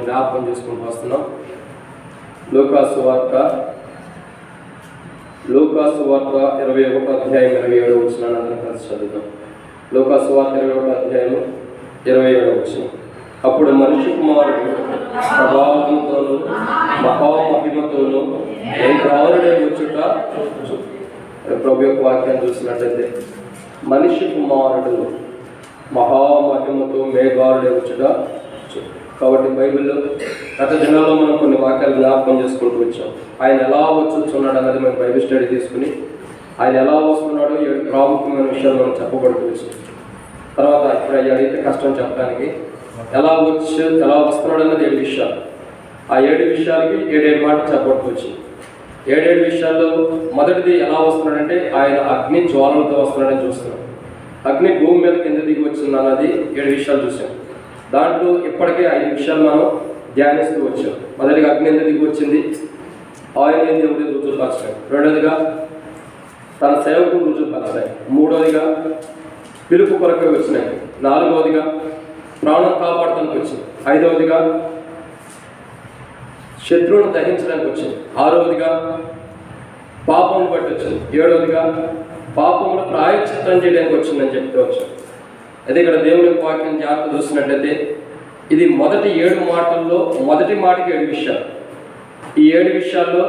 జ్ఞాపకం చేసుకుంటూ వస్తున్నాం. లూకాసు వార్త 21 అధ్యాయం 27 వచనాన్ని అందరం కలిసి చదువుతాం. లూకాసు వార్త 21 అధ్యాయం 27 వచనం. అప్పుడు మనిషి కుమారుడు ప్రభావంతోనూ మహామహిమతోనూ మేఘారుడే వచ్చుట. ప్రభు యొక్క వాక్యాన్ని చూసినట్లయితే మనిషి కుమారుడు మహామహిమతో మేఘారుడే వచ్చుట. కాబట్టి బైబిల్లో గత దినాల్లో మనం కొన్ని వాక్యాలు జ్ఞాపకం చేసుకుంటూ వచ్చాం. ఆయన ఎలా వచ్చున్నాడు అన్నది మనం బైబిల్ స్టడీ తీసుకుని ఆయన ఎలా వస్తున్నాడో 7 ప్రాముఖ్యమైన విషయాలు మనం చెప్పబడుతూ వచ్చాం. తర్వాత ఇప్పుడు అడిగితే కష్టం చెప్పడానికి ఎలా వస్తున్నాడు అన్నది 7 విషయాలు. ఆ 7 విషయాలకి 7 మాటలు చెప్పబడుతూ వచ్చింది. 7 విషయాల్లో మొదటిది ఎలా వస్తున్నాడంటే ఆయన అగ్ని జ్వాలలతో వస్తున్నాడని చూస్తున్నాం. అగ్ని భూమి మీద కింద దిగి వచ్చింది అన్నది 7 విషయాలు చూసాం. దాంట్లో ఇప్పటికే 5 విషయాలు మనం ధ్యానిస్తూ వచ్చాం. మొదటిగా అగ్ని ఎందుకు దిగి వచ్చింది, ఆయన దేవుడి రుజువుపరచాడు. రెండోదిగా తన సేవకు రుజువుపరచాయి. మూడోదిగా పిలుపు కొరకే వచ్చినాయి. నాలుగవదిగా ప్రాణం కాపాడటానికి వచ్చింది. ఐదవదిగా శత్రువును దహించడానికి వచ్చింది. ఆరవదిగా పాపం బట్టి వచ్చింది. ఏడవదిగా పాపమును ప్రాయశ్చిత్తం చేయడానికి వచ్చిందని చెప్తూ వచ్చాం. అదే ఇక్కడ దేవుని యొక్క వాక్యం జాగ్రత్త చూసినట్లయితే ఇది మొదటి 7 మాటల్లో మొదటి మాటకి 7 విషయాలు. ఈ 7 విషయాల్లో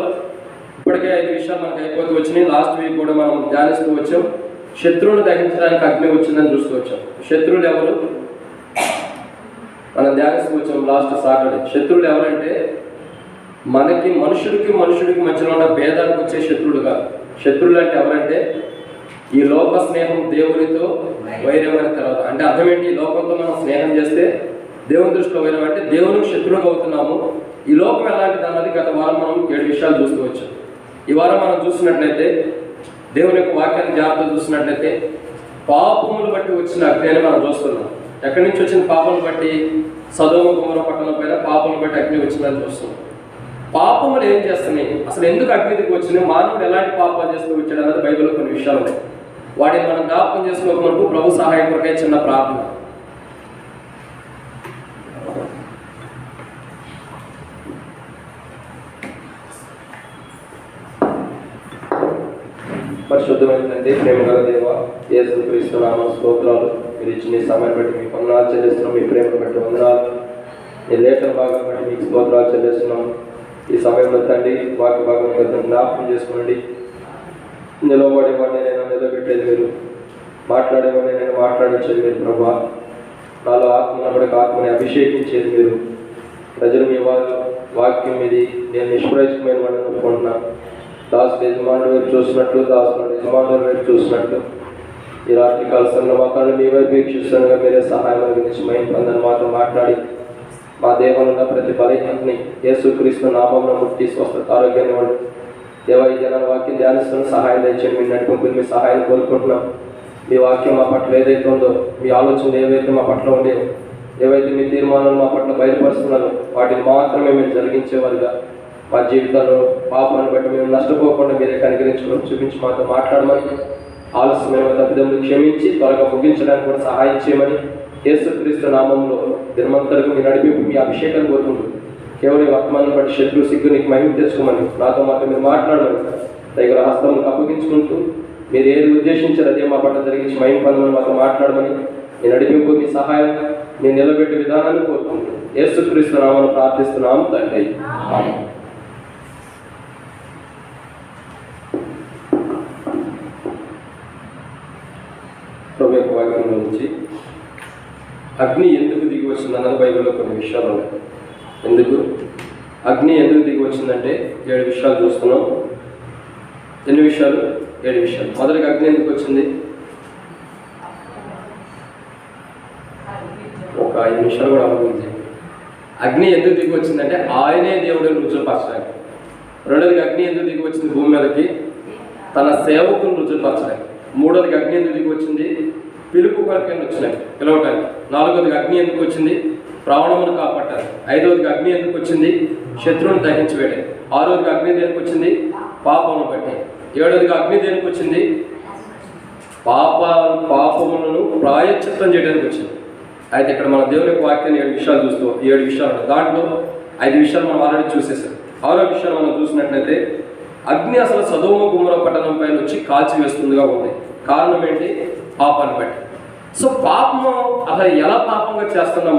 ఇప్పటికే 5 విషయాలు మనకు అయిపోతూ వచ్చినాయి. లాస్ట్ వీక్ కూడా మనం ధ్యానిస్తూ వచ్చాం. శత్రువును దహించడానికి అగ్ని వచ్చిందని చూస్తూ వచ్చాం. శత్రువులు ఎవరు మనం ధ్యానిస్తూ వచ్చాం లాస్ట్ సాటర్డే. శత్రువులు ఎవరంటే మనకి మనుషుడికి మధ్యలో ఉన్న భేదానికి వచ్చే శత్రువులు కాదు. శత్రువులు అంటే ఎవరంటే ఈ లోక స్నేహం దేవునితో వైరం అని తర్వాత అంటే అర్థం ఏంటి, ఈ లోకంతో మనం స్నేహం చేస్తే దేవుని దృష్టిలో వైరం అంటే దేవునికి శత్రువుగా అవుతున్నాము. ఈ లోకం ఎలాంటిది అన్నది గత వారం మనం 7 విషయాలు చూస్తూ వచ్చాం. ఈ వారం మనం చూసినట్లయితే దేవుని యొక్క వాక్యాన్ని జాగ్రత్తగా చూసినట్లయితే పాపములు బట్టి వచ్చిన అగ్ని అని మనం చూస్తున్నాం. ఎక్కడి నుంచి వచ్చిన పాపములు బట్టి సదోమ గొమొర్రా పట్టణం పైన పాపములు బట్టి అగ్ని వచ్చిందని చూస్తున్నాం. పాపములు ఏం చేస్తున్నాయి, అసలు ఎందుకు అగ్నికి వచ్చినాయి, మానవుడు ఎలాంటి పాపాలు చేస్తూ వచ్చాడు అన్నది బైబిల్లో కొన్ని విషయాలు ఉన్నాయి. వాటిని మనం జ్ఞాపకం చేసుకోవడానికి ప్రభు సహాయం కొరకే చిన్న ప్రార్థన. పరిశుద్ధమైన తండ్రి, ప్రేమగల దేవ, యేసుక్రీస్తు నామమున స్తోత్రాలు. మీరు ఇచ్చిన సమయం బట్టి మీకు వందనాలు చెల్లిస్తున్నాం. మీ ప్రేమను బట్టి వందనాలు. మీ లేఖన భాగం బట్టి మీకు స్తోత్రాలు చెల్లిస్తున్నాం. ఈ సమయంలో తండ్రి వాక్య భాగం జ్ఞాపకం చేసుకోండి. నిలబడేవాడిని నేను నిలబెట్టేది మీరు, మాట్లాడేవాడిని నేను మాట్లాడించేది మీరు ప్రభా. నాలో ఆత్మ ఉన్నప్పటికీ ఆత్మని అభిషేకించేది మీరు. ప్రజలు మీ వాక్యం ఇది నేను నిష్ప్రయోజకమైన వాడిని అనుకుంటున్నాను. దాసుడు యజమానుల వైపు చూసినట్లు, దాసుడు యజమానుల వైపు చూసినట్లు ఈ రాత్రి కాల సంగమాకాన్ని మీ వైపు వీక్షిస్తుండగా మీరే సహాయం అందించి మహిమ పొందని మాతో మాట్లాడి మా దేహంలో ఉన్న ప్రతి బలహీనతని యేసుక్రీస్తు నామమున ముట్టి స్వస్థత ఆరోగ్యాన్ని ఇవ్వండి. దేవ ఈ జనాల వాక్యం ధ్యానిస్తున్న సహాయం తెచ్చండి. మీ నడిపింపులు మీ సహాయం కోరుకుంటున్నాం. మీ వాక్యం మా పట్ల ఏదైతే ఉందో, మీ ఆలోచనలు ఏవైతే మా పట్ల ఉండేవో, ఏవైతే మీ తీర్మానాలు మా పట్ల బయలుపరుస్తున్నారో వాటిని మాత్రమే మేము జరిగించేవారుగా మా జీవితాల్లో పాపాన్ని బట్టి మేము నష్టపోకుండా మీరే కనికరించుకొని చూపించి మాతో మాట్లాడమని, ఆలస్యమైన తప్పిదములు క్షమించి త్వరగా ముగించడానికి కూడా సహాయం చేయమని యేసుక్రీస్తు నామంలో దినమంతరకు మీ నడిపింపు మీ అభిషేకాన్ని కోరుకుంటూ కేవలం వర్తమానం బట్టి శత్రు సిగ్గు నీకు మహిమ తెచ్చుకోమని నాతో మాత్రం మీరు మాట్లాడమని దగ్గర హస్తములకు అప్పగించుకుంటూ మీరు ఏది ఉద్దేశించారు అదే మా పట్ల జరిగించి మహిమ పొందమని మాతో మాట్లాడమని మీ నడిపింపు మీ సహాయం నేను నిలబెట్టే విధానాన్ని కోరుకుంటూ యేసుక్రీస్తు నామమున ప్రార్థిస్తున్నాము తండ్రి. ఆమేన్. ప్రభు యొక్క వాక్యం నుంచి అగ్ని ఎందుకు దిగి వచ్చిందన్నది బైబిల్లో కొన్ని విషయాలు ఉన్నాయి. అగ్ని ఎందుకు దిగి వచ్చిందంటే 7 విషయాలు చూస్తున్నాం. ఎన్ని విషయాలు? 7 విషయాలు. మొదటిగా అగ్ని ఎందుకు వచ్చింది? ఒక 5 నిమిషాలు కూడా ఆలోచించండి. అగ్ని ఎందుకు దిగి వచ్చిందంటే ఆయనే దేవుడిని రుజువుపరచడానికి. రెండోదిగా అగ్ని ఎందుకు దిగి వచ్చింది భూమి మీదకి? తన సేవకును రుజువుపరచడానికి. మూడోదిగా అగ్ని ఎందుకు దిగి వచ్చింది? పిలుపు కొరకే వచ్చినాయి, పిలవటానికి. నాలుగోదిగా అగ్ని ఎందుకు వచ్చింది? ప్రాణమును కాపాడటానికి. ఐదవదిగా అగ్ని ఎందుకు వచ్చింది? శత్రువుని దహించివేయడానికి. ఆరోదిగా అగ్ని దేనికి వచ్చింది? పాపమును బట్టి. ఏడవదిగా అగ్ని దేనికి వచ్చింది? పాపములను ప్రాయశ్చిత్తం చేయడానికి వచ్చింది. అయితే ఇక్కడ మన దేవుని యొక్క వాక్యాన్ని 7 విషయాలు చూస్తూ 7 విషయాలు దాంట్లో 5 విషయాలు మనం ఆల్రెడీ చూసేసాం. 6వ విషయాలు మనం చూసినట్లయితే అగ్ని అసలు సదోమ గుమ్మర పట్టణం పైన వచ్చి కాల్చి వేస్తుందిగా ఉంది. కారణం ఏంటి? పాపాన్ని బట్టి. సో పాపము అసలు ఎలా పాపంగా చేస్తున్నాం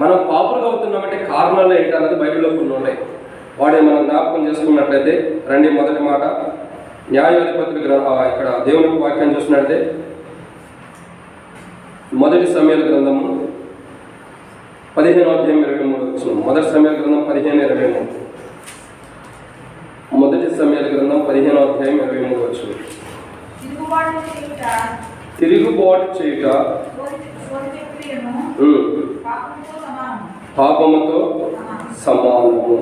మనం పాపులుగా అవుతున్నామంటే కారణాలు ఏంటి అన్నది బైబిల్లో కొన్ని ఉన్నాయి. వాడే మనం జ్ఞాపకం చేసుకున్నట్లయితే రండి. మొదటి మాట న్యాయాధిపతుల ఇక్కడ దేవుని వాక్యాన్ని చూసినట్లయితే మొదటి సమయాల గ్రంథము 15:23 వచ్చిన మొదటి సమయాల గ్రంథం 15:23 మొదటి సమయాల గ్రంథం 15:23 వచ్చిన తిరుగుబాటు చేయుట పాపముతో సమానము.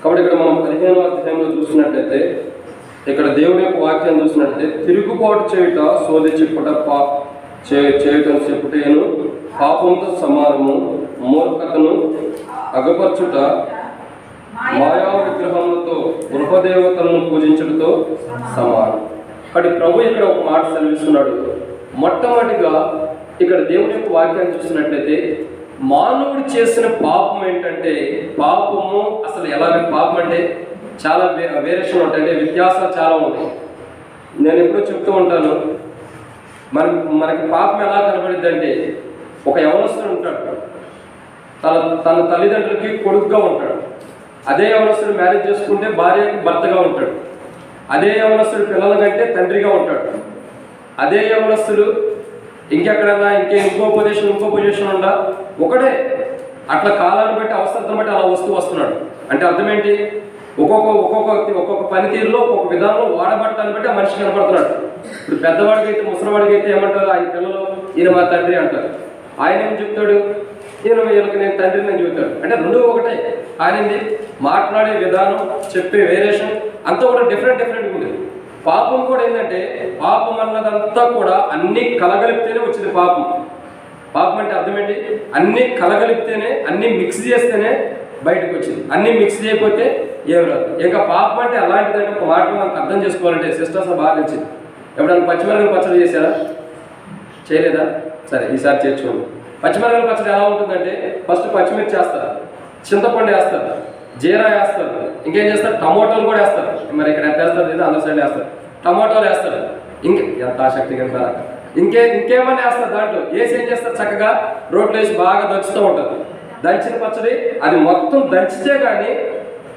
కాబట్టి ఇక్కడ మనం 15వ అధ్యాయంలో చూసినట్లయితే ఇక్కడ దేవుని యొక్క వాక్యాన్ని చూసినట్లయితే తిరుగుబాటు చేయుట సోది చెప్పుట చేయటం చెప్పుటను పాపంతో సమానము, మూర్ఖతను అగపరచుట మాయా విగ్రహములతో గృహదేవతలను పూజించడంతో సమానం. కాబట్టి ప్రభు ఇక్కడ ఒక మాట సెలవిస్తున్నాడు. మొట్టమొదటిగా ఇక్కడ దేవుని యొక్క వాక్యాన్ని చూసినట్లయితే మానవుడు చేసిన పాపం ఏంటంటే, పాపము అసలు ఎలాగ పాపం అంటే చాలా వేరియేషన్ ఉంటాయి, అంటే వ్యత్యాసాలు చాలా ఉంటాయి. నేను ఎప్పుడూ చెప్తూ ఉంటాను, మనకి పాపం ఎలా కనబడిద్ది అంటే, ఒక యవనస్తుడు ఉంటాడు, తన తల్లిదండ్రులకి కొడుకుగా ఉంటాడు. అదే యవనస్తుడు మ్యారేజ్ చేసుకుంటే భార్యకి భర్తగా ఉంటాడు. అదే యవనస్తుడు పిల్లల కంటే తండ్రిగా ఉంటాడు. అదే యవనస్తుడు ఇంకెక్కడన్నా ఇంకో పొజిషన్ ఉండా ఒకటే. అట్లా కాలాన్ని బట్టి అవసరం బట్టి అలా వస్తున్నాడు. అంటే అర్థం ఏంటి? ఒక్కొక్క పనితీరులో ఒక్కొక్క విధానంలో వాడబట్టాన్ని బట్టి ఆ మనిషి కనపడుతున్నాడు. ఇప్పుడు పెద్దవాడికి అయితే ముసలివాడికి అయితే ఏమంటారు? ఆయన పిల్లలు ఈయన మా తండ్రి అంటారు. ఆయన ఏం చెప్తాడు? వీళ్ళకి నేను తండ్రిని అని చెబుతాడు. అంటే రెండు ఒకటే. ఆయనది మాట్లాడే విధానం, చెప్పే వేరియేషన్ అంతా కూడా డిఫరెంట్ ఉంది. పాపం కూడా ఏంటంటే, పాపం అన్నదంతా కూడా అన్ని కలగలిపితేనే వచ్చింది పాపం. పాపం అంటే అర్థం ఏంటి? అన్ని కలగలిపితేనే, అన్ని మిక్స్ చేస్తేనే బయటకు వచ్చింది. అన్ని మిక్స్ చేయకపోతే ఏమి రాదు. ఇంకా పాపం అంటే అలాంటిదంటే ఒక మాట మనకు అర్థం చేసుకోవాలంటే సిస్టర్స్ బాగా నచ్చింది. ఎప్పుడైనా పచ్చిమిరపకాయల పచ్చడి చేశారా? చేయలేదా? సరే, ఈసారి చేర్చుకోండి. పచ్చిమిరపకాయల పచ్చడి ఎలా ఉంటుందంటే, ఫస్ట్ పచ్చిమిర్చి వేస్తారు, చింతపండు వేస్తారు, జీరా వేస్తారు, ఇంకేం చేస్తారు? టమోటాలు కూడా వేస్తారు. మరి ఇక్కడ ఎంత వేస్తారు? అందరి సైడ్ వేస్తారు. టమోటాలు వేస్తారు. ఎంత ఆసక్తి కదా. ఇంకేమన్నా వేస్తారు. దాంట్లో వేసి ఏం చేస్తారు? చక్కగా రోట్లో వేసి బాగా దంచుతూ ఉంటుంది. దంచిన పచ్చడి అది మొత్తం దంచితే కానీ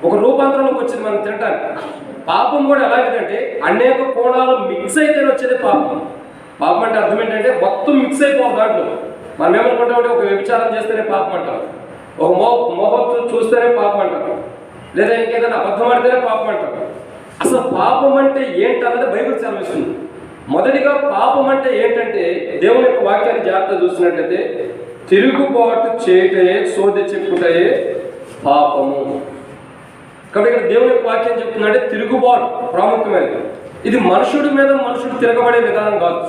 ఒక రూపాంతరంలోకి వచ్చింది మనం తినటానికి. పాపం కూడా ఎలాంటిదంటే, అనేక కోణాలు మిక్స్ అయితేనే వచ్చేది పాపం. పాపం అంటే అర్థం ఏంటంటే మొత్తం మిక్స్ అయిపోవాలి దాంట్లో. మనం ఏమనుకుంటామంటే, ఒక వ్యభిచారం చేస్తేనే పాపం అంటాం, ఒక మోహం చూస్తేనే పాపం అంటాం, లేదా ఇంకేదైనా అబద్ధం ఆడితేనే పాపం అంటాం. అసలు పాపం అంటే ఏంటన్నది బైబిల్ సెలవిస్తుంది. మొదటిగా పాపం అంటే ఏంటంటే, దేవుని యొక్క వాక్యాన్ని జాగ్రత్తగా చూసినట్లయితే తిరుగుబాటు చేయటయే, సోది చెప్పుటయే పాపము. కాబట్టి ఇక్కడ దేవుని యొక్క వాక్యం చెప్తుందంటే తిరుగుబాటు ప్రాముఖ్యమైనది. ఇది మనుషుడి మీద మనుషుడు తిరగబడే విధానం కాదు.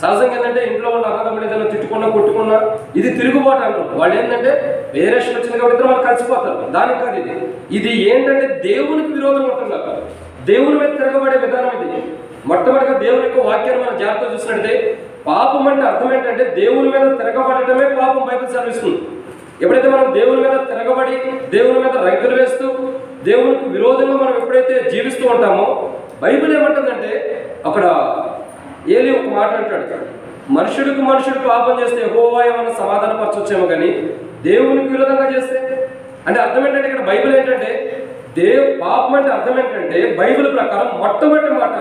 సహజంగా ఏంటంటే, ఇంట్లో ఉన్న అన్నదమ్ములు ఏదైనా తిట్టుకున్నా కొట్టుకున్నా ఇది తిరుగుబాటు అంటారు. వాళ్ళు ఏంటంటే వేరియేషన్ వచ్చింది కాబట్టి వాళ్ళు కలిసిపోతారు. దానికి కాదు ఇది ఏంటంటే దేవునికి విరోధం ఉంటున్నారు. దేవుని మీద తిరగబడే విధానం ఇది. మొట్టమొదటిగా దేవుని యొక్క వాక్యాన్ని మనం జాగ్రత్తగా చూసినట్లయితే, పాపం అంటే అర్థం ఏంటంటే దేవుని మీద తిరగబడటమే పాపం బైబిల్ సెలవిస్తుంది. ఎప్పుడైతే మనం దేవుని మీద తిరగబడి దేవుని మీద రంగులు వేస్తూ దేవునికి విరోధంగా మనం ఎప్పుడైతే జీవిస్తూ ఉంటామో, బైబిల్ ఏమంటుందంటే, అక్కడ ఏలి ఒక మాట అంటాడు, మనుషుడు పాపం చేస్తే యెహోవా ఏమన్నా సమాధానపరచొచ్చేమో కానీ దేవునికి విరోధంగా చేస్తే. అంటే అర్థం ఏంటంటే, ఇక్కడ బైబిల్ ఏంటంటే పాపం అంటే అర్థం ఏంటంటే, బైబిల్ ప్రకారం మొట్టమొదటి మాట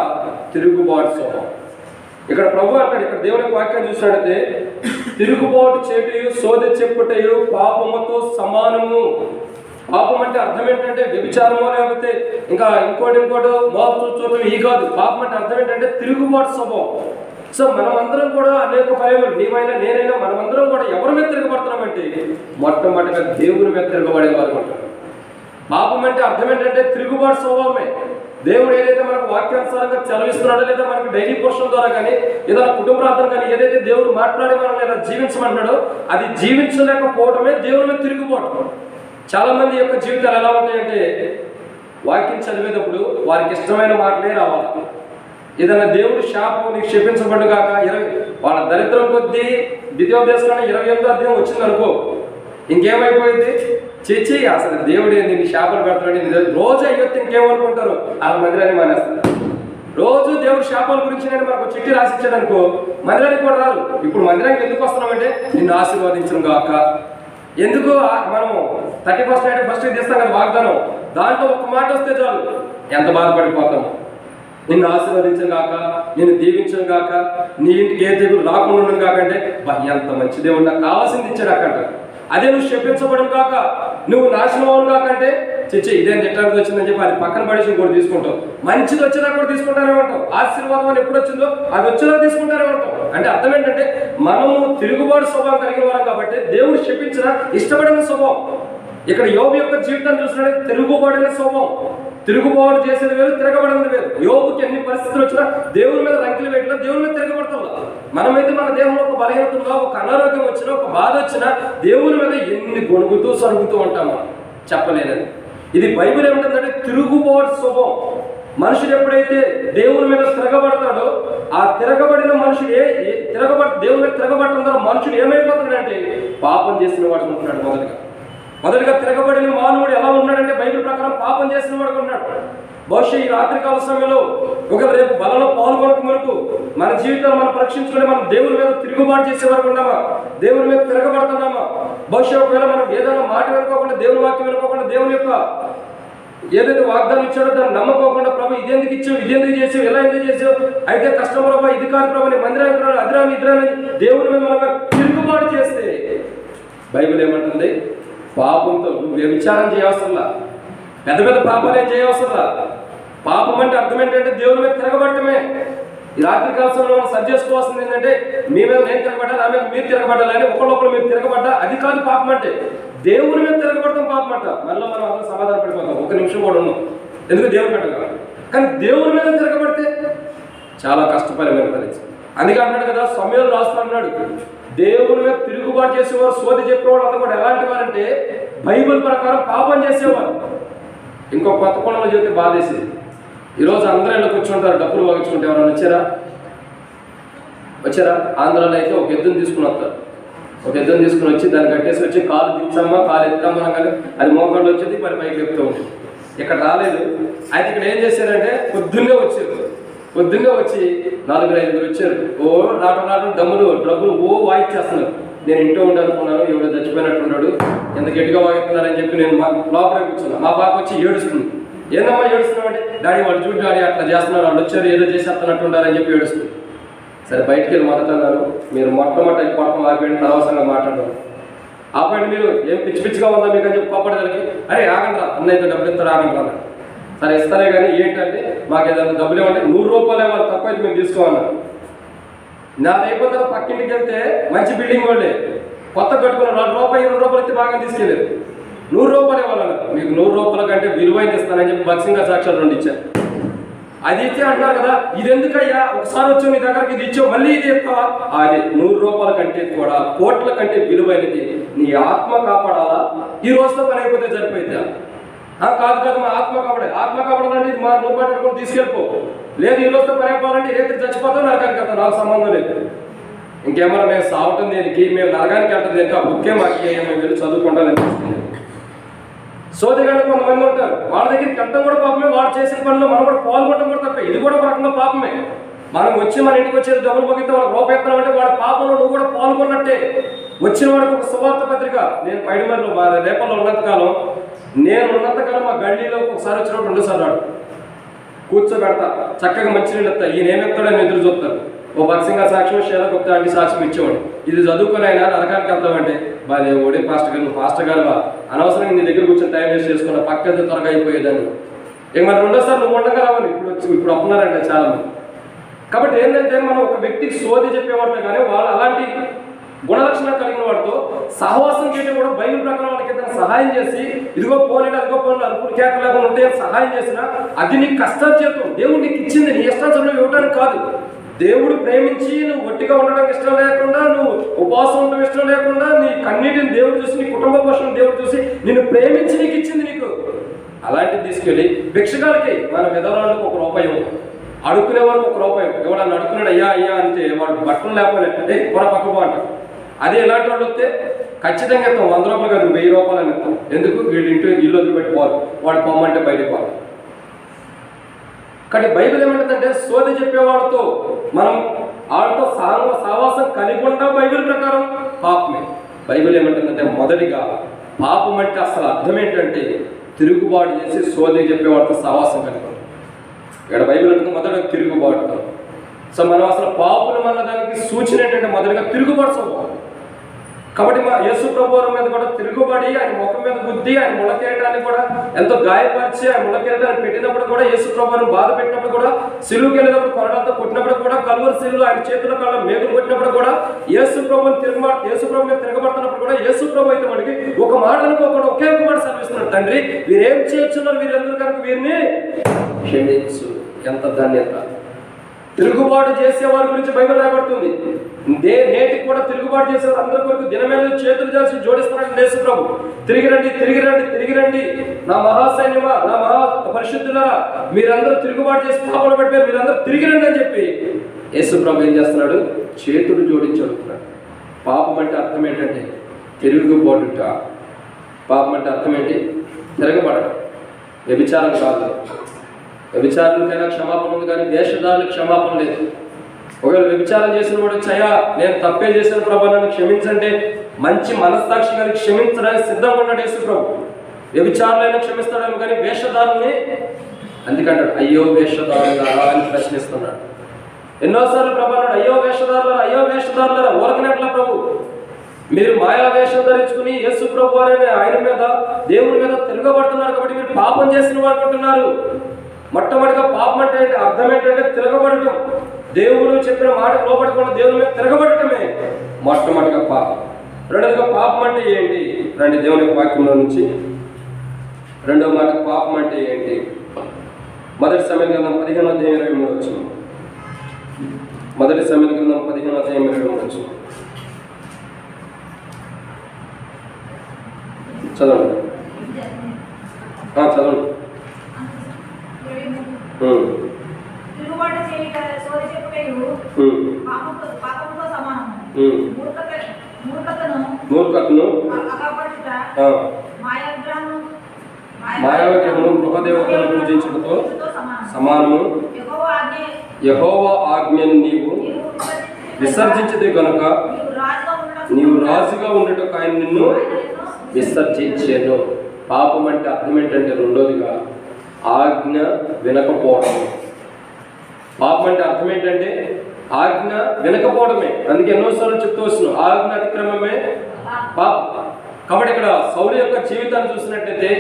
తిరుగుబాటు స్వభావం. ఇక్కడ ప్రభు అంటాడు, ఇక్కడ దేవుని వాక్యం చూసినట్లయితే తిరుగుబాటు చేయుటయు సోది చెప్పుటయు పాపముతో సమానము. పాపం అంటే అర్థం ఏంటంటే వ్యభిచారమో లేకపోతే ఇంకా ఇంకోటి మోసం చూడటం ఈ కాదు. పాపం అంటే అర్థం ఏంటంటే తిరుగుబాటు స్వభావం. సో మనమందరం కూడా అనేక భయాలు, నీవైనా నేనైనా మనమందరం కూడా ఎవరి మీద తిరగబడుతున్నామంటే మొట్టమొదటిగా దేవుని మీద తిరగబడేవారు అంటారు. పాపం అంటే అర్థం ఏంటంటే తిరుగుబాటు స్వభావమే. దేవుడు ఏదైతే మనకు వాక్యానుసారంగా చదివిస్తున్నాడో, లేదా మనకు డైలీ పోర్షన్ ద్వారా కానీ ఏదైనా కుటుంబ ప్రార్థన కానీ ఏదైతే దేవుడు మాట్లాడి మనం లేదా జీవించమంటున్నాడో అది జీవించలేకపోవడమే దేవుని మీద తిరుగుబాటు. చాలా మంది యొక్క జీవితాలు ఎలా ఉంటాయంటే, వాక్యం చదివేటప్పుడు వారికి ఇష్టమైన మాటలే రావాలి, ఏదైనా దేవుడు శాపం నీకు క్షపించబడు కాక 20 వాళ్ళ దరిద్రం కొద్దీ ద్వితీయోపదేశకాండం 28వ అధ్యాయం వచ్చింది అనుకో, ఇంకేమైపోయింది? చేచి అసలు దేవుడు ఏంది శాపాలు పెడతాడు, రోజు అయ్యొత్తి ఇంకేమనుకుంటారు, వాళ్ళ మందిరాన్ని మానేస్తారు. రోజు దేవుడు శాపాల గురించి నేను మనకు చిట్టి రాసిచ్చాడు అనుకో, మందిరానికి కూడా రాదు. ఇప్పుడు మందిరానికి ఎందుకు వస్తున్నామంటే నిన్ను ఆశీర్వదించడం కాక. ఎందుకు మనం 31st నైట్ ఫస్ట్ తీస్తాం కదా వాగ్దానం, దాంట్లో ఒక్క మాట వస్తే చాలు ఎంత బాధపడిపోతాం. నిన్ను ఆశీర్వదించడం కాక, నిన్ను దీవించడం కాక, నీ ఇంటికి ఏ తెగులు రాకుండా ఉండడం కాకంటే ఎంత మంచి దేవుడు నాకు కావాల్సింది ఇచ్చాడు అక్కడ. అదే నువ్వు శపించబడడం కాక, నువ్వు నాశనం అవ్వడం కాకంటే చిచ్చి ఇదేం తిట్టడానికి వచ్చిందని చెప్పి అది పక్కన పడేసి కూడా తీసుకుంటావు. మంచిది వచ్చేదా కూడా తీసుకుంటానే ఉంటావు. ఆశీర్వాదం అని ఎప్పుడు వచ్చిందో అది వచ్చేదా తీసుకుంటానే ఉంటావు. అంటే అర్థం ఏంటంటే మనము తిరుగుబాటు స్వభావం కలిగిన వారం కాబట్టి దేవుడు శపించిన ఇష్టపడిన స్వభావం. ఇక్కడ యోబు యొక్క జీవితాన్ని చూసినట్టు తిరుగుబాటున స్వభావం. తిరుగుబాటు చేసేది వేరు, తిరగబడింది వేరు. యోబుకి ఎన్ని పరిస్థితులు వచ్చినా దేవుని మీద రంకిలు పెట్టినా దేవుని మీద తిరగబడుతున్నా. మనమైతే మన దేహంలో ఒక బలహీనతలో, ఒక అనారోగ్యం వచ్చినా, ఒక బాధ వచ్చినా దేవుని మీద ఎన్ని గొణుగుతూ సరుగుతూ ఉంటాము చెప్పలేనని. ఇది బైబిల్ ఏమిటంటే తిరుగుబాటు స్వభావం. మనుషుడు ఎప్పుడైతే దేవుని మీద తిరగబడతాడో ఆ తిరగబడిన మనుషుడు దేవుని మీద తిరగబడటం ద్వారా మనుషుడు ఏమైపోతున్నాడంటే పాపం చేసిన వాడు ఉంటున్నాడు. మొదటిగా తిరగబడిన మానవుడు ఎలా ఉన్నాడంటే బైబిల్ ప్రకారం పాపం చేసిన వాడు ఉన్నాడు. బహుశా ఈ రాత్రికాల సమయంలో ఒకవేళ రేపు బలలో పాల్గొనక మనకు మన జీవితాన్ని మనం పరీక్షించుకొని మనం దేవుని మీద తిరుగుబాటు చేసే వరకు ఉన్నామా, దేవుని మీద తిరగబడుతున్నామా? బహుశా ఒకవేళ మనం ఏదైనా మాట వినుకోకుండా, దేవుని వాక్యం వినుకోకుండా, దేవుని యొక్క ఏదైతే వాగ్దానం ఇచ్చాడో దాన్ని నమ్మకోకుండా, ప్రభు ఇదెందుకు ఇచ్చావు, ఇదెందుకు చేసావు, ఎలా ఎందుకు చేసావు, అయితే కష్టం ప్రభావ, ఇది కాదు ప్రభు, నేను మందిరానికి రాను, అదిరాని ఇదిరాని దేవుని మీద మనం తిరుగుబాటు చేస్తే బైబిల్ ఏమంటుంది? పాపంతో నువ్వు వ్యభిచారం చేయవసరంలా, పెద్ద పెద్ద పాపాలు ఏం చేయవసరంలా. పాపం అంటే అర్థం ఏంటంటే దేవుని మీద తిరగబడటమే. ఈ రాత్రి కాలంలో మనం సరి చేసుకోవాల్సింది ఏంటంటే మీ మీద నేను తిరగబడ్డా, నా మీద మీరు తిరగబడ్డాలి అని ఒకళ్ళొకరు మీరు తిరగబడ్డా అది కాదు పాపం అంటే. దేవుని మీద తిరగబడతాం పాపం అంట. మళ్ళీ మనం అందరూ సమాధాన పడిపోతాం, ఒక నిమిషం కూడా ఉన్నాం, ఎందుకు దేవుని పెట్టగా. కానీ దేవుని మీద తిరగబడితే చాలా కష్టపరమైన పరిస్థితి. అందుకే అన్నాడు కదా, సమయంలో రాస్తున్నాడు, దేవుని మీద తిరుగుబాటు చేసేవారు, సోది చెప్పేవాడు అందరూ కూడా ఎలాంటి వారంటే బైబిల్ ప్రకారం పాపం చేసేవారు. ఇంకో కొత్త కోణంలో చెబితే బాధేసింది. ఈరోజు అందరూ ఇలా కూర్చుంటారు, డబ్బులు వాగించుకుంటే ఎవరైనా వచ్చారా? ఆంధ్రాలో అయితే ఒక ఎద్దును తీసుకుని వస్తారు. ఒక ఎద్దును తీసుకుని వచ్చి దాన్ని కట్టేసి వచ్చి కాలు దించమ్మా, కాలు ఎత్తామా కానీ అది మోకాళ్ళు వచ్చేది, మరి పైకి చెప్తూ ఉంటుంది. ఇక్కడ రాలేదు. అయితే ఇక్కడ ఏం చేశారంటే పొద్దున్నే వచ్చి 4-5 వచ్చారు. రావడం డబ్బులు వాయిచ్చేస్తున్నారు. నేను ఇంట్లో ఉండాలనుకున్నాను, ఎవడో చచ్చిపోయినట్టున్నాడు, ఎంత గట్టిగా వాగిస్తున్నారని చెప్పి నేను లోపలికి కూర్చున్నాను. మా పాప వచ్చి ఏడుస్తుంది. ఏందమ్మా ఏడుస్తున్నావు అంటే, డాడీ వాళ్ళు చూడు డాడీ అట్లా చేస్తున్నారు, వాళ్ళు వచ్చారు ఏదో చేసేస్తున్నట్టుండారని చెప్పి ఏడుస్తుంది. సరే బయటికి వెళ్ళి మొదటన్నారు, మీరు మొట్టమొదటి పడకం ఆపేయండి, అనవసరంగా మాట్లాడడం ఆపండి, మీరు ఏం పిచ్చిగా ఉందా మీకు అని చెప్పి కోపడగలిగి, అరే ఆగండ్రా అన్నైతే డబ్బులు ఇస్తారు ఆగండ్రా. సరే ఇస్తారే కానీ ఏంటంటే మాకు ఏదైనా డబ్బులు ఇవ్వండి, 100 రూపాయలు వాళ్ళు తక్కువ అయితే మేము తీసుకోమన్నారు. నాది అయిపోయిన తర్వాత పక్కింటికి వెళ్తే మంచి బిల్డింగ్ వాళ్ళే కొత్త కట్టుకున్నారు, 4 రూపాయలు 20 రూపాయలు ఇస్తే బాగా తీసుకెళ్ళారు. 100 రూపాయలు ఇవ్వాలన్నారు. మీకు 100 రూపాయల కంటే విలువైంది ఇస్తానని చెప్పి బక్సింగా సాక్ష్యాలు 2 ఇచ్చారు. అది ఇచ్చే అంటున్నారు కదా, ఇది ఎందుకయ్యా, ఒకసారి వచ్చావు నీ దగ్గరకి ఇది ఇచ్చావు మళ్ళీ ఇది ఇస్తావా? అది 100 రూపాయల కంటే కూడా కోట్ల కంటే విలువైనది. నీ ఆత్మ కాపాడాలా, ఈ రోజుతో పని అయిపోతే సరిపోయిందా? కాదు మా ఆత్మ కాపాడాలంటే మా రూపాయలు తీసుకెళ్ళిపో, లేదు ఈ రోజుతో పని అయిపోవాలంటే రేపు చచ్చిపోతాం, నరకానికి వెళ్తాం, నాకు సంబంధం లేదు. ఇంకేమన్నా మేము సావటం దేనికి, మేము నరకానికి వెళ్తాం దేనికి, ఆ బుక్కే మాకు మేము వెళ్ళి చదువుకుంటామని సోదరిగానే కొంతమంది ఉంటారు. వాళ్ళ దగ్గరికి వెళ్ళడం కూడా పాపమే, వాడు చేసిన పనిలో మనం కూడా పాల్గొనడం కూడా తప్పే, ఇది కూడా ఒక రకంగా పాపమే. మనం వచ్చి మన ఇంటికి వచ్చేది డబ్బులు పొగితే వాళ్ళకి రూపాయి ఇస్తామంటే వాడి పాపంలో నువ్వు కూడా పాల్గొన్నట్టే. వచ్చిన వాడికి ఒక సువార్త పత్రిక, నేను పైడిమర్లో రేపల్లో ఉన్నంతకాలం మా గల్లీలో ఒకసారి వచ్చినప్పుడు 2 సార్లు కూర్చోబెడతా, చక్కగా మంచినీళ్ళు ఇస్తా, ఈయన ఏమెత్తాడని ఎదురు చూస్తారు. ఓ బక్సింగా సాక్ష్యం, షేలా గుప్తా అంటే సాక్ష్యం ఇచ్చేవాడు. ఇది చదువుకొని అయినా నరకానికి వెళ్తామంటే బాగా ఓడే పాస్టర్ గారు అనవసరంగా నీ దగ్గర కూర్చొని టైం వేస్ట్ చేసుకున్నా, పక్కన త్వరగా అయిపోయేదాన్ని. ఇక మరి 2వ సార్లు నువ్వు ఉండగా రావాలి. ఇప్పుడు అప్పున్నారంటే చాలా మంది. కాబట్టి ఏంటంటే మనం ఒక వ్యక్తికి సోది చెప్పేవాడితో కానీ వాళ్ళు అలాంటి గుణలక్షణాలు కలిగిన వాడితో సహవాసం చేయడం కూడా బైబిల్ ప్రకారం వాళ్ళకి ఏదైనా సహాయం చేసి ఇదిగో పోనీ అరుపులు కేకలేకుండా ఉంటే సహాయం చేసినా అది నీకు కష్టం చేద్దాం. దేవుడు నీకు ఇచ్చింది నీ ఇష్టాచరణం ఇవ్వడానికి కాదు. దేవుడు ప్రేమించి నువ్వు ఒట్టిగా ఉండడం ఇష్టం లేకుండా, నువ్వు ఉపవాసం ఉండడం ఇష్టం లేకుండా, నీ కన్నీటిని దేవుడు చూసి, నీ కుటుంబ పోషణ దేవుడు చూసి నిన్ను ప్రేమించి నీకు ఇచ్చింది. నీకు అలాంటిది తీసుకెళ్ళి భిక్షగాలకి మన విధవరాలకు 1 రూపాయి ఇవ్వదు. అడుక్కునేవారు 1 రూపాయి. ఎవడన్నా అడుక్కున్నాడు అయ్యా అయ్యా అంటే వాడు బట్టలు లేకపోతే పొర పక్క అంటారు. అదే ఇలాంటి వాళ్ళు వస్తే ఖచ్చితంగా ఇస్తాం, 100 రూపాయలు కాదు 1000 రూపాయలు అని ఇస్తాం. ఎందుకు? వీళ్ళు ఇల్లు వదిలిపెట్టుకోవాలి, వాడు పొమ్మంటే బయటకు పోవాలి. కానీ బైబిల్ ఏమంటుందంటే సోది చెప్పేవాళ్ళతో మనం వాళ్ళతో సావాసం కలిగి ఉంటాం. బైబిల్ ప్రకారం పాపమే. బైబిల్ ఏమంటుందంటే మొదటిగా పాపం అంటే అసలు అర్థం ఏంటంటే తిరుగుబాటు చేసి సోది చెప్పేవాడితో సావాసం కలిగి ఉంటాం. ఇక్కడ బైబిల్ అంటే మొదటిగా తిరుగుబాటు. సో మనం అసలు పాపులు అన్నదానికి సూచన ఏంటంటే మొదటిగా తిరుగుబాటు స్వభావం. కాబట్టి మా యేసు ప్రభువారి మీద కూడా తిరుగుబడి ఆయన ముఖం మీద గుద్ది ఆయన ముళ్ళకిరీటాన్ని కూడా ఎంతో గాయపరిచి ఆయన ముళ్ళకిరీటాన్ని పెట్టినప్పుడు కూడా యేసు ప్రభువారిని బాధ పెట్టినప్పుడు కూడా సిలువుకి వెళ్ళినప్పుడు కొరడాలతో కొట్టినప్పుడు కూడా కలువరి సిలువలో ఆయన చేతుల కాళ్ళ మేకులు కొట్టినప్పుడు కూడా యేసు ప్రభు మీద తిరగబడుతున్నప్పుడు కూడా యేసు ప్రభు అయితే మనకి ఒక మాట అనుకోకుండా ఒకే ఒక మాట సెలవిస్తున్నాడు, తండ్రి వీరేం చేస్తున్నారు, వీరెందుకు కనుక వీరిని క్షమించు. ఎంత ధన్యత! తిరుగుబాటు చేసేవారి గురించి బైబిల్ రాయబడుతుంది. నేటికి కూడా తిరుగుబాటు చేసేవారు అందరి కొరకు దినమేళ చేతులు చేసి జోడిస్తున్నాడు యేసు ప్రభు. తిరిగి రండి, తిరిగి రండి, తిరిగి రండి నా మహాసైన్యమా, నా మహా పరిశుద్ధులారా, మీరందరూ తిరుగుబాటు చేసి పాపలు పడిపోయారు, మీరందరూ తిరిగి రండి అని చెప్పి యేసు ప్రభు ఏం చేస్తున్నాడు? చేతులు జోడించి అడుగుతున్నాడు. పాపం అంటే అర్థం ఏంటంటే తిరుగుబాటుట. పాపం అంటే అర్థం ఏంటి? తిరగబడటం. వ్యభిచారం కాదు. వ్యభిచారులకైనా క్షమాపణ ఉంది, కానీ వేషధారులకు క్షమాపణ లేదు. ఒకవేళ వ్యభిచారం చేసిన వాడు చయా నేను తప్పే చేసిన ప్రభు నన్ను క్షమించంటే మంచి మనస్సాక్షి గారికి క్షమించడానికి సిద్ధంగా ఉన్నాడు యేసు ప్రభు. వ్యభిచారులైనా క్షమిస్తాడేమో కానీ వేషధారుల్ని అందుకంటాడు అయ్యో వేషధారులారా అని ప్రశ్నిస్తున్నాడు. ఎన్నోసార్లు ప్రభు అన్నాడు అయ్యో వేషధారులారా, అయ్యో వేషధారులారా. ఊరకనట్ల ప్రభు మీరు మాయా వేషం ధరించుకుని యేసు ప్రభు అనే ఆయన మీద దేవుని మీద తిరగబడుతున్నారు కాబట్టి మీరు పాపం చేసిన వాడు అంటున్నారు. మొట్టమొదటిగా పాపం అంటే అర్థం ఏంటంటే తిరగబడటం. దేవుడు చెప్పిన మాట లోపడకుండా దేవుని మీద తిరగబడటమే మొట్టమొదటిగా పాపం. రెండవదిగా పాపం అంటే ఏంటి? రండి దేవుని వాక్యంలో నుంచి రెండవ మాట పాపం అంటే ఏంటి? మొదటి సమయం గ్రంథం 15:23 వచ్చింది. మొదటి సమయం గ్రంథం 15:23 వచ్చింది. చదవండి, చదవండి. మూర్ఖతను మాయావిగ్రహమును గృహదేవతలను పూజించుటతో సమానము. యెహోవా ఆజ్ఞను నీవు విసర్జించితే గనుక నీవు రాజుగా ఉండటకు ఆయన నిన్ను విసర్జించాను. పాపం అంటే అర్థం ఏంటంటే రెండోదిగా ఆజ్ఞ వినకపోవడం. పాపం అంటే అర్థం ఏంటంటే ఆజ్ఞ వినకపోవడమే. అందుకే ఎన్నోసార్లు చెప్తూ వస్తున్నాం ఆజ్ఞ అతిక్రమమే పాపం. కాబట్టి ఇక్కడ సౌలు యొక్క జీవితాన్ని చూసినట్టయితే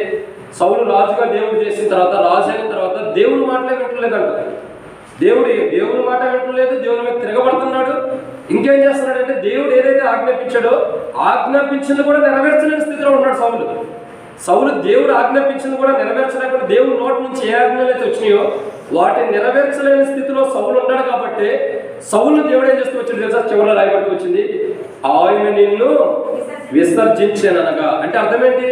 సౌలు రాజుగా దేవుడు చేసిన తర్వాత, రాజు అయిన తర్వాత దేవుని మాటలే వింటలేదంట. దేవుని మాట వింటలేదు, దేవుని మీద తిరగబడుతున్నాడు. ఇంకేం చేస్తున్నాడంటే దేవుడు ఏదైతే ఆజ్ఞాపించాడో ఆజ్ఞాపించింది కూడా నెరవేర్చలేని స్థితిలో ఉన్నాడు సౌలు. దేవుడు ఆజ్ఞాపించింది కూడా నెరవేర్చలేకుండా దేవుడు నోటి నుంచి ఏ ఆజ్ఞలు అయితే వచ్చినాయో వాటిని నెరవేర్చలేని స్థితిలో సౌలు ఉన్నాడు. కాబట్టి సౌలు దేవుడు ఏం చేస్తూ వచ్చాడు తెలుసా? చివరిలో రాయబడుతూ వచ్చింది ఆయన నిన్ను విసర్జించాననగా. అంటే అర్థం ఏంటి?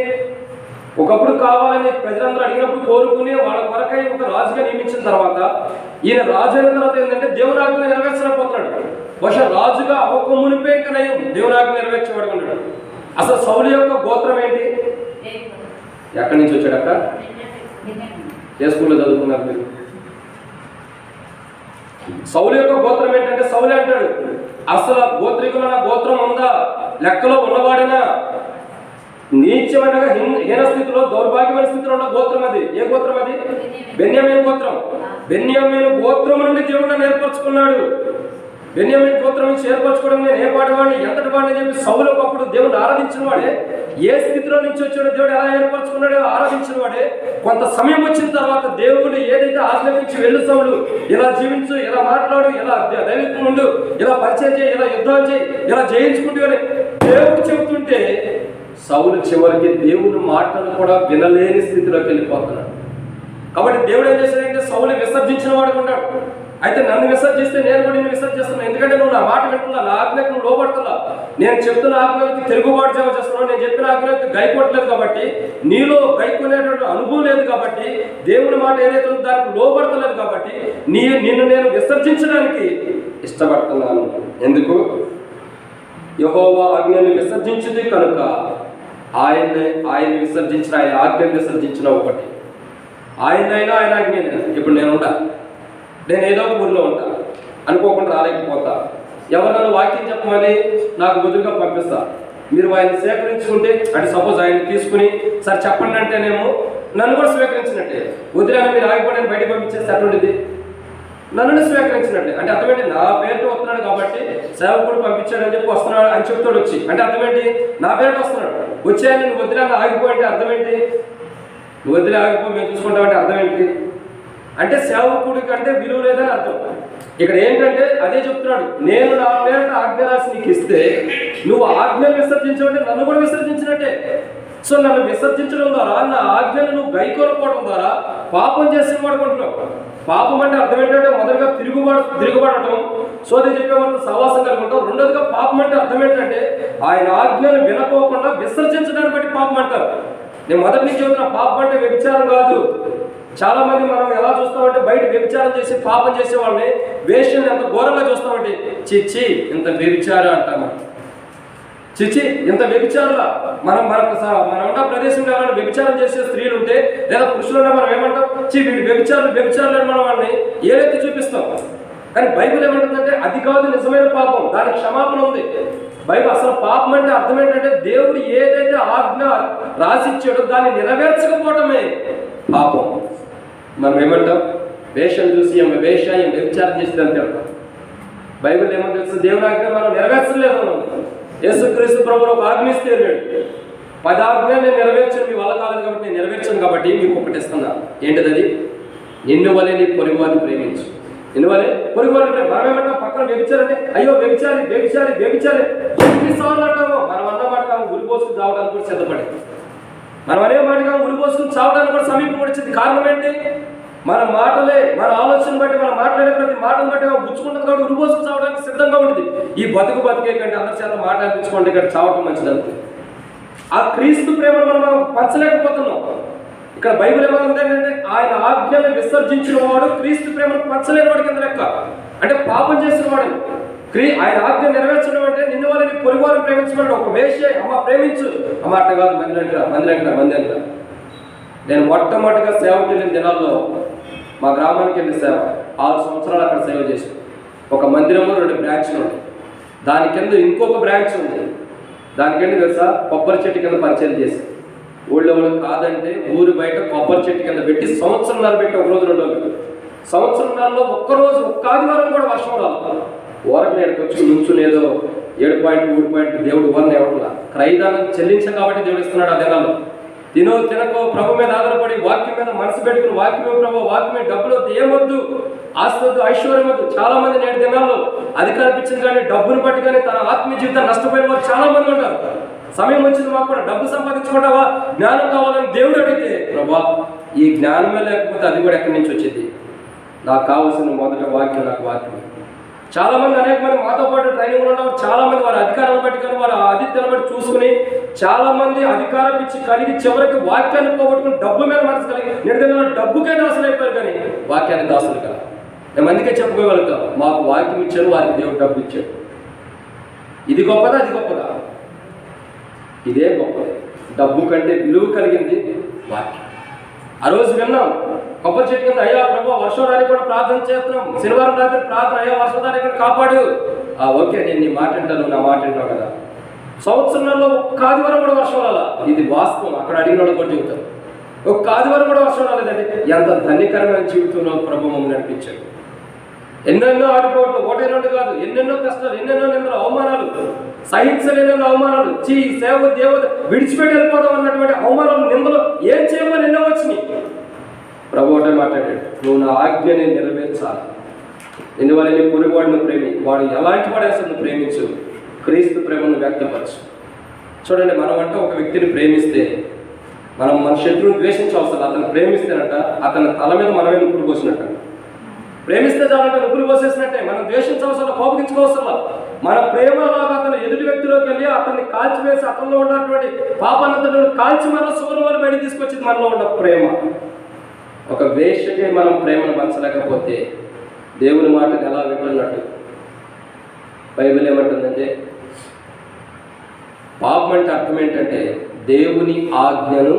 ఒకప్పుడు కావాలని ప్రజలందరూ అడిగినప్పుడు కోరుకుని వాళ్ళ కొరకై ఒక రాజుగా నియమించిన తర్వాత ఈయన రాజు అయిన తర్వాత ఏంటంటే దేవుని ఆజ్ఞ నెరవేర్చలేకపోతున్నాడు. బహుశా రాజుగా అవ్వక మునిపే ఇంకా నయం దేవుని ఆజ్ఞ నెరవేర్చేవాడు ఉన్నాడు. అసలు సౌలు యొక్క గోత్రం ఏంటి? ఎక్కడి నుంచి వచ్చాడక్క? ఏ స్కూల్లో చదువుకున్నారు మీరు? సౌలు యొక్క గోత్రం ఏంటంటే సౌలు అంటాడు అసలు గోత్రికుల నా గోత్రం ఉందా? లెక్కలో ఉన్నవాడినా నీచమైన హీన స్థితిలో దౌర్భాగ్యమైన స్థితిలో ఉన్న గోత్రం అది. ఏ గోత్రం అది? బెన్యామీను గోత్రం. బెన్యామీను గోత్రం నుండి దేవుడు ఏర్పరచుకున్నాడు. బెన్యామీను గోత్రం నుంచి ఏర్పరచుకోవడం నేను ఏ పాటి వాడిని ఎంతటి వాడిని చెప్పి సౌలు అప్పుడు దేవుడు ఆరాధించిన వాడే. ఏ స్థితిలో నుంచి వచ్చాడో దేవుడు ఎలా ఏర్పరచుకున్నాడో ఆరాధించిన వాడే. కొంత సమయం వచ్చిన తర్వాత దేవుడు ఏదైతే ఆజ్ఞాపించి వెళ్ళు సౌలు ఇలా జీవించు, ఇలా మాట్లాడు, ఇలా దైవిత్వం ఉండు, ఇలా పరిచయం చేయి, ఇలా యుద్ధాలు చేయి, ఇలా జయించుకుంటూ అని దేవుడు చెబుతుంటే సౌలు చివరికి దేవుని మాటను కూడా వినలేని స్థితిలోకి వెళ్ళిపోతున్నాడు. కాబట్టి దేవుడు ఏం చేశాడంటే సౌలు విసర్జించిన వాడు ఉన్నాడు. అయితే నన్ను విసర్జిస్తే నేను కూడా నేను విసర్జిస్తున్నాను. ఎందుకంటే నువ్వు నా మాట వింటున్నా, నా ఆజ్ఞకు నువ్వు లోబడుతున్నా. నేను చెప్తున్న ఆజ్ఞలకి తిరుగుబాటు చేస్తున్నావు, నేను చెప్పిన ఆజ్ఞలకి గైకొట్టలేదు కాబట్టి, నీలో గైకొనేటువంటి అనుభవం లేదు కాబట్టి, దేవుని మాట ఏదైతే ఉందో దానికి లోబడతలేదు కాబట్టి నిన్ను నేను విసర్జించడానికి ఇష్టపడుతున్నాను. ఎందుకు? యెహోవా ఆజ్ఞని విసర్జించింది కనుక ఆయన విసర్జించిన, ఆయన ఆజ్ఞను విసర్జించిన ఒకటి. ఆయన ఆజ్ఞ. ఇప్పుడు నేను ఏదో ఒక ఊరిలో ఉంటా, అనుకోకుండా రాలేకపోతా. ఎవరైనా వాక్యం చెప్పమని నాకు బదులుగా పంపిస్తా. మీరు ఆయన స్వీకరించుకుంటే, అంటే సపోజ్ ఆయన తీసుకుని సరే చెప్పండి అంటేనేమో నన్ను కూడా స్వీకరించినట్టే. వదిలేనా మీరు ఆగిపోయి బయటకు పంపించేస్తే అటువంటిది నన్ను స్వీకరించినట్టే. అంటే అర్థమేంటి? నా పేరుతో వస్తున్నాడు కాబట్టి సేవకుడు పంపించాడు అని చెప్పి వస్తున్నాడు అని చెప్తాడు వచ్చి. అంటే అర్థమేంటి? నా పేరుతో వస్తున్నాడు. వచ్చాయని నువ్వు వదిలేనా ఆగిపోయింటే అర్థమేంటి? నువ్వు వదిలే ఆగిపో మేము చూసుకుంటామంటే అర్థమేంటి? అంటే సేవకుడికి అంటే విలువ లేదని అర్థం. ఇక్కడ ఏంటంటే అదే చెప్తున్నాడు, నేను నా పేరుట ఆజ్ఞ రాసి నీకు ఇస్తే నువ్వు ఆజ్ఞను విసర్జించమంటే నన్ను కూడా విసర్జించినట్టే. సో నన్ను విసర్జించడం ద్వారా, నా ఆజ్ఞను నువ్వు గైకొనకపోవడం ద్వారా పాపం చేసి పడుకుంటున్నావు. పాపం అంటే అర్థం ఏంటంటే మొదటిగా తిరుగుబడటం, సోది చెప్పేవాళ్ళు సహవాసం కలుగుంటాం. రెండోదిగా పాపం అంటే అర్థం ఏంటంటే ఆయన ఆజ్ఞను వినకోకుండా విసర్జించడాన్ని బట్టి పాపం అంటారు. నేను మొదటి నుంచి చెబుతున్నా, పాపం అంటే వ్యభిచారం కాదు. చాలా మంది మనం ఎలా చూస్తామంటే బయట వ్యభిచారం చేసి పాపం చేసే వాళ్ళని, వేష్యం ఎంత ఘోరంగా చూస్తామంటే చిచ్చి ఇంత వ్యభిచారం అంటాము. చిచ్చి ఇంత వ్యభిచారులా మనం ఉన్న ప్రదేశంలో ఎవరైనా వ్యభిచారం చేసే స్త్రీలు ఉంటే లేదా పురుషులున్నా మనం ఏమంటాం? వీడు వ్యభిచారులు మనం వాళ్ళని ఏదైతే చూపిస్తాం. కానీ బైబిల్ ఏమంటుందంటే అది కాదు నిజమైన పాపం, దానికి క్షమాపణ ఉంది. బైబిల్ అసలు పాపం అంటే అర్థం ఏంటంటే దేవుడు ఏదైతే ఆజ్ఞ రాసిచ్చాడో దాన్ని నెరవేర్చకపోవటమే పాపం. మనం ఏమంటాం? వేషం చూసి వ్యభిచారం చేసింది అని చెప్తాం. బైబిల్ ఏమో తెలుసు, దేవుని ఆజ్ఞ మనం నెరవేర్చలేదు. యేసుక్రీస్తు ప్రభువు ఒక ఆజ్ఞ ఇస్తే 10 ఆజ్ఞలు నేను నెరవేర్చాను, మీ వల్ల కాలేదు కాబట్టి నేను నెరవేర్చాను కాబట్టి మీకు ఒకటి ఇస్తున్నా. ఏంటిది అది? నిన్ను వలె నీ పొరుగువారిని ప్రేమించు. నిన్ను వలె పొరుగువారిని ప్రేమ. మనం ఏమంటాం? పక్కన వ్యభిచారంటే అయ్యో వ్యభిచారి ఎన్నిసార్లు అంటామో. మనం అన్నమాట ఉరి పోసుకుని చావడానికి కూడా సిద్ధపడి, మనం అనే మాటగా ఉరి పోసుకుని చావడానికి కూడా సమీపం వచ్చింది. కారణం ఏంటి? మన మాటలే, మన ఆలోచన బట్టి, మనం మాట్లాడే ప్రతి మాటను బట్టి గుచ్చుకుంటుంది కాబట్టి ఉరి పోసుకుని చావడానికి సిద్ధంగా ఉంటుంది. ఈ బతికే కంటే అందరి చేత మాట్లాడించుకోండి, ఇక్కడ చావటం మంచిది అంతే. ఆ క్రీస్తు ప్రేమను మనం పంచలేకపోతున్నాం. ఇక్కడ బైబిల్ ఏమంటే ఆయన ఆజ్ఞను విసర్జించిన వాడు క్రీస్తు ప్రేమను పంచలేని వాడి కింద లెక్క. అంటే పాపం చేసిన వాడు. ఆయన ఆజ్ఞ నెరవేర్చడం అంటే నిన్ను వాళ్ళని పొరుగువారిని ప్రేమించడం. ఒక వేశ్య అమ్మ ప్రేమించు, అమ్మ అట్ట కాదు, మంది అంట. నేను మొట్టమొదటిగా సేవకు వెళ్ళిన దినాల్లో మా గ్రామానికి వెళ్ళిన సేవ 6 సంవత్సరాలు అక్కడ సేవ చేశాను. ఒక మందిరంలో 2 బ్రాంచ్లు ఉన్నాయి. దాని కింద ఇంకొక బ్రాంచ్ ఉంది. దానికంటే తెలుసా, కొబ్బరి చెట్టు కింద పరిచయం చేశాను. ఊళ్ళో కాదంటే ఊరి బయట కొబ్బరి చెట్టు కింద పెట్టి సంవత్సరంన్నర పెట్టి, ఒక రోజు 2 రోజులు, సంవత్సరంన్నరలో ఒక్కరోజు ఒక్క ఆదివారం కూడా వర్షం రాదు. ఊరకు నేడుకు వచ్చి నుంచునేదో 7 పాయింట్ 3 పాయింట్ దేవుడు ఊరిని ఇవ్వట్లా. క్రైదానం చెల్లించాం కాబట్టి దేవుడు ఇస్తున్నాడు. ఆ దినాల్లో తినకో ప్రభు మీద ఆధారపడి వాక్యం మీద మనసు పెట్టుకుని వాక్యమే ప్రభు, వాక్యమే, డబ్బులు ఏమొద్దు, ఆస్తి వద్దు, ఐశ్వర్యం వద్దు. చాలా మంది నేటి దినాల్లో అధికారం ఇచ్చింది కానీ డబ్బును బట్టి కానీ తన ఆత్మీయ జీవితాన్ని నష్టపోయిన వారు చాలా మంది ఉన్నారు. సమయం వచ్చింది మాకు కూడా డబ్బు సంపాదించుకుంటావా, జ్ఞానం కావాలని దేవుడు అడిగితే, ప్రభా ఈ జ్ఞానమే లేకపోతే అది కూడా ఎక్కడి నుంచి వచ్చింది? నాకు కావాల్సిన మొదట వాక్యం, నాకు వాక్యం. చాలా మంది, అనేక మంది మాతో పాటు ట్రైనింగ్ ఉన్నవారు చాలా మంది వారి అధికారాన్ని బట్టి కానీ వారి ఆదిత్యాన్ని బట్టి చూసుకుని చాలా మంది అధికారం ఇచ్చి కలిగి చివరికి వాక్యాన్ని పోగొట్టుకుని డబ్బు మీద మనసు కలిగి నిన్న డబ్బుకే దాసులు అయిపోయారు కానీ వాక్యాన్ని దాసులు కదా. మేము అందుకే చెప్పుకోగలుగుతాం, మాకు వాక్యం ఇచ్చాడు, వారికి దేవుడు డబ్బు ఇచ్చాడు. ఇది గొప్పదా? అది గొప్పదా? ఇదే గొప్పది. డబ్బు కంటే విలువ కలిగింది వాక్యం. ఆ రోజు విన్నాం కొబ్బరి చెట్టు కింద, అయ్యా ప్రభు వర్షం రాని కూడా ప్రార్థన చేస్తున్నాం. శనివారం రాత్రి ప్రార్థన, అయ్యా వర్షం రాని కూడా కాపాడు. ఓకే, నేను నీ మాట వింటాను, నా మాట వింటావు కదా. సంవత్సరంలో ఒక్క ఆదివారం కూడా వర్షం రాలా. ఇది వాస్తవం, అక్కడ అడిగిన వాళ్ళు కూడా చెబుతారు. ఒక్క ఆదివారం కూడా వర్షం రాలేదండి. ఎంత ధన్యకరమైన జీవితంలో ప్రభు మమ్మల్ని నడిపించాడు. ఎన్నెన్నో ఆడిపోవట్లు, 1, 2 కాదు, ఎన్నెన్నో కష్టాలు, ఎన్నెన్నో నిందలు, అవమానాలు, సహించలేని అవమానాలు, సేవ దేవత విడిచిపెట్టి వెళ్ళిపోదాం అన్నటువంటి అవమానాలు, నిందలు ఏం చేయమని ఎన్నో వచ్చినాయి. ప్రభు ఒకటే మాట్లాడాడు, నువ్వు నా ఆజ్ఞని నెరవేర్చాలి. ఎందువల్ల నీ పొరుగువాడిని ప్రేమి, వాడు ఎలాంటి వాడు అసలు నువ్వు ప్రేమించు, క్రీస్తు ప్రేమను వ్యక్తపరచు. చూడండి, మనం అంటే ఒక వ్యక్తిని ప్రేమిస్తే మన శత్రువుని ద్వేషించవసరం. అతను ప్రేమిస్తేనట అతని తల మీద మనమే నిప్పుడు పోసినట్ట. ప్రేమిస్తే చాలంటే నిప్పులు పోసేసినట్టే. మనం ద్వేషించవసరం, కోపగించుకోవసరం. మన ప్రేమలాగా అతను ఎదుటి వ్యక్తిలోకి వెళ్ళి అతన్ని కాల్చివేసి అతనిలో ఉన్నటువంటి పాపానంతను కాల్చి మన సూర్యులు బయట తీసుకొచ్చింది మనలో ఉన్న ప్రేమ. ఒక వేష్యకి మనం ప్రేమను పంచలేకపోతే దేవుని మాటను ఎలా వింటున్నట్టు? బైబిల్ ఏమంటుందంటే, పాపం అంటే అర్థం ఏంటంటే దేవుని ఆజ్ఞను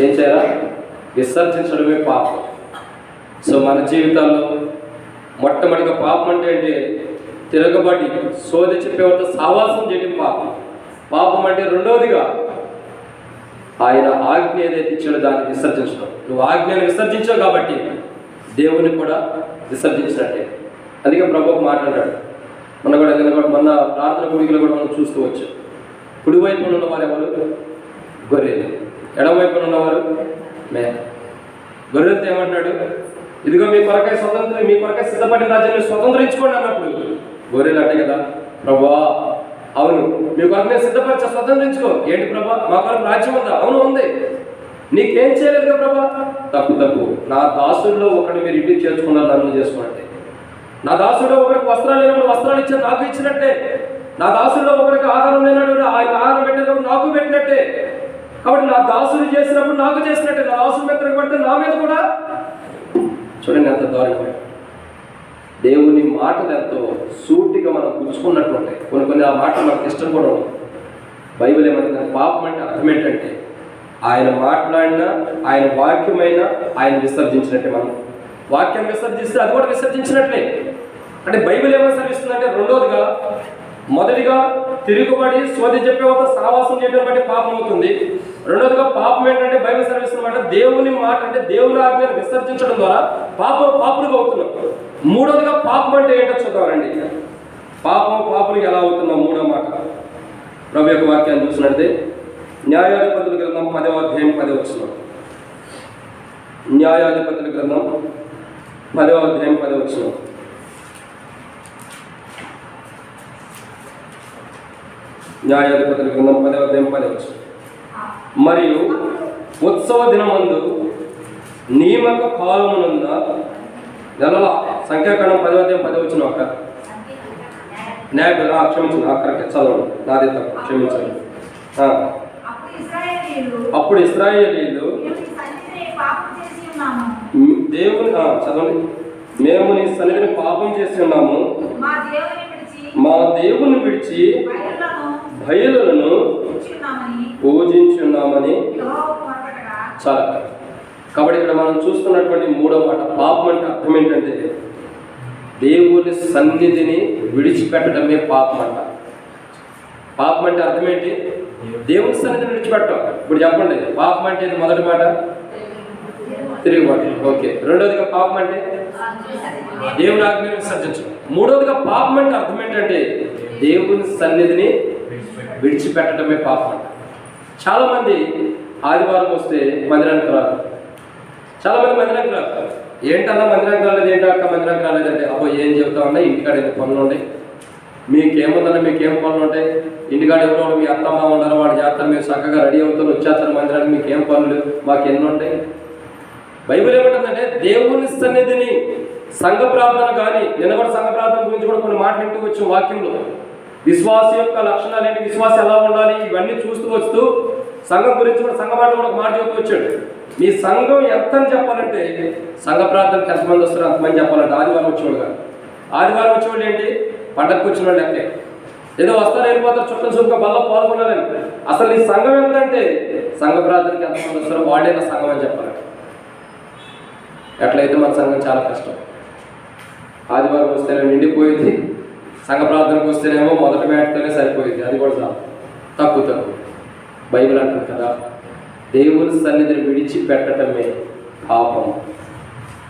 ఏం చేయాలా? విసర్జించడమే పాపం. సో మన జీవితాల్లో మొట్టమొదటిగా పాపం అంటే తిరగబడి సోది చెప్పేవారితో సావాసం చేయడం పాపం. పాపం అంటే రెండవదిగా ఆయన ఆజ్ఞ ఏదైతే ఇచ్చాడో దాన్ని విసర్జించడం. నువ్వు ఆజ్ఞను విసర్జించావు కాబట్టి దేవుని కూడా విసర్జించినట్టే. అందుకే ప్రభు మాట్లాడాడు. మొన్న ప్రార్థన గుడికలు కూడా మనం చూస్తూ వచ్చాం. కుడివైపున ఉన్నవారు ఎవరు? గొర్రెలు. ఎడమవైపున ఉన్నవారు మేక. గొర్రెలతో ఏమంటున్నాడు? ఇదిగో మీ కొరకై సిద్ధపడిన రాజ్యాన్ని స్వతంత్రించుకోండి అన్నప్పుడు గొర్రెలు అంటే కదా, ప్రభా అవును మీ కొరకు నేను సిద్ధపరిచా, స్వతంత్రించుకో. ఏంటి ప్రభా, మా కొరకు రాజ్యం ఉందా? అవును ఉంది. నీకేం చేయలేదు ప్రభా? తప్పు. నా దాసుల్లో ఒకటి మీరు ఇంటికి చేర్చుకున్నారు, నన్ను చేసుకోండి. నా దాసుల్లో ఒకరికి వస్త్రాలు లేనప్పుడు వస్త్రాలు ఇచ్చారు, నాకు ఇచ్చినట్టే. నా దాసుల్లో ఒకరికి ఆహారం లేనప్పుడు ఆయన ఆహారం పెట్టినప్పుడు నాకు పెట్టినట్టే. కాబట్టి నా దాసులు చేసినప్పుడు నాకు చేసినట్టే. నా దాసుల మీద తిరగబడితే నా మీద కూడా. చూడండి ఎంత దారుణం. దేవుని మాటలు ఎంతో సూటిగా మనం గుర్చుకున్నట్టు ఉంటాయి. కొన్ని ఆ మాటలు మనకు ఇష్టం కూడా ఉంది. బైబిల్ ఏమంటే పాపం అంటే అర్థం ఏంటంటే ఆయన మాట్లాడినా ఆయన వాక్యమైనా ఆయన విసర్జించినట్టే. మనం వాక్యం విసర్జిస్తే అది కూడా విసర్జించినట్లే. అంటే బైబిల్ ఏమైనా సరిస్తుందంటే రెండోదిగా, మొదటిగా తిరుగుబడి సోది చెప్పేవారితో సావాసం చేయడం బట్టి పాపం అవుతుంది. రెండోదిగా పాపం ఏంటంటే బైబిల్ సర్వీస్తున్నమాట దేవుని మాట అంటే దేవుని ఆజ్ఞను విసర్జించడం ద్వారా పాపులుగా అవుతున్నాం. మూడోదిగా పాపం అంటే ఏంటో చూద్దామండి. పాపులు ఎలా అవుతున్నాం? మూడో మాట ప్రభు యొక్క వాక్యాన్ని చూసినట్టే న్యాయాధిపతుల గ్రంథం 10వ అధ్యాయం 10వ వచనం. న్యాయాధిపతుల గ్రంథం 10వ అధ్యాయం 10వ వచనం. న్యాయాధిపతుల గ్రంథం 10వ అధ్యాయం 10వ వచనం. మరియు ఉత్సవ దినమందు నియమక కాలమునంద నెలల సంఖ్యాకాండం 10వ అధ్యాయం 10వ వచనం. అక్కడ క్షమించండి, అక్కడికి చదవండి, నాదే తప్పు, క్షమించండి. అప్పుడు ఇశ్రాయేలీయులు దేవుని చదవండి, మేము నీ సన్నిధిని పాపం చేసి ఉన్నాము, మా దేవుని విడిచి బయలులను పూజించున్నామని. చాలా. కాబట్టి ఇక్కడ మనం చూస్తున్నటువంటి మూడో మాట పాపం అంటే అర్థం ఏంటంటే దేవుని సన్నిధిని విడిచిపెట్టడమే పాపం అంట. పాపం అంటే అర్థం ఏంటి? దేవుని సన్నిధిని విడిచిపెట్టడం. ఇప్పుడు చెప్పండి, పాపం అంటే మొదటి మాట తిరుగుబాటు. ఓకే. రెండోదిగా పాపం అంటే దేవుని ఆజ్ఞను విసర్జించడం. మూడోదిగా పాపం అంటే అర్థం ఏంటంటే దేవుని సన్నిధిని విడిచిపెట్టడమే పాపం అంట. చాలామంది ఆదివారం వస్తే మందిరానికి రాదు. చాలామంది మందిరానికి రాదు. ఏంటన్నా మందిరానికి రాలేదు, ఏంటక్క మందిరానికి రాలేదంటే, అబ్బో ఏం చెబుతామన్నా, ఇంటికాడ ఎన్ని పనులు ఉంటాయి, మీకేముందన్నా మీకేం పనులు ఉంటాయి, ఇంటికాడ ఎవరో మీ అత్తమ్మ ఉన్నారు, వాడు చేస్తారు, మీరు చక్కగా రెడీ అవుతారు, వచ్చేస్తారు మందిరానికి, మీకేం పనులు, మాకు ఎన్ని ఉంటాయి. బైబిల్ ఏమంటుందంటే దేవుని సన్నిధిని సంఘ ప్రార్థన కానీ, నిన్న కూడా సంఘ ప్రార్థన గురించి కూడా కొన్ని మాటలు ఇంటూ వచ్చాం వాక్యంలో. విశ్వాస యొక్క లక్షణాలు ఏంటి, విశ్వాసం ఎలా ఉండాలి, ఇవన్నీ చూస్తూ వస్తూ సంఘం గురించి కూడా సంఘ మాటలు కూడా ఒక మాట చెబుతూ వచ్చాడు. మీ సంఘం ఎంత అని చెప్పాలంటే సంఘ ప్రార్థనకి ఎంతమంది వస్తారో అంతమంది చెప్పాలంటే. ఆదివారం వచ్చేవాడు కాదు. ఆదివారం వచ్చేవాళ్ళు ఏంటి, పండగకు వచ్చిన వాళ్ళు ఎక్కే, ఏదో వస్తారు వెళ్ళిపోతారు, చుట్టం చూపుగా బల్ల పాల్గొనాలని. అసలు నీ సంఘం ఎంతంటే సంఘ ప్రార్థనకి ఎంతమంది వస్తారో వాడైనా సంఘం అని చెప్పాలి. ఎట్లయితే మన సంఘం చాలా కష్టం. ఆదివారం వస్తేనేమో నిండిపోయింది, సంఘ ప్రార్థనకు వస్తేనేమో మొదటి మేటతోనే సరిపోయింది, అది కూడా చాలా తక్కువ. బైబిల్ అంటుంది కదా, దేవుని సన్నిధిని విడిచిపెట్టడమే పాపం.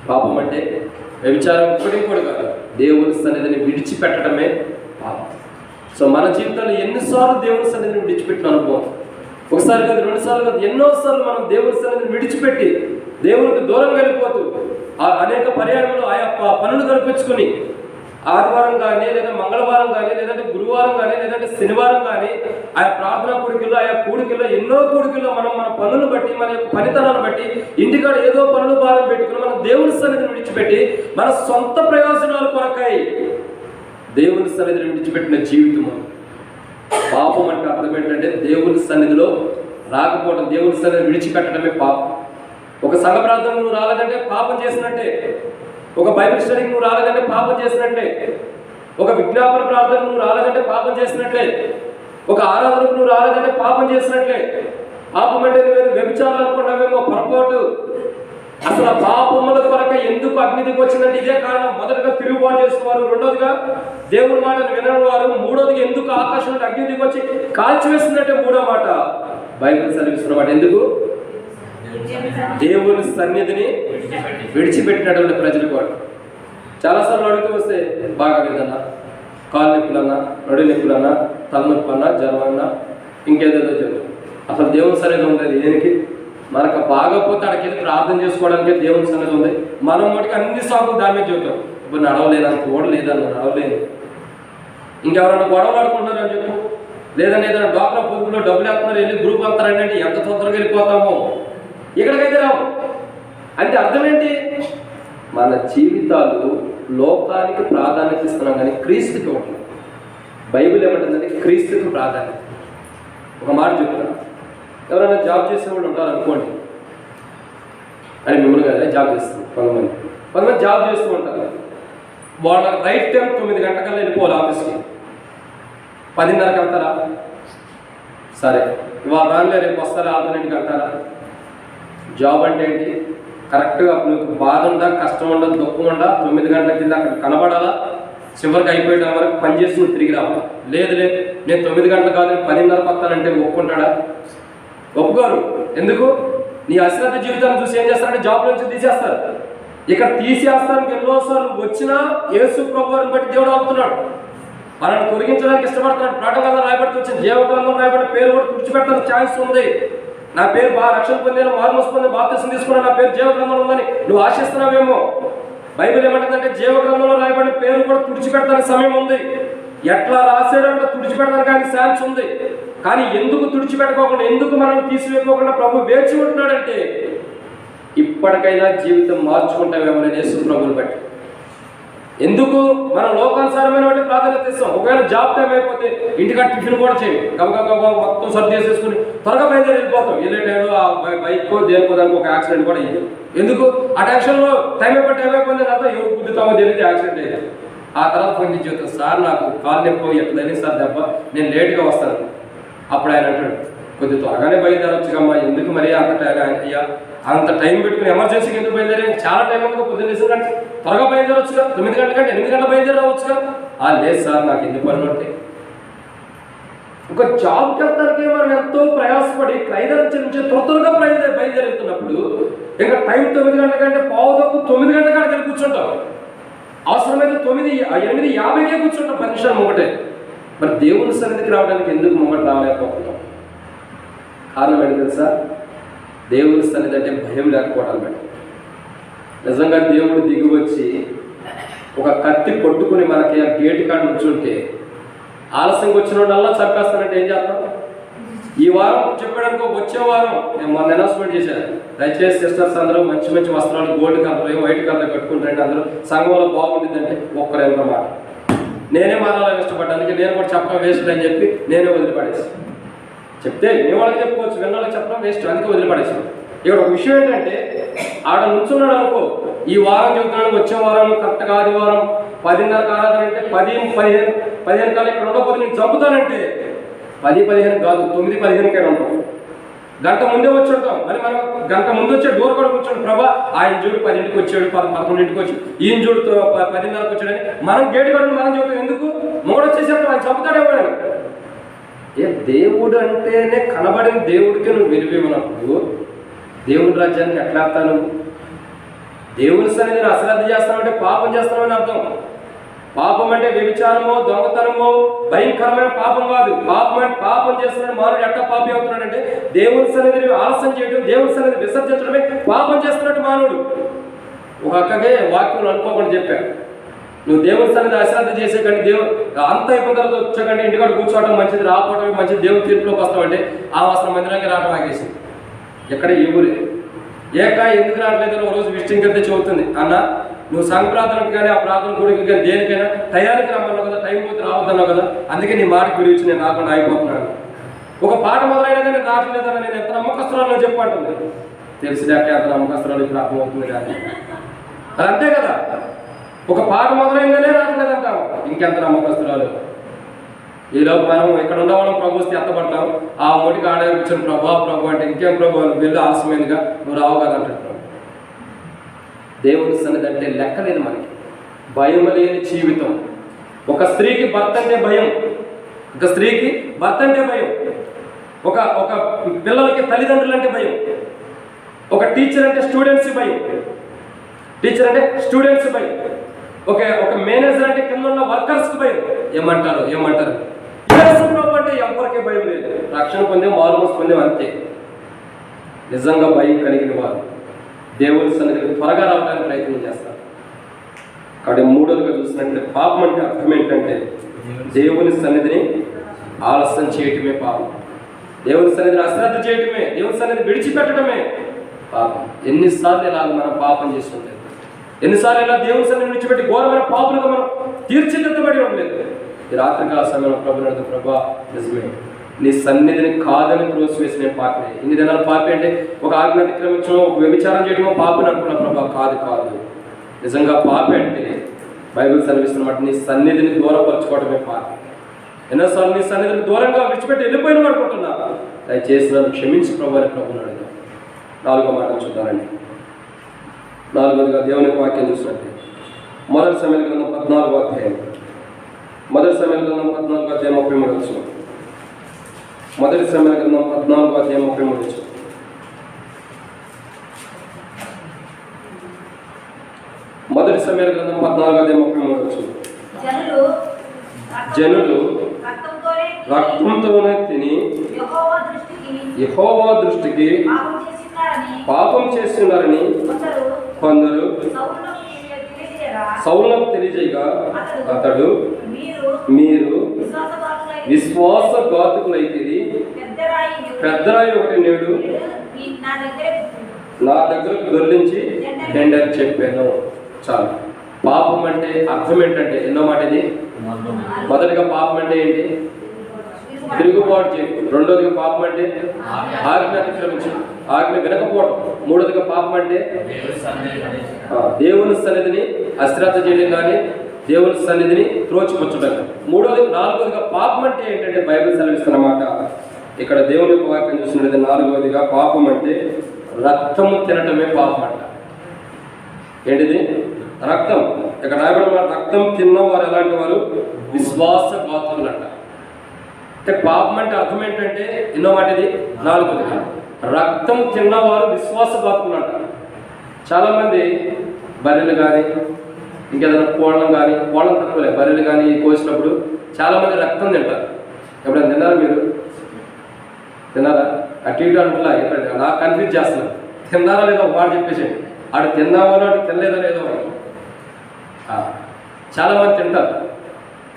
పాపం అంటే వ్యభిచారం కూడా కాదు, దేవుని సన్నిధిని విడిచిపెట్టడమే పాపం. సో మన జీవితంలో ఎన్నిసార్లు దేవుని సన్నిధిని విడిచిపెట్టిన అనుభవం, ఒకసారి కాదు, రెండుసార్లు కాదు, ఎన్నోసార్లు మనం దేవుని సన్నిధిని విడిచిపెట్టి దేవునికి దూరం వెళ్ళిపోతూ అనేక పర్యాయంలో ఆయా పనులు కల్పించుకొని ఆదివారం కానీ, లేదా మంగళవారం కానీ, లేదంటే గురువారం కానీ, లేదంటే శనివారం కానీ ఆయా ప్రార్థనా కూడికల్లో, ఆయా కూడికల్లో, ఎన్నో కూడికల్లో మనం మన పనులు బట్టి, మన యొక్క పనితనాన్ని బట్టి ఇంటికాడ ఏదో పనులు భారం పెట్టుకుని మనం దేవుని సన్నిధిని విడిచిపెట్టి మన సొంత ప్రయోజనాల కొరకై దేవుని సన్నిధిని విడిచిపెట్టిన జీవితం. పాపం అంటే అర్థం ఏంటంటే దేవుని సన్నిధిలో రాకపోవడం, దేవుని సన్నిధిని విడిచిపెట్టడమే పాపం. ఒక సంఘ ప్రార్థన నువ్వు రాలేదంటే పాపం చేసినట్టే, ఒక బైబిల్ స్టడీకి నువ్వు రాలేదంటే పాపం చేసినట్లే, ఒక విజ్ఞాపన ప్రార్థన నువ్వు రాలేదంటే పాపం చేసినట్లే, ఒక ఆరాధనకు నువ్వు రాలేదంటే పాపం చేసినట్లే. పాపం అంటే నువ్వు వ్యభిచారాలు అనుకున్నావేమో, పొరపాటు. అసలు ఆ పాపముల కొరక ఎందుకు అగ్ని దిగి వచ్చిందంటే ఇదే కారణం. మొదటగా తిరుగుబాటు చేసేవారు, రెండోదిగా దేవుని మాటను వినని వారు, మూడోదిగా ఎందుకు ఆకాశం నుండి అగ్ని దిగి వచ్చి కాల్చివేస్తుందంటే మూడో మాట బైబిల్ సెలవిస్తున్నమాట. ఎందుకు? దేవుని సన్నిధిని విడిచిపెట్టినటువంటి ప్రజలు కూడా. చాలాసార్లు అడుగుతూ వస్తే బాగా లేదన్నా, కాలు నొప్పులన్నా, నడు నొప్పులన్నా, తలనొప్పి అన్నా, జ్వరం అన్నా, ఇంకేదేదో చెప్తాం. అసలు దేవుని సన్నిధి ఉంది దేనికి? మనకు బాగపోతే అక్కడికి ప్రార్థన చేసుకోవడానికి దేవుని సన్నిధి ఉంది. మనం మటుకు అన్ని సాగులు దాని మీద చెబుతాం. ఇప్పుడు నడవలేదని చూడలేదన్న, నడవలేదు. ఇంకెవరైనా గొడవలు ఆడుకుంటున్నారని చెప్పు, లేదని ఏదైనా డాక్టర్ పొదుపులో డబ్బులు వేస్తున్నారు, వెళ్ళి గ్రూప్ అంటారంటే ఎంత తొందరగా వెళ్ళిపోతామో. ఇక్కడికైతే రావు. అంటే అర్థం ఏంటి? మన జీవితాలు లోకానికి ప్రాధాన్యత ఇస్తున్నాం కానీ క్రీస్తుకి ఇవ్వట్లేదు. బైబిల్ ఏమంటుందంటే క్రీస్తుకి ప్రాధాన్యత. ఒక మాట చెప్తున్నా, ఎవరైనా జాబ్ చేసేవాళ్ళు ఉంటారు అనుకోండి, అని మిమ్మల్ని కదా జాబ్ చేస్తారు కొంతమంది జాబ్ చేస్తూ ఉంటారు. వాళ్ళ రైట్ టైం 9 గంటకల్లా వెళ్ళిపోవాలి ఆఫీస్కి. 10:30కి వెళ్తారా? సరే, ఇవాళ రానులే రేపు వస్తారా 6:00కి వెళ్తారా? జాబ్ అంటే ఏంటి? కరెక్ట్గా నీకు బాధ ఉందా, కష్టం ఉందా, దుఃఖం ఉందా, 9 గంటల కింద అక్కడ కనబడాలా, చివరికి అయిపోయడం వరకు పనిచేసి నువ్వు తిరిగి రావాలా. లేదు నేను 9 గంటలు కాదు 10:30కి వస్తానంటే ఒప్పుకుంటాడా? ఒప్పుకోరు. ఎందుకు? నీ అశ్రద్ధ జీవితాన్ని చూసి ఏం చేస్తారంటే జాబ్ నుంచి తీసేస్తారు. ఇక్కడ తీసేస్తానికి ఎన్నోసార్లు వచ్చినా యేసు ప్రభువుని బట్టి దేవుడు ఆపుతున్నాడు. మనల్ని తొలగించడానికి ఇష్టపడుతున్నాడు. ప్రకటనలో రాయబడుతూ వచ్చింది, జీవగ్రంథంలో రాయబడిన పేరు కూడా తుడిచిపెట్టడానికి ఛాన్స్ ఉంది. నా పేరు బాగా రక్షణ పొందాను, మార్మోస్ పొంది బాప్తిసం తీసుకున్నా, నా పేరు జీవగ్రంథంలో ఉందని నువ్వు ఆశిస్తున్నావేమో. బైబిల్ ఏమంటుందంటే జీవగ్రంథంలో రాయబడిన పేరు కూడా తుడిచిపెట్టడానికి సమయం ఉంది. ఎట్లా రాసాడంటే తుడిచిపెట్టడానికి ఆయన ఛాన్స్ ఉంది. కానీ ఎందుకు తుడిచిపెట్టుకోకుండా, ఎందుకు మనల్ని తీసివేయకోకుండా ప్రభు వేచి ఉంటున్నాడంటే ఇప్పటికైనా జీవితం మార్చుకుంటామేమో యేసు ప్రభువుని బట్టి. ఎందుకు మనం లోకానుసారమైన వాటికి ప్రాధాన్యత ఇస్తాం. ఒకవేళ జాబ్ టైం అయిపోతే ఇంటికాడ టిఫిన్ కూడా చేయం, గబగబా మొత్తం సర్ది చేసేసుకుని త్వరగా బయలుదేరి వెళ్ళిపోతాం. వెళ్ళే టైంలో ఆ బైక్కో దేనికో దానికి ఒక యాక్సిడెంట్ కూడా అయ్యింది. ఎందుకు? ఆ టెన్షన్లో టైం అయిపోయింది తర్వాత ఎవరు గుద్దుతామో తెలియదు, యాక్సిడెంట్ అయ్యింది. ఆ తర్వాత ఫోన్ చేసి చెప్తాను, సార్ నాకు కాలు నొప్పి ఎట్లా తెలియదు సార్ దెబ్బ, నేను లేట్గా వస్తాను. అప్పుడు ఆయన అంటాడు, కొద్దిగా త్వరగానే బయలుదేరొచ్చుకమ్మా, ఎందుకు మరి అంత టైం పెట్టుకుని ఎమర్జెన్సీకి ఎందుకు బయలుదేరే? చాలా టైం ఎందుకు పొద్దున్న లేసిన కంటే త్వరగా బయలుదేరొచ్చుగా, 9 గంటల కంటే 8 గంటల బయలుదేరవచ్చుగా. లేదు సార్ నాకు ఎందుకు పనులు ఉంటాయి. ఒక జాబ్కి వెళ్తానికి మనం ఎంతో ప్రయాసపడి క్రైదర్చి నుంచి త్వరగా బయలుదేరుతున్నప్పుడు ఇంకా టైం 9 గంటల కంటే పావుదొక్కు 9 గంటల కాడికి వెళ్ళి కూర్చుంటాం. అవసరమైతే 8:50కే కూర్చుంటాం, 10 నిమిషాలు ఒకటే. మరి దేవుని సన్నిధికి రావడానికి ఎందుకు మొదట రాలేకపోతున్నాం? కారణం ఏంటి తెలుసా? దేవుని సన్నిధి అంటే భయం లేకపోవడం మేడం. నిజంగా దేవుడు దిగి వచ్చి ఒక కత్తి కొట్టుకుని మనకి ఆ గేటు కాడ నుంచుంటే ఆలస్యంగా వచ్చిన వాళ్ళల్లా చంపేస్తానంటే ఏం చేస్తాం? ఈ వారం చెప్పడానికి వచ్చే వారం నేను మొన్న అనౌన్స్మెంట్ చేశాను, దయచేసి సిస్టర్స్ అందరూ మంచి మంచి వస్త్రాలు గోల్డ్ కలర్ వైట్ కలర్ కట్టుకుంటారంటే అందరూ సంఘంలో బాగుంటుందంటే ఒక్కరేంత మాట. నేనే మారాలని ఇష్టపడ్డానికి నేను కూడా చెప్పడం వేస్ట్ అని చెప్పి నేనే వదిలిపడేసి చెప్తే వినేవాళ్ళకి చెప్పుకోవచ్చు, విన్నవాళ్ళకి చెప్పడం వేస్ట్, అందుకే వదిలిపడేసాను. ఇక్కడ ఒక విషయం ఏంటంటే ఆడ నుంచున్నాడు అనుకో, ఈ వారం చెబుతున్నాడు వచ్చే వారం కరెక్ట్గా ఆదివారం 10:30 ఆరాధన అంటే 10-15 కల్లా ఇక్కడ ఉండకపోతే నేను చంపుతానంటే 10-15 కాదు 9-15కే ఉంటాం. గంట ముందే వచ్చి ఉంటాం. మరి మనం గంట ముందు వచ్చే డోర్ కూడా కూర్చోండి, ప్రభా ఆయన చూడు 10ంటికి వచ్చాడు, 11ంటికి వచ్చి ఈయన చూడు 10:30కి వచ్చాడని మనం గేటు కడుగు మనం చెబుతాం. ఎందుకు? మూడు వచ్చేసేప్పుడు ఆయన చంపుతాడేమో. దేవుడు అంటేనే కనబడిన దేవుడికి నువ్వు విలువివ్వనప్పుడు దేవుడి రాజ్యానికి ఎట్లా వెళ్తాను? దేవుని సన్నిధిని అశ్రద్ధ చేస్తామంటే పాపం చేస్తామని అర్థం. పాపం అంటే వ్యభిచారమో దొంగతనమో భయంకరమైన పాపం కాదు. పాపం చేస్తున్నాడు మానవుడు ఎట్లా పాపి అవుతున్నాడంటే దేవుని సన్నిధిని ఆలస్యం చేయడం, దేవుని సన్నిధిని విసర్జించడమే పాపం చేస్తున్నట్టు మానవుడు. ఒక అక్కగే వాక్యం అనుకోకుండా చెప్పాను, నువ్వు దేవుని సన్నిధి అశ్రద్ధ చేసే కానీ దేవుడు అంత అయిపోయిన తర్వాత వచ్చాకంటే ఇంటికాడ కూర్చోవడం మంచిది, రాకపోవడం మంచిది, దేవుని తీర్పులోకి వస్తామంటే ఆ అవసరం మందిరానికి రావడం ఆగేసింది. ఎక్కడ ఈ ఊరే. ఎందుకు రావట్లేదని ఒక రోజు విజిటింగ్ వెళ్తే చెబుతుంది, అన్న నువ్వు సంఘ ప్రార్థనకు కానీ ఆ ప్రార్థన గుడికి కానీ దేనికైనా టయానికి రమ్మన్నావు కదా, టైం పోతే రావద్దన్నావు కదా, అందుకే నీ మాట గురించి నేను రాకుండా అయిపోతున్నాను. ఒక పాట మొదలైనా కానీ రావట్లేదన్న నేను ఎంత నమ్మకస్తురాలో చెప్పంటుంది. తెలిసినాక ఎంత నమ్మకస్తురాలు ఇప్పుడు అర్థమవుతుంది కానీ అది అంతే కదా. ఒక పాట మొదలైందనే రావట్లేదంటావు, ఇంకెంత నమ్మకస్తురాలు. ఈలోపు మనం ఇక్కడ ఉండవాళ్ళం ప్రభు వస్తే ఎత్తపడతాం, ఆ ఓటికి ఆడే కూర్చొని ప్రభు అంటే ఇంకేం ప్రభు వెళ్ళి ఆలస్యమైనగా నువ్వు రావు కదా అంటాడు. దేవుని సన్నిధి అంటే లెక్కలేదు మనకి. భయం లేని జీవితం. ఒక స్త్రీకి భర్త అంటే భయం, ఒక స్త్రీకి భర్త అంటే భయం, ఒక పిల్లలకి తల్లిదండ్రులు అంటే భయం, ఒక టీచర్ అంటే స్టూడెంట్స్ భయం, టీచర్ అంటే స్టూడెంట్స్ భయం, ఒక మేనేజర్ అంటే కింద ఉన్న వర్కర్స్కి భయం. ఏమంటారు అంటే ఎవరికే భయం లేదు. రక్షణ పొందే మారుమోసు పొందే అంతే. నిజంగా భయం కలిగిన వారు దేవుని సన్నిధికి త్వరగా రావడానికి ప్రయత్నం చేస్తారు. కాబట్టి మూడోదిగా చూసినట్లయితే పాపం అంటే అర్థం ఏంటంటే దేవుని సన్నిధిని ఆలస్యం చేయటమే పాపం. దేవుని సన్నిధిని అశ్రద్ధ చేయటమే, దేవుని సన్నిధిని విడిచిపెట్టడమే పాపం. ఎన్నిసార్లు ఇలా మనం పాపం చేస్తుంటే, ఎన్నిసార్లు ఇలా దేవుని సన్నిధిని విడిచిపెట్టి ఘోరమైన పాపులుగా మనం తీర్చిదిద్దబడి ఉండలేదు. ఈ రాత్రికాల సమయంలో ప్రభా నిజమే, నీ సన్నిధిని కాదని త్రోసివేసిన పాపే. ఇన్ని దినాలు పాపే అంటే ఒక ఆజ్ఞ అతిక్రమించడం, ఒక వ్యభిచారం చేయడమో పాపని అనుకున్నా ప్రభా. కాదు. నిజంగా పాపే అంటే బైబిల్ సెలవిస్తున్నమాట నీ సన్నిధిని దూరపరచుకోవడమే పాప. ఎన్నోసార్లు నీ సన్నిధిని దూరంగా విడిచిపెట్టి వెళ్ళిపోయిన అనుకుంటున్నా. దయచేసి నన్ను క్షమించి ప్రభు అని ప్రభుని అడిగాను. 4వ మాట చూద్దామండి. 4వదిగా దేవుని వాక్యం చూసినట్టు మొదటి సమయాల గ్రంథం 14వ అధ్యాయం, మొదటి సమయాల గ్రంథం 14వ అధ్యాయం 33 వచ్చిన, మొదటి సమయాల గ్రంథం 14వ అధ్యాయం 33 వచ్చిన. మొదటి సమయాల గ్రంథం 14వ అధ్యాయం 33 వచ్చిన. జనులు రక్తంతోనే తిని యెహోవా దృష్టికి పాపం చేస్తున్నారని కొందరు సౌలునకు తెలియజేయగా అతడు మీరు విశ్వాసఘాతుకులైతే పెద్దరాయి ఒకటి నేడు నా దగ్గరకు దొర్లించి టెండర్ చెప్పాను. చాలు. పాపం అంటే అర్థం ఏంటంటే ఎన్నో మాట ఇది. మొదటిగా పాపం అంటే ఏంటి? తిరుగుబాటు చేయడం. రెండోదిగా పాపం అంటే ఆజ్ఞ అతిక్రమించడం, ఆజ్ఞ వినకపోవడం. మూడోదిగా పాపం అంటే దేవుని సన్నిధిని అశ్రద్ధ చేయడం కానీ దేవుని సన్నిధిని త్రోచిపుచ్చడం. నాలుగోదిగా పాపం అంటే ఏంటంటే బైబిల్ సెలవిస్తున్నమాట. ఇక్కడ దేవుని యొక్క వాక్యం చూసినట్లయితే నాలుగోదిగా పాపం అంటే రక్తము తినటమే పాపం అంట. ఏంటిది? రక్తం. ఇక్కడ రాయబడిన రక్తం తిన్నవారు ఎలాంటి వారు? విశ్వాసఘాతుకులు అంట. అంటే పాపం అంటే అర్థం ఏంటంటే ఎన్నో మాట ఇది. నాలుగోదిగా రక్తం తిన్నవారు విశ్వాసఘాతుకులు అంట. చాలామంది బర్రెలు కానీ ఇంకేదైనా కోళ్ళం కానీ, కోళ్ళం తక్కువలే, బర్రెలు కానీ కోసినప్పుడు చాలామంది రక్తం తింటారు. ఎప్పుడైనా తిన్నారా మీరు? తిన్నారా? అటు ఇటు అంటున్నా ఎప్పుడైనా నాకు కన్ఫ్యూజ్ చేస్తున్నారు. తిన్నారా లేదో ఒక మాట చెప్పేసేయండి. ఆడు తిన్నామో అటు తినలేదో లేదో అని. చాలామంది తింటారు.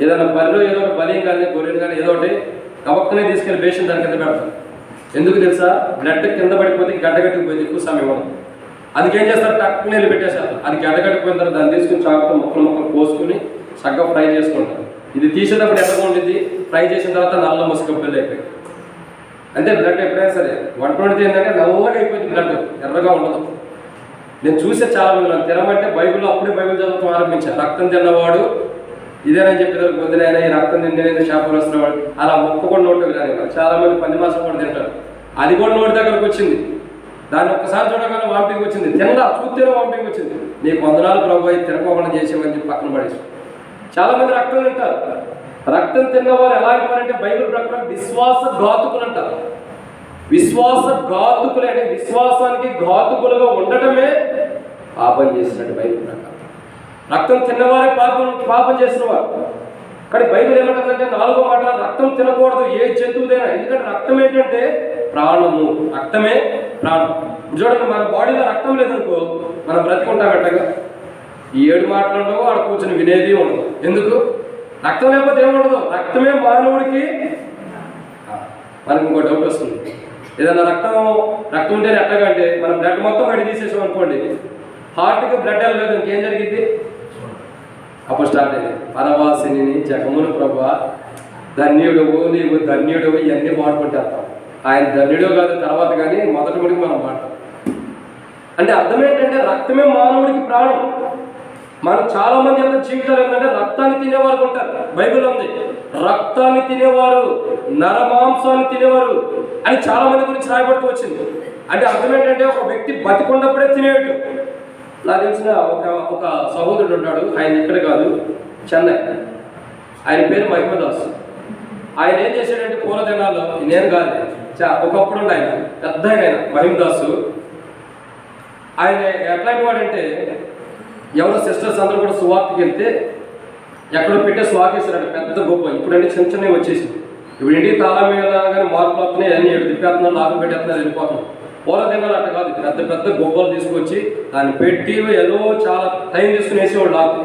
ఏదైనా బర్రెలు ఏదో ఒకటి బలియం కానీ గొర్రెలు కానీ ఏదో ఒకటి కవక్కనే తీసుకెళ్ళి బేషన్ దాని కింద పెడతారు. ఎందుకు తెలుసా? బ్లడ్ కింద పడిపోతే గడ్డగట్టుకుపోయింది ఎక్కువ సమయం ఉండదు. అందుకేం చేస్తారు? టక్కుని వెళ్ళి పెట్టేశారు. అది గడ్డగట్టుకుపోయిన తర్వాత దాన్ని తీసుకుని చాకుతో ముక్కలు కోసుకుని చక్కగా ఫ్రై చేసుకుంటారు. ఇది తీసేటప్పుడు ఎర్రగా ఉండేది, ఫ్రై చేసిన తర్వాత నల్ల ముసుగు బిల్లు అయిపోయింది. అంటే బ్లడ్ ఎప్పుడైనా సరే వంట వండితే ఏంటంటే నల్లగా అయిపోయింది, బ్లడ్ ఎర్రగా ఉండదు. నేను చూసే చాలా మంది నన్ను తినమంటే బైబిల్లో అప్పుడే బైబిల్ చదువుతూ ఆరంభించాను. రక్తం తిన్నవాడు ఇదేనని చెప్పేదానికి వదిలేనా ఈ రక్తం తింటే షాపులు వస్తున్నవాడు అలా మొక్క కూడా నోటు కానీ చాలా మంది 10 మాసం కూడా తింటారు. అది కూడా నోటి దగ్గరకు వచ్చింది. దాన్ని ఒక్కసారి చూడగానే వామిటింగ్ వచ్చింది. చూస్తేనే వామిటింగ్ వచ్చింది. నీకు వందనాలు ప్రభు అయి తినకోకుండా చేసేవని చెప్పి పక్కన పడేసి చాలా మంది రక్తం తింటారు. రక్తం తిన్నవారు ఎలా అయిపోయారంటే బైబిల్ ప్రకారం విశ్వాసఘాతుకులు అంటారు. విశ్వాసఘాతుకులు అంటే విశ్వాసానికి ఘాతుకులుగా ఉండటమే పాపం చేసినట్టు బైబిల్ ప్రకారం. రక్తం తిన్నవారే పాపం చేసినవారు. కానీ బైబిల్ ఏమంటుందంటే 4వ మాట రక్తం తినకూడదు ఏ జంతువుదైనా. ఎందుకంటే రక్తం ఏంటంటే ప్రాణము. రక్తమే ప్రాణం. చూడండి, మన బాడీలో రక్తం లేదనుకో మనం బ్రతికుంటామట్టగా. ఈ 7 మాటలు ఉండవు, ఆడ కూర్చొని వినేది ఉండదు. ఎందుకు? రక్తం లేకపోతే ఏముండదు. రక్తమే మానవుడికి. మనకి ఇంకో డౌట్ వస్తుంది. ఏదైనా రక్తం ఉంటేనే ఎట్లాగంటే మనం బ్లడ్ మొత్తం బయట తీసేసాం అనుకోండి, హార్ట్కి బ్లడ్ వెళ్ళలేదు, ఇంకేం జరిగింది? అప్పుడు స్టార్ట్ అయింది పరవాసిని జగమును ప్రభా ధన్యుడవు, నీవు ధన్యుడవు, ఇవన్నీ పాడుకుంటేస్తాం. ఆయన ధన్యుడు కాదు తర్వాత, కానీ మొదటి గుడికి మనం పాడతాం. అంటే అర్థం ఏంటంటే రక్తమే మానవుడికి ప్రాణం. మనం చాలా మంది యొక్క జీవితాలు ఏంటంటే రక్తాన్ని తినేవారు ఉంటారు. బైబిల్ ఉంది రక్తాన్ని తినేవారు, నరమాంసాన్ని తినేవారు అని చాలా మంది గురించి రాయబడుతూ వచ్చింది. అంటే అర్థం ఏంటంటే ఒక వ్యక్తి బతికున్నప్పుడే తినేయటం. నాకు తెలిసిన ఒక సహోదరుడు ఉంటాడు, ఆయన ఇక్కడ కాదు, చెన్నై. ఆయన పేరు మహిమదాస్. ఆయన ఏం చేశాడంటే పూర్వ దినాల్లో, నేను కాదు ఒకప్పుడు ఉండే ఆయన పెద్ద ఆయన మహిమదాసు. ఆయన ఎట్లాంటి వాడంటే ఎవరో సిస్టర్స్ అందరూ కూడా సువార్తకి వెళ్తే ఎక్కడో పెట్టే స్వాకేశారంట పెద్ద గొప్ప. ఇప్పుడంటే చిన్న చిన్నవి వచ్చేసింది. ఇప్పుడు ఇంటికి తాళం కానీ మార్పులు వస్తున్నాయి, అన్ని ఏడు తిప్పేస్తున్నారు, లాభం పెట్టేస్తున్నారు, వెళ్ళిపోతున్నాం. పూర్వ దినాలు అట్ట కాదు, పెద్ద పెద్ద గొప్పలు తీసుకొచ్చి దాన్ని పెట్టి ఏదో చాలా టైం తీసుకుని వేసేవాడు లాక్.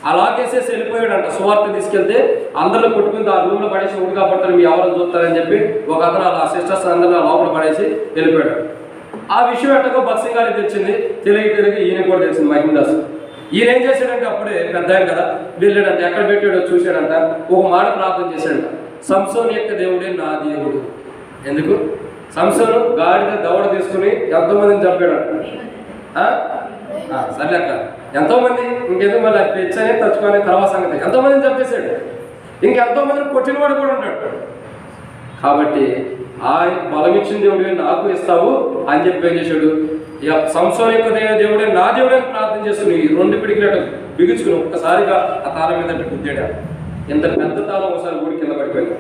ఆ లాకేసేసి వెళ్ళిపోయాడంట. సువార్త తీసుకెళ్తే అందరిలో కొట్టుకుని ఆ రూమ్లో పడేసి ఉడిగా పడతారు, మీ ఎవరైనా చూస్తారని చెప్పి ఒక అతను ఆ సిస్టర్స్ అందరూ లోపల పడేసి వెళ్ళిపోయాడు. ఆ విషయం ఎట్టకో బక్సింగ్ గారికి తెలిసింది, తెలియ ఈయన కూడా తెలిసింది మహిమదాస్. ఈయన ఏం చేశాడంటే అప్పుడే పెద్ద ఆయన కదా, వెళ్ళాడంట, ఎక్కడ పెట్టాడో చూశాడంట, ఒక మాట ప్రార్థన చేశాడంట, సంసోను యొక్క దేవుడే నా దేవుడు. ఎందుకు? సంసోను గాడిద దవడ తీసుకుని ఎంతోమందిని చంపాడంట. సర్లేక ఎంతోమంది, ఇంకెందుకు మళ్ళీ పెచ్చని తచ్చుకొని తర్వాత సంగతి, ఎంతోమందిని చంపేశాడు. ఇంకెంతోమందిని కొట్టిన వాడు కూడా ఉంటాడు. కాబట్టి ఆయన బలం ఇచ్చిన దేవుడే నాకు ఇస్తావు అని చెప్పి ఏం చేశాడు, ఇక సంసోను యొక్క దేవుడే నా దేవుడే అని ప్రార్థన చేసుకుని రెండు పిడికిలట బిగుచుకుని ఒక్కసారిగా ఆ తాళం మీద గుద్దాడు. ఇంత పెద్ద తాళం ఒకసారి ఊడి కింద పడిపోయింది.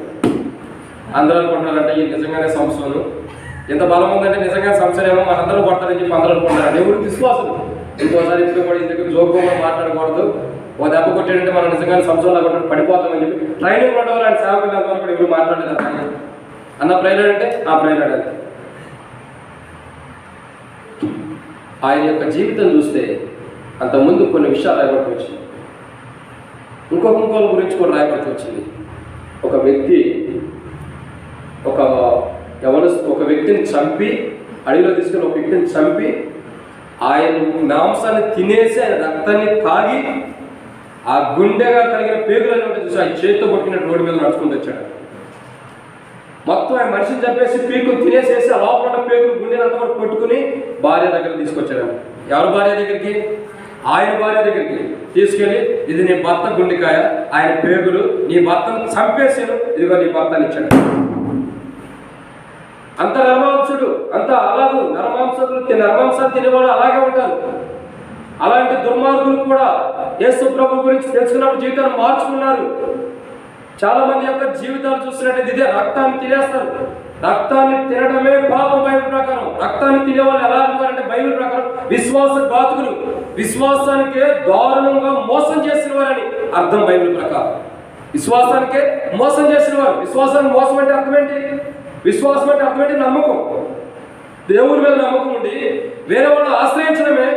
అందరూ అనుకుంటున్నారంటే ఈ నిజంగానే సంసోను, ఎంత బలం ఉందంటే నిజంగానే సంసోను ఏమో మనందరూ కొడతారని చెప్పి అందరూ అనుకుంటున్నారు. ఎవరికి విశ్వాసం. ఇంకోసారి ఇప్పుడు కూడా ఇంత జోక్గా మాట్లాడకూడదు, ఓ దెబ్బ కొట్టాడంటే మనం నిజంగానే సంసోను లాగా పడిపోతామని చెప్పి ట్రైనింగ్ ఉండేవారు. ఆయన సేవకులు అంతవరకు కూడా ఎవరు మాట్లాడలేదు. అన్న ప్రైలాడ్ అంటే ఆ ప్రైలాడ్ అంతే. ఆయన యొక్క జీవితం చూస్తే అంతకుముందు కొన్ని విషయాలు రాయబడుతూ వచ్చింది, ఇంకొకరి గురించి కూడా రాయబడుతూ వచ్చింది. ఒక వ్యక్తి ఒక వ్యక్తిని చంపి, అడవిలో తీసుకుని ఒక వ్యక్తిని చంపి ఆయన మాంసాన్ని తినేసి ఆయన రక్తాన్ని తాగి ఆ గుండెగా కలిగిన పేగులను చూసి ఆయన చేతితో కొట్టుకున్న రోడ్డు మీద నడుచుకుంటూ వచ్చాడు. మొత్తం ఆయన మనిషిని చంపేసి పీకులు తినేసేసి ఆ లోపల పేగులు గుండెనంతా కూడా కొట్టుకుని భార్య దగ్గర తీసుకొచ్చాడు. ఎవరి భార్య దగ్గరికి? ఆయన భార్య దగ్గరికి తీసుకెళ్ళి, ఇది నీ భర్త గుండెకాయ, ఆయన పేగులు, నీ భర్తను చంపేసాను, ఇదిగో నీ భర్తని ఇచ్చాడు. అంత నరమాంసుడు, అంత అలాగూ నరమాంసాలు తినేవాళ్ళు అలాగే ఉంటారు. అలాంటి దుర్మార్గులు కూడా యేసు ప్రభు గురించి తెలుసుకున్నప్పుడు జీవితాన్ని మార్చుకున్నారు. చాలా మంది యొక్క జీవితాలు చూస్తున్నట్టు ఇదే రక్తాన్ని తినేస్తారు. రక్తాన్ని తినడమే పాపం బైబిల్ ప్రకారం. రక్తాన్ని తినేవాళ్ళు ఎలా అంటారంటే బైబిల్ ప్రకారం విశ్వాసఘాతుకులు, విశ్వాసానికే దారుణంగా మోసం చేసిన వారని అర్థం బైబిల్ ప్రకారం. విశ్వాసానికే మోసం చేసిన వారు. విశ్వాసానికి మోసం అంటే అర్థం ఏంటి? విశ్వాసం అంటే అర్థం ఏంటి? నమ్మకం. దేవుని మీద నమ్మకం ఉండి వేరే వాళ్ళు ఆశ్రయించడమే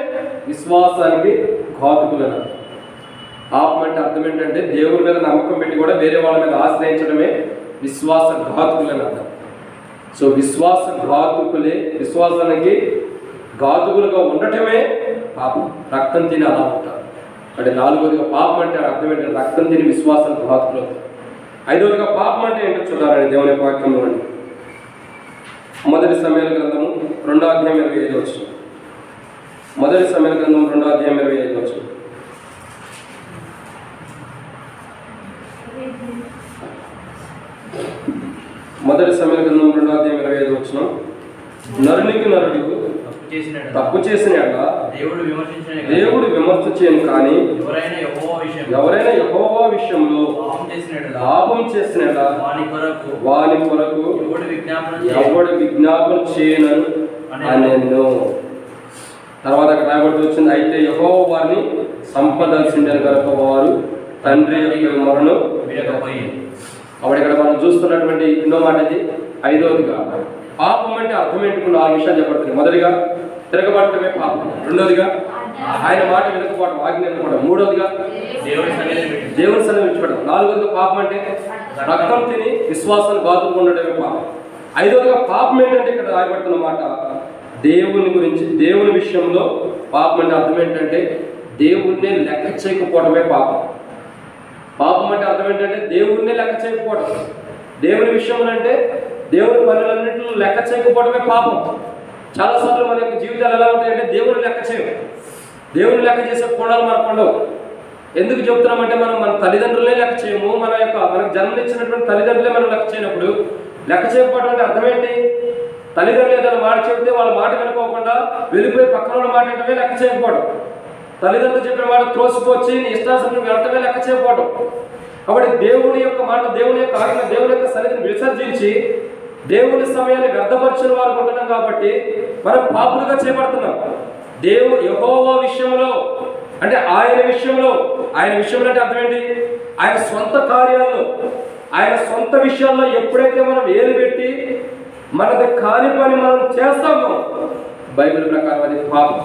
విశ్వాసానికి ఘాతుకులను. పాపం అంటే అర్థం ఏంటంటే దేవుని మీద నమ్మకం పెట్టి కూడా వేరే వాళ్ళ మీద ఆశ్రయించడమే విశ్వాస ఘాతుకులని అర్థం. సో విశ్వాస ఘాతుకులే, విశ్వాసానికి ఘాతుకులుగా ఉండటమే పాపం. రక్తం తిని అలా ఉంటారు. అంటే నాలుగోదిగా పాపం అంటే అర్థం ఏంటంటే రక్తం తిని విశ్వాసం ఘాతుకులు అవుతారు. ఐదవదిగా పాపం అంటే ఏంటో చూడాలని దేవుని వాక్యంలో అండి. మొదటి సమయాల గ్రంథము 2వ అధ్యాయం 25 వచనం. మొదటి సమయాల గ్రంథం 2వ అధ్యాయం 25 వచనం. మొదటి సమయాల గ్రంథం 2వ అధ్యాయం 25 వచనం. నరునికి నరుడు తప్పు చేసిన దేవుడు విమర్శించను, కానీ ఎవరైనా యెహోవా విషయంలో పాపం చేసిన వాని కొరకు ఎవడు విజ్ఞాపన చేయనను అనెను. తర్వాత అక్కడ రాయబడుతూ వచ్చింది, అయితే యెహోవా వారిని సంపదల్సిందని కనుక వారు తండ్రి యొక్క మొరను వినకపోయింది. కాబట్టి ఇక్కడ మనం చూస్తున్నటువంటి ఎన్నో మాట ఇది. ఐదవదిగా పాపం అంటే అర్థం ఏంటి? 4 విషయాలు చెప్పబడుతుంది. మొదటిగా తిరగబడటమే పాపం. రెండోదిగా ఆయన మాట వినకపోవడం, ఆజ్ఞ వినకపోవడం. మూడోదిగా దేవుని సన్నిధి విడిచిపెట్టడం. నాలుగోదిగా పాపం అంటే రక్తం తిని విశ్వాసాన్ని బాధకు ఉండటమే పాపం. ఐదవదిగా పాపం ఏంటంటే ఇక్కడ రాయబడుతున్న మాట దేవుని గురించి, దేవుని విషయంలో పాపం అంటే అర్థం ఏంటంటే దేవుణ్ణి లెక్క చేయకపోవడమే పాపం. పాపం అంటే అర్థం ఏంటంటే దేవుణ్ణి లెక్క చేయకపోవడం. దేవుని విషయంలో అంటే దేవుని పనులన్నింటిలో లెక్క చేయకపోవడమే పాపం. చాలాసార్లు మన యొక్క జీవితాలు ఎలా ఉంటాయంటే దేవుని లెక్క చేయము. దేవుని లెక్క చేసే కోణాలు మనకు ఉండవు. ఎందుకు చెప్తున్నామంటే మనం మన తల్లిదండ్రులే లెక్క చేయము. మనకు జన్మనిచ్చినటువంటి తల్లిదండ్రులే మనం లెక్క చేయనప్పుడు లెక్క చేయకపోవడం అంటే అర్థం ఏంటి? తల్లిదండ్రులు ఏదైనా మాట చెబితే వాళ్ళ మాట వినుకోకుండా వెళ్ళిపోయి పక్కన వాళ్ళ మాట ఏంటమే లెక్క చేయకపోవడం. తల్లిదండ్రులు చెప్పిన మాట త్రోసిపోచ్చి నీ ఇష్టాసనం వెళ్ళటమే లెక్క చేయకపోవడం. కాబట్టి దేవుని యొక్క మాట, దేవుని యొక్క ఆజ్ఞ, దేవుని యొక్క సన్నిధిని విసర్జించి దేవుని సమయాన్ని వ్యర్థపరిచిన వారు ఉంటున్నాం. కాబట్టి మనం పాపులుగా చేపడుతున్నాం. యెహోవా విషయంలో అంటే ఆయన విషయంలో అంటే అర్థం ఏంటి? ఆయన సొంత కార్యాల్లో, ఆయన సొంత విషయాల్లో ఎప్పుడైతే మనం ఏలు పెట్టి మనది కాని పని మనం చేస్తామో బైబిల్ ప్రకారం అది పాపం.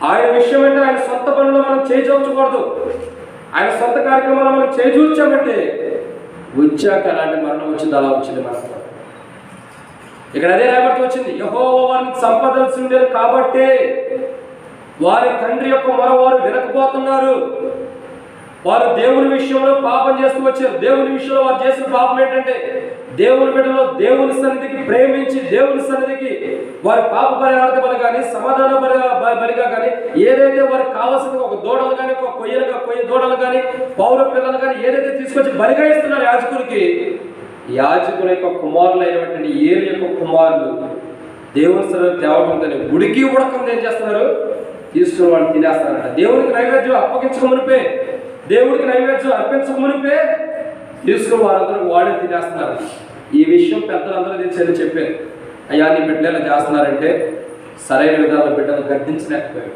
ఆయన విషయం అంటే ఆయన సొంత పనులు మనం చేయించకూడదు. ఆయన సొంత కార్యక్రమాలు మనం చేయించామంటే వచ్చాక అలాంటి మరణం వచ్చింది, అలా వచ్చింది మనకు. ఇక్కడ అదే రాబడుతూ వచ్చింది, యెహోవా వారికి సంపదలు ఉండేది కాబట్టి వారి తండ్రి యొక్క మొర వారు వినకపోతున్నారు. వారు దేవుని విషయంలో పాపం చేస్తూ వచ్చారు. దేవుని విషయంలో వారు చేసిన పాపం ఏంటంటే దేవుని బిడ్డలో దేవుని సన్నిధికి ప్రేమించి దేవుని సన్నిధికి వారి పాప పరిహార బలి కానీ, సమాధాన బలిగా కానీ, ఏదైతే వారికి కావాల్సిన ఒక దూడలు కానీ, ఒక కొయ్య దూడలు కానీ, పౌర పిల్లలు కానీ ఏదైతే తీసుకొచ్చి బలిగా ఇస్తున్నారు యాజకులకి, యాజకుల యొక్క కుమారులు అయినటువంటి ఏలి యొక్క కుమారులు దేవుని సన్నిధికి తేవడంతోనే ఉడికి ఉడకంతో ఏం చేస్తున్నారు? తీసుకుని వాళ్ళు తినేస్తారంట. దేవునికి నైవేద్యం అప్పగించక మునిపే, దేవుడికి నైవేద్యం అర్పించక మునిపే తీసుకుని వారందరూ వాడే తినేస్తున్నారు. ఈ విషయం పెద్దలందరూ తెలిసేది చెప్పారు. అయ్యా నీ బిడ్డలు ఎలా చేస్తున్నారంటే సరైన విధానంలో బిడ్డలు గద్దించలేకపోయాడు.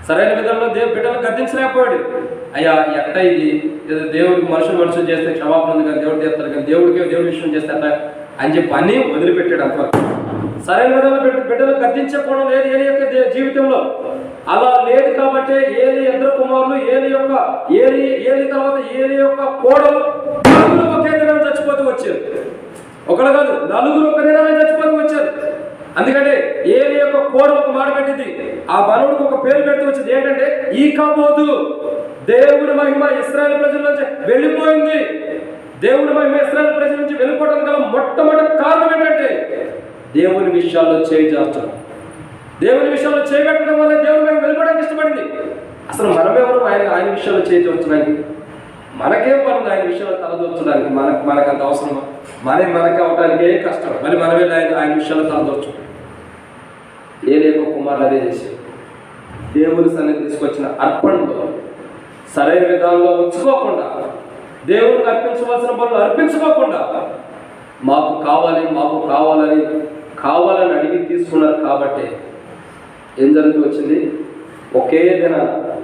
సరైన విధానంలో బిడ్డలు గద్దించలేకపోయాడు. అయ్యా ఎట్ట ఇది దేవుడికి మనుషులు చేస్తే క్షమాపణ ఉంది కానీ దేవుడు చేస్తారు కానీ దేవుడి విషయం చేస్తే అట్లా అని చెప్పి అన్నీ వదిలిపెట్టాడు. అంతవరకు సరైన విధంగా బిడ్డలు గద్దించకపోవడం లేదు ఏలి యొక్క జీవితంలో. అలా లేదు కాబట్టి ఏలి ఇద్దరు కుమారులు ఏలి తర్వాత ఏలి యొక్క కోడలు నలుగురు ఒకే దినాన్ని చచ్చిపోతూ వచ్చారు. ఒకళ్ళు కాదు, నలుగురు ఒక దినాన్ని చచ్చిపోతూ వచ్చారు. అందుకంటే ఏలి యొక్క కోడలు ఒక మాట పెట్టింది, ఆ మనవుడికి ఒక పేరు పెడుతూ వచ్చింది. ఏంటంటే ఈ కాబోదు దేవుని మహిమ ఇశ్రాయేలు ప్రజల నుంచి వెళ్ళిపోయింది. దేవుని మహిమ ఇశ్రాయేలు ప్రజల నుంచి వెళ్ళిపోవడానికి గల మొట్టమొదటి కారణం ఏంటంటే దేవుని విషయాల్లో చేయించడం. దేవుని విషయాల్లో చేయబెట్టడం వల్ల దేవుని మేము వెళ్ళిపోవడానికి ఇష్టపడింది. అసలు మనమెవరు ఆయన విషయాల్లో చేయించడానికి? మనకేం పనుంది ఆయన విషయాల్లో తలదూర్చడానికి? మనకంత అవసరమా? మనకి అవటానికే కష్టం, మళ్ళీ మనమే ఆయన విషయాల్లో తలదూర్చు. ఏలేక కుమారులు అదే చేశారు. దేవుని సన్నిధి తీసుకొచ్చిన అర్పణలో సరైన విధానంలో ఉంచుకోకుండా, దేవునికి అర్పించవలసిన పనులు అర్పించుకోకుండా మాకు కావాలని అడిగి తీసుకున్నారు. కాబట్టి ఏం జరుగుతూ వచ్చింది? ఒకే దిన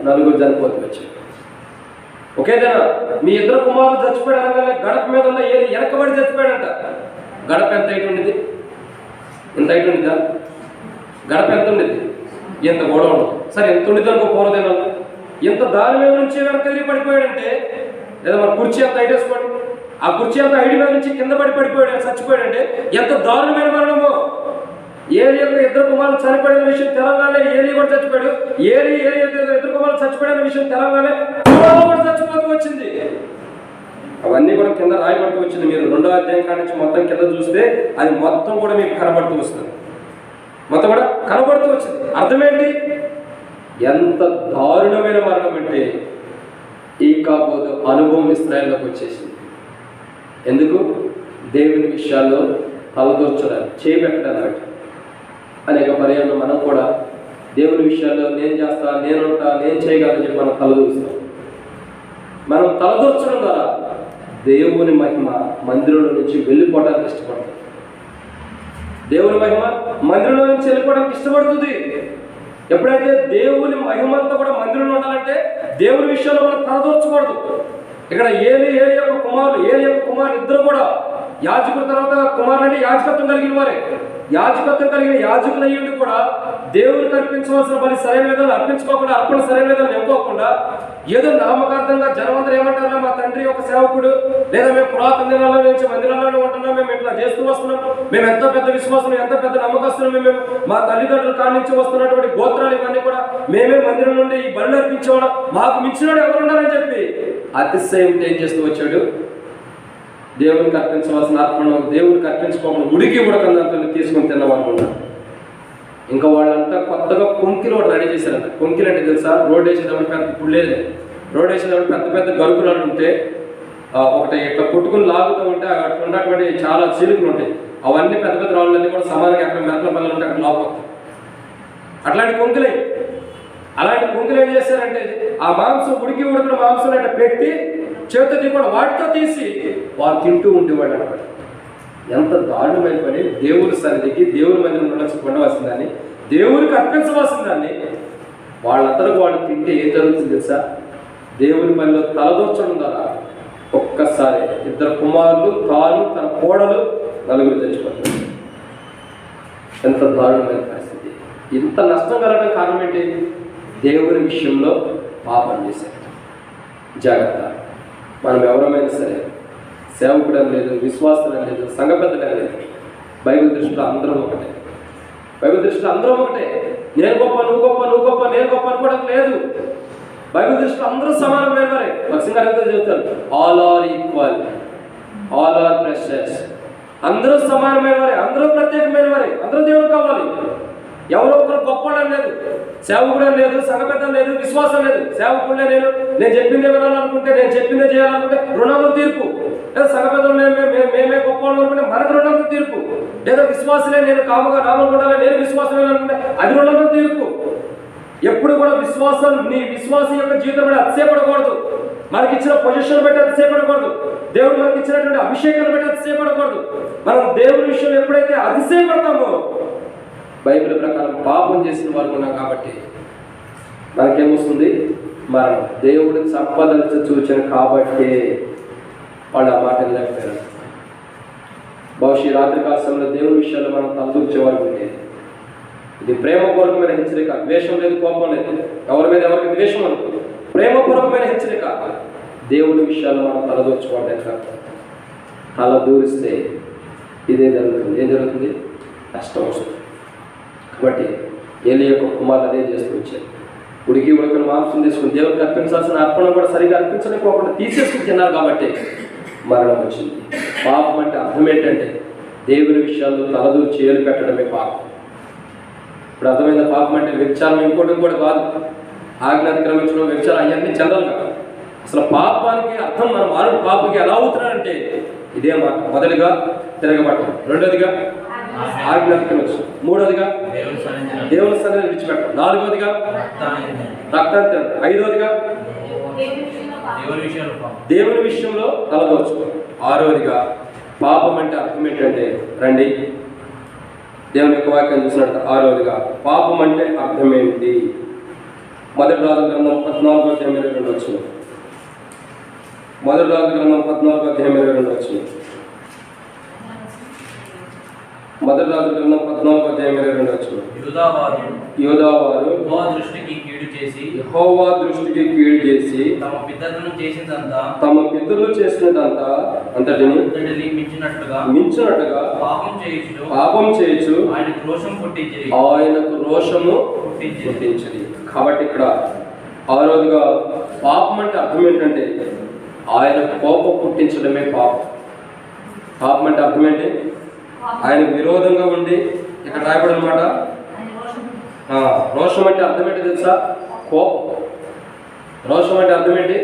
నలుగురు చనిపోతూ వచ్చింది. ఒకే దిన మీ ఇద్దరు కుమారులు చచ్చిపోయాడు అనగానే గడప మీద ఉన్న ఏది వెనకబడి చచ్చిపోయాడంట. గడప ఎంత హైట్ ఉండేది? ఎంత హైట్ ఉండిద్దా? గడప ఎంత ఉండేది? ఎంత గొడవ ఉండదు. సరే ఎంత ఉండిద్ది అనుకో పూర్వదినాలు. ఎంత దాని మీద నుంచి వెనక తిరిగి పడిపోయాడంటే, లేదా మన కుర్చీ అంత హైట్ వేసుకోండి, ఆ కుర్చీ అంత హైట్ మీద నుంచి కింద పడిపోయాడు చచ్చిపోయాడంటే ఎంత దారుణమైన మరణమో. ఏలి యొక్క ఇద్దరు కుమారులు చనిపోయిన విషయం తెలంగాణలో ఏలి కూడా చచ్చిపోయాడు. ఏలి ఇద్దరు కుమారులు చచ్చిపోయిన విషయం తెలంగాణలో కూడా చచ్చిపోతూ వచ్చింది. అవన్నీ కూడా కింద రాయబడుతూ వచ్చింది. మీరు 2వ అధ్యాయం కాడి నుంచి మొత్తం కింద చూస్తే అది మొత్తం కూడా మీకు కనబడుతూ వస్తుంది. మొత్తం కూడా కనబడుతూ వచ్చింది. అర్థమేంటి? ఎంత దారుణమైన మరణం అంటే ఈ కాబోదు అనుభవం ఇశ్రాయేలులోకి వచ్చేసింది. ఎందుకు? దేవుని విషయాల్లో తలదూర్చడానికి, చేయబెట్టడానికి. అనేక పర్యాలు మనం కూడా దేవుని విషయాల్లో నేను చేస్తా, నేనుంటా, నేను చేయగలని చెప్పి మనం తలదూరుస్తాం. మనం తలదూర్చడం ద్వారా దేవుని మహిమ మందిరంలో నుంచి వెళ్ళిపోవడానికి ఇష్టపడుతుంది. దేవుని మహిమ మందిరంలో నుంచి వెళ్ళిపోవడానికి ఇష్టపడుతుంది. ఎప్పుడైతే దేవుని మహిమంతా కూడా మందిరంలో ఉండాలంటే దేవుని విషయంలో మనం తలదూర్చకూడదు. ఇక్కడ ఏలి యొక్క కుమారులు ఇద్దరు కూడా యాజకుల తర్వాత కుమారులు అంటే యాజకత్వం కలిగిన వారే. యాజకత్వం కలిగిన యాజకులయ్యుండి కూడా దేవునికి అర్పించవలసిన బలి సరైన విధాలు అర్పించుకోకుండా, అర్పణ సరైన విధాలు ఇవ్వకుండా, ఏదో నామకార్థంగా జనమందరూ ఏమంటారా, మా తండ్రి ఒక సేవకుడు, లేదా మేము పురాతన దినాల్లో నుంచి మందిరాల్లోనే ఉంటున్నాం, మేము ఇట్లా చేస్తూ వస్తున్నాం, మేము ఎంతో పెద్ద విశ్వాసం, ఎంతో పెద్ద నమ్మకస్తులు, మేము మా తల్లిదండ్రుల కాడి నుంచి వస్తున్నటువంటి గోత్రాలు ఇవన్నీ కూడా మేమే మందిరం నుండి ఈ బలి అర్పించేవాళ్ళం, మాకు మించినోడు ఎవరు ఉండాలని చెప్పి అతిశయం ఏం చేస్తూ వచ్చాడు. దేవునికి అర్పించవలసిన అర్పణ దేవునికి అర్పించుకోకుండా ఉడికి ఉడకందంతా తీసుకొని తిన్నవాళ్ళు. ఇంకా వాళ్ళంతా కొత్తగా కొంకిలు రెడీ చేశారంట. కొంకిలు అంటే తెలుసా, రోడ్ వేసేటప్పుడు పెద్ద, ఇప్పుడు లేదు, రోడ్ వేసేటప్పుడు పెద్ద పెద్ద గరుకురాలు ఉంటే ఒకటి ఇట్లా పుట్టుకుని లాగుతూ ఉంటే అక్కడ ఉన్నటువంటి చాలా చీలుకులు ఉంటాయి. అవన్నీ పెద్ద పెద్ద రాళ్ళన్నీ కూడా సమానంగా అక్కడ మెత్తల పనులు ఉంటే అక్కడ లాగుతాయి. అట్లాంటి కొంకులే. అలాంటి కొంకులు ఏం చేశారంటే ఆ మాంసం ఉడికి ఉడికిన మాంసం అట్లా పెట్టి చేతితో కూడా వాటితో తీసి వారు తింటూ ఉండేవాడు అనమాట. ఎంత దారుణమైన పని! దేవుని సన్నిధికి, దేవుని మందిరం ఉండవలసిన దాన్ని, దేవునికి అర్పించవలసిన దాన్ని వాళ్ళందరూ వాళ్ళు తింటే ఏం జరుగుతుంది తెలుసా? దేవుని పనిలో తలదొచ్చడం ద్వారా ఒక్కసారి 2 కుమారులు, తాను, తన కోడలు, 4 చచ్చిపోతారు. ఎంత దారుణమైన పరిస్థితి! ఇంత నష్టం కలగడం కారణం ఏంటి? దేవుని విషయంలో పాపం చేశారు. జాగ్రత్త. మనం ఎవరమైనా సరే, సేవకుడు లేదు, విశ్వాసం లేదు, సంఘ పెద్దలు లేదు, బైబిల్ దృష్టిలో అందరం ఒకటే. బైబిల్ దృష్టిలో అందరం ఒకటే. నేను గొప్ప, నువ్వు గొప్ప, నువ్వు గొప్ప, నేను గొప్ప అనుకోవడం లేదు. బైబిల్ దృష్టిలో అందరూ సమానమైన వారే. లక్ష్మీగారు చెబుతారు, all are equal, all are precious. అందరూ సమానమైన వారే, అందరూ ప్రత్యేకమైన వారే, అందరూ దేవుడు కావాలి. ఎవరో ఒకరు గొప్పవాడని లేదు, సేవకుడే లేదు, సంఘ పెద్దలు లేదు, విశ్వాసం లేదు. సేవకుడే నేను చెప్పిందే వినాలనుకుంటే, నేను చెప్పిందే చేయాలనుకుంటే రుణంలో తీర్పు. లేదా సంఘ పెద్దలు మేమే గొప్పవాళ్ళు అనుకుంటే మనకు రుణంలో తీర్పు. లేదా విశ్వాసలే, నేను కాముగా నామలు ఉండాలి, నేను విశ్వాసం అనుకుంటే అది రుణంలో తీర్పు. ఎప్పుడు కూడా విశ్వాసం, నీ విశ్వాసం యొక్క జీవితం బట్టి అతిశయపడకూడదు. మనకి ఇచ్చిన పొజిషన్ బట్టి అతిశయపడకూడదు. దేవుడు మనకి ఇచ్చినటువంటి అభిషేకాన్ని బట్టి అతిశయపడకూడదు. మనం దేవుని విషయంలో ఎప్పుడైతే అతిశయపడతామో, బైబిల్ ప్రకారం పాపం చేసిన వారు ఉన్నాం కాబట్టి మనకేమొస్తుంది? మరణం. దేవుడు సంపదలు చూచాను కాబట్టి వాళ్ళు ఆ మాట వెళ్ళకపోయారు. బహుశా రాత్రి కాలంలో దేవుని విషయాల్లో మనం తలదూర్చేవారు ఉంటే, ఇది ప్రేమపూర్వకమైన హెచ్చరిక. ద్వేషం లేదు, కోపం లేదు, ఎవరి మీద ఎవరికి ద్వేషం అనుకో, ప్రేమపూర్వకమైన హెచ్చరిక. దేవుని విషయాల్లో మనం తలదూర్చుకోవడం కాదు. తల దూరిస్తే ఇదే జరుగుతుంది. ఏం జరుగుతుంది? కష్టం వస్తుంది. కాబట్టి ఏలి యొక్క కుమారులు అదే చేస్తూ వచ్చారు. ఉడికి ఉడికిన మాంసం తీసుకుని దేవుడికి అర్పించాల్సిన అర్పణ కూడా సరిగా అర్పించలేకపోకుండా తీసేసుకుని తిన్నారు కాబట్టి మరణం వచ్చింది. పాపం అంటే అర్థం ఏంటంటే దేవుని విషయాల్లో తలదూర్చి ఏలు పెట్టడమే పాపం. ఇప్పుడు అర్థమైన పాపం అంటే వ్యభిచారం ఇంకోటి కూడా కాదు. ఆజ్ఞ అతిక్రమించడం, వ్యభిచారం అవన్నీ జనరల్గా. అసలు పాపానికి అర్థం మన మానవుడు పాపకి ఎలా అవుతున్నాడంటే ఇదే మాట. మొదటిగా తిరగబట్టడం, రెండోదిగా ఆజ్ఞ అతిక్రమించడం, మూడోదిగా దేవుని సన్నిధిని విడిచిపెట్టడం, నాలుగోదిగా రక్తాన్ని తినడం, ఐదోదిగా దేవుని విషయంలో తలదోచుకోవడం, ఆరోదిగా పాపం అంటే అర్థం ఏంటంటే, రండి దేవుని యొక్క వాక్యం చూసినట్టు, ఆరోదిగా పాపం అంటే అర్థం ఏంటి? మొదటి రాజుల గ్రంథం 14:22 వచ్చింది. మొదటి రాజుల గ్రంథం 14:22 వచ్చింది. మొదటి రాజుల గ్రంథం 14:22 వచ్చింది. యూదావారు యెహోవా దృష్టికి కీడు చేసి తమ పితరులు చేసినదంతా అంతటిని మించినట్టుగా పాపం చేయొచ్చు ఆయనకు రోషము పుట్టించింది. కాబట్టి ఇక్కడ ఆరోజుగా పాపం అంటే అర్థం ఏంటంటే ఆయన కోపం పుట్టించడమే పాపం. పాపం అంటే అర్థం ఏంటి? ఆయన విరోధంగా ఉండి, ఇక్కడ రాయబడి అనమాట. రోషం అంటే అర్థం ఏంటి తెలుసా? కోపం. రోషం అంటే అర్థం ఏంటి?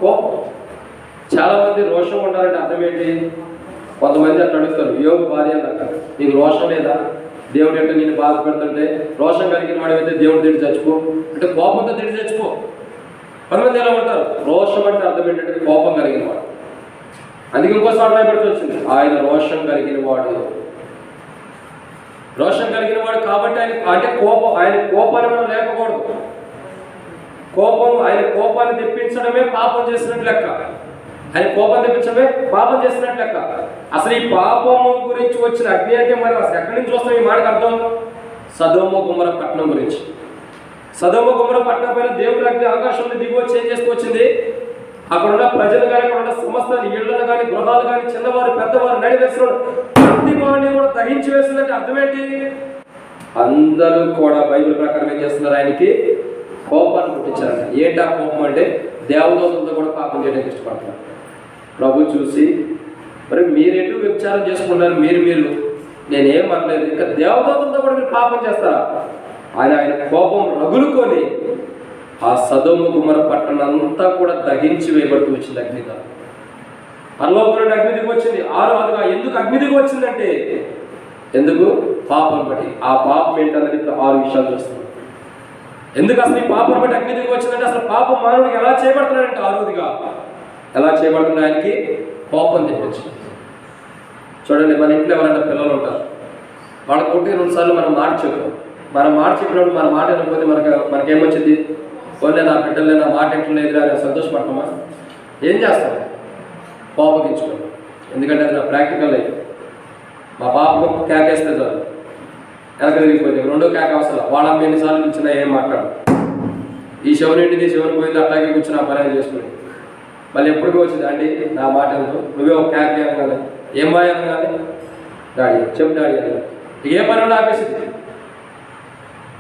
కోపం. చాలా మంది రోషం ఉంటారంటే అర్థం ఏంటి? కొంతమంది అట్లా అడుగుతారు, యోగు భార్య అంటారు, నీకు రోషం లేదా? దేవుడు అంటే నేను బాధ పెడుతుంటే రోషం కలిగిన వాడు అయితే దేవుడు తిట్టి చచ్చిపో అంటే కోపంతో తిట్టి చచ్చిపో. కొంతమంది ఎలా ఉంటారు? రోషం అంటే అర్థం ఏంటంటే కోపం కలిగిన వాడు. అందుకే ఇంకోసారి రాయబడి వచ్చింది, ఆయన రోషం కలిగిన వాడు. రోషం కలిగిన వాడు కాబట్టి ఆయన అంటే కోపం, ఆయన కోపాన్ని మనం లేకపోకూడదు. కోపం, ఆయన కోపాన్ని తెప్పించడమే పాపం చేసినట్టు లెక్క. ఆయన కోపం తెప్పించడమే పాపం చేస్తున్నట్లు లెక్క. అసలు ఈ పాపము గురించి వచ్చిన అగ్ని అంటే మరి అసలు ఎక్కడి నుంచి వస్తాం ఈ మాటకు అర్థం? సదోమ గుమ్మర పట్టణం గురించి. సదోమ గుమ్మర పట్టణం పైన దేవుడి అగ్ని ఆకాశంలో దిగి వచ్చి ఏం చేసుకొచ్చింది? అక్కడ ఉన్న ప్రజలు కానీ, అక్కడ ఉన్న సమస్తాన్ని, ఇళ్లను కానీ, గృహాలు కానీ, చిన్నవారు పెద్దవారు నడివేసిన ప్రతి వాడిని కూడా దహించి వేసిందంటే అర్థం ఏంటి? అందరూ కూడా బైబిల్ ప్రకారం ఏం చేస్తున్నారు? ఆయనకి కోపాన్ని పుట్టించారంట. ఏంటి ఆ కోపం అంటే దేవదూతలతో కూడా పాపం చేయడానికి ఇష్టపడుతున్నారు. ప్రభు చూసి మరి మీరేటు వ్యభిచారం చేసుకుంటారు, మీరు నేనేం అనలేదు, ఇంకా దేవదూతలతో కూడా మీరు పాపం చేస్తారా? ఆయన కోపం రగులుకొని ఆ సదోమ గుమ్మర పట్టణం అంతా కూడా దహించి వేయబడుతూ వచ్చింది అగ్నితో. పరలోకం నుండి అగ్ని దిగి వచ్చింది. ఆరుగా ఎందుకు అగ్ని దిగి వచ్చిందంటే ఎందుకు? పాపం బట్టి. ఆ పాపం ఏంటన్నది ఇప్పుడు 6 విషయాలు చూస్తున్నాం. ఎందుకు అసలు ఈ పాపం బట్టి అగ్ని దిగి వచ్చిందంటే అసలు పాపం మానవుడికి ఎలా చేయబడుతున్నాడంటే ఆరుగా ఎలా చేయబడుతున్నా ఆయనకి కోపం తెప్పించింది. చూడండి, మన ఇంట్లో ఎవరైనా పిల్లలు ఉంటారు, వాళ్ళకి 1-2 సార్లు మనం మాట చెప్పాం. మనం మాట చెప్పినప్పుడు మన మాట వినకపోతే మనకేమొచ్చింది? పోలే నా బిడ్డలే నా మాట ఎట్లా లేదురా అని సంతోషపడతామా? ఏం చేస్తాం? కోపగించుకోండి. ఎందుకంటే అది నా ప్రాక్టికల్ లైఫ్. మా పాపకు కేకేస్తే చాలు వెనక తిరిగిపోయింది, 2వ కేక అవసరం. వాళ్ళ అమ్మ ఎన్నిసార్లు పిలిచినా ఏం మాట్లాడు. ఈ శివునింటిది శివుని పోయింది, అట్లాగే కూర్చుని ఆ పని చేసుకుని మళ్ళీ ఎప్పటికీ వచ్చింది అండి నా మాట ఎంతో నువ్వే ఒక కేక అనగానే ఏం బాయ్ అనగానే డాడీ చెప్పు డాడీ అని ఏ పని ఆపేసింది.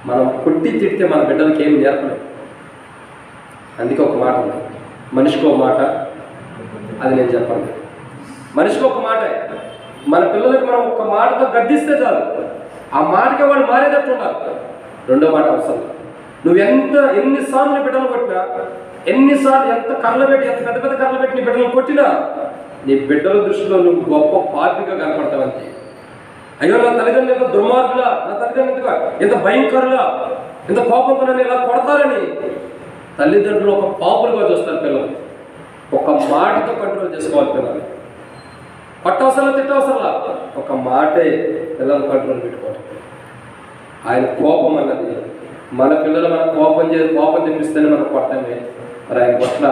మనం కొట్టి తిడితే మన బిడ్డలకి ఏం నేర్పలేదు. అందుకే ఒక మాట ఉంది, మనిషికి ఒక మాట, అది నేను చెప్పండి. మనిషికి ఒక మాట. మన పిల్లలకు మనం ఒక మాటతో గద్దిస్తే చాలు, ఆ మాటకి వాడు మారేటట్టు ఉండాలి. 2వ మాట అవసరం. నువ్వు ఎన్నిసార్లు నీ బిడ్డలు కొట్టినా, ఎన్నిసార్లు ఎంత కర్రలు పెట్టి, ఎంత పెద్ద పెద్ద కర్రలు పెట్టి నీ బిడ్డలు కొట్టినా నీ బిడ్డల దృష్టిలో నువ్వు గొప్ప పాపిగా కనపడతావంతే. అయ్యో నా తల్లిదండ్రులు ఎంత దుర్మార్గులా, నా తల్లిదండ్రులుగా ఎంత భయంకరులా, ఎంత కోపంతో నన్ను ఇలా కొడతారని తల్లిదండ్రులు ఒక పాపులుగా చూస్తారు. పిల్లలు ఒక మాటతో కంట్రోల్ చేసుకోవాలి. పిల్లలు పట్టవసరలా తిట్టవసరలా ఒక మాటే పిల్లలు కంట్రోల్ పెట్టుకోవాలి. ఆయన కోపం అన్నది మన పిల్లలు మన కోపం తెప్పిస్తేనే మనం కొడతామే. మరి ఆయన కొట్ల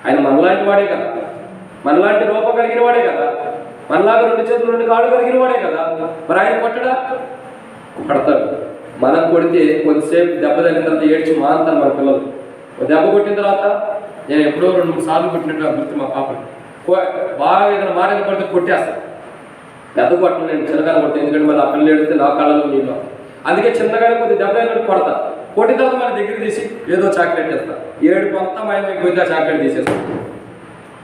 ఆయన మనలాంటి వాడే కదా, మనలాంటి రూపం కలిగిన వాడే కదా, మనలాగా 2 చేతులు 2 కాళ్ళు కలిగిన వాడే కదా. మరి ఆయన కొట్టడా? కొడతాడు. మనం కొడితే కొద్దిసేపు దెబ్బ తగిన తర్వాత ఏడ్చి మాంతాను మన పిల్లలు. దెబ్బ కొట్టిన తర్వాత నేను ఎప్పుడో 2-3 సార్లు కొట్టినట్టు గుర్తు మా పాపని బాగా ఏదైనా మాట పడితే కొట్టేస్తాను. పెద్ద కొట్టను నేను చిన్నగానే కొట్టాను, ఎందుకంటే మళ్ళీ ఆ పిల్లలు ఏడితే నా కాళ్ళలో నీళ్ళు. అందుకే చిన్నగానే కొద్దిగా దెబ్బ అయినట్టు కొడతా. కొట్టిన తర్వాత మన దగ్గర తీసి ఏదో చాక్లెట్ ఇస్తా. ఏడుపు అంతా మాయమైపోయింది, ఆ చాక్లెట్ తీసేస్తాను.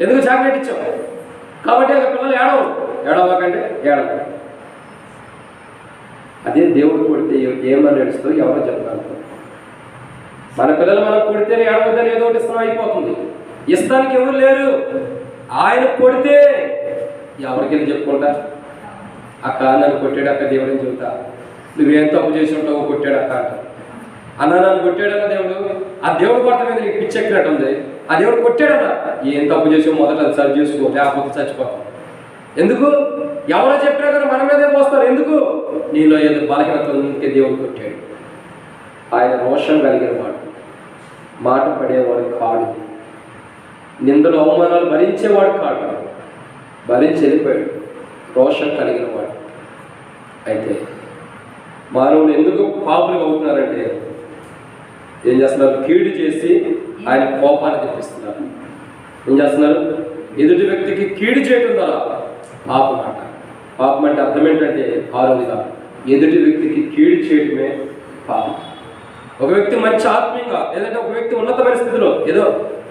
ఎందుకు చాక్లెట్ ఇచ్చావు? కాబట్టి ఆ పిల్లలు ఏడవకంటే ఏడవ. అదే దేవుడు కొడితే ఏమని ఏడుస్తూ ఎవరో చెప్తాను. మన పిల్లలు మనం కొడితేనే ఏడవద్దని ఏదో ఒకటి ఇస్తాం అయిపోతుంది. ఇస్తానికి ఎవరు లేరు. ఆయన కొడితే ఎవరికెళ్ళి చెప్పుకుంటా, అక్క నన్ను కొట్టాడు అక్క దేవుడిని చెబుతా, నువ్వేం తప్పు చేసి ఉంటావో కొట్టాడు అక్క అంట. అన్న నన్ను కొట్టాడన్న దేవుడు, ఆ దేవుడు కొట్ట మీద నీకు పిచ్చెక్కినట్టు ఉంది. ఆ దేవుడు కొట్టాడన్నా, ఏం తప్పు చేసావు మొదట అది సరి చేసుకో, లేకపోతే చచ్చిపోతాం. ఎందుకు? ఎవరో చెప్పినా కానీ మన మీదే పోస్తారు. ఎందుకు? నీలో ఏదో బలహీనత ఉంటే దేవుడు కొట్టాడు. ఆయన రోషం కలిగిన వాడు, మాట పడేవాడు కాడు, నిందలు అవమానాలు భరించేవాడు కాడు, భరించి వెళ్ళిపోయాడు. రోషం కలిగిన వాడు. అయితే మానవులు ఎందుకు పాపులుగా అవుతున్నారంటే ఏం చేస్తున్నారు? కీడు చేసి ఆయన కోపాన్ని తెప్పిస్తున్నారు. ఏం చేస్తున్నారు? ఎదుటి వ్యక్తికి కీడు చేయడం ద్వారా పాపం అంట. పాపం అంటే అర్థం ఏంటంటే 6గా ఎదుటి వ్యక్తికి కీడు చేయడమే పాపం. ఒక వ్యక్తి మంచి ఆత్మీయంగా, లేదంటే ఒక వ్యక్తి ఉన్నతమైన స్థితిలో ఏదో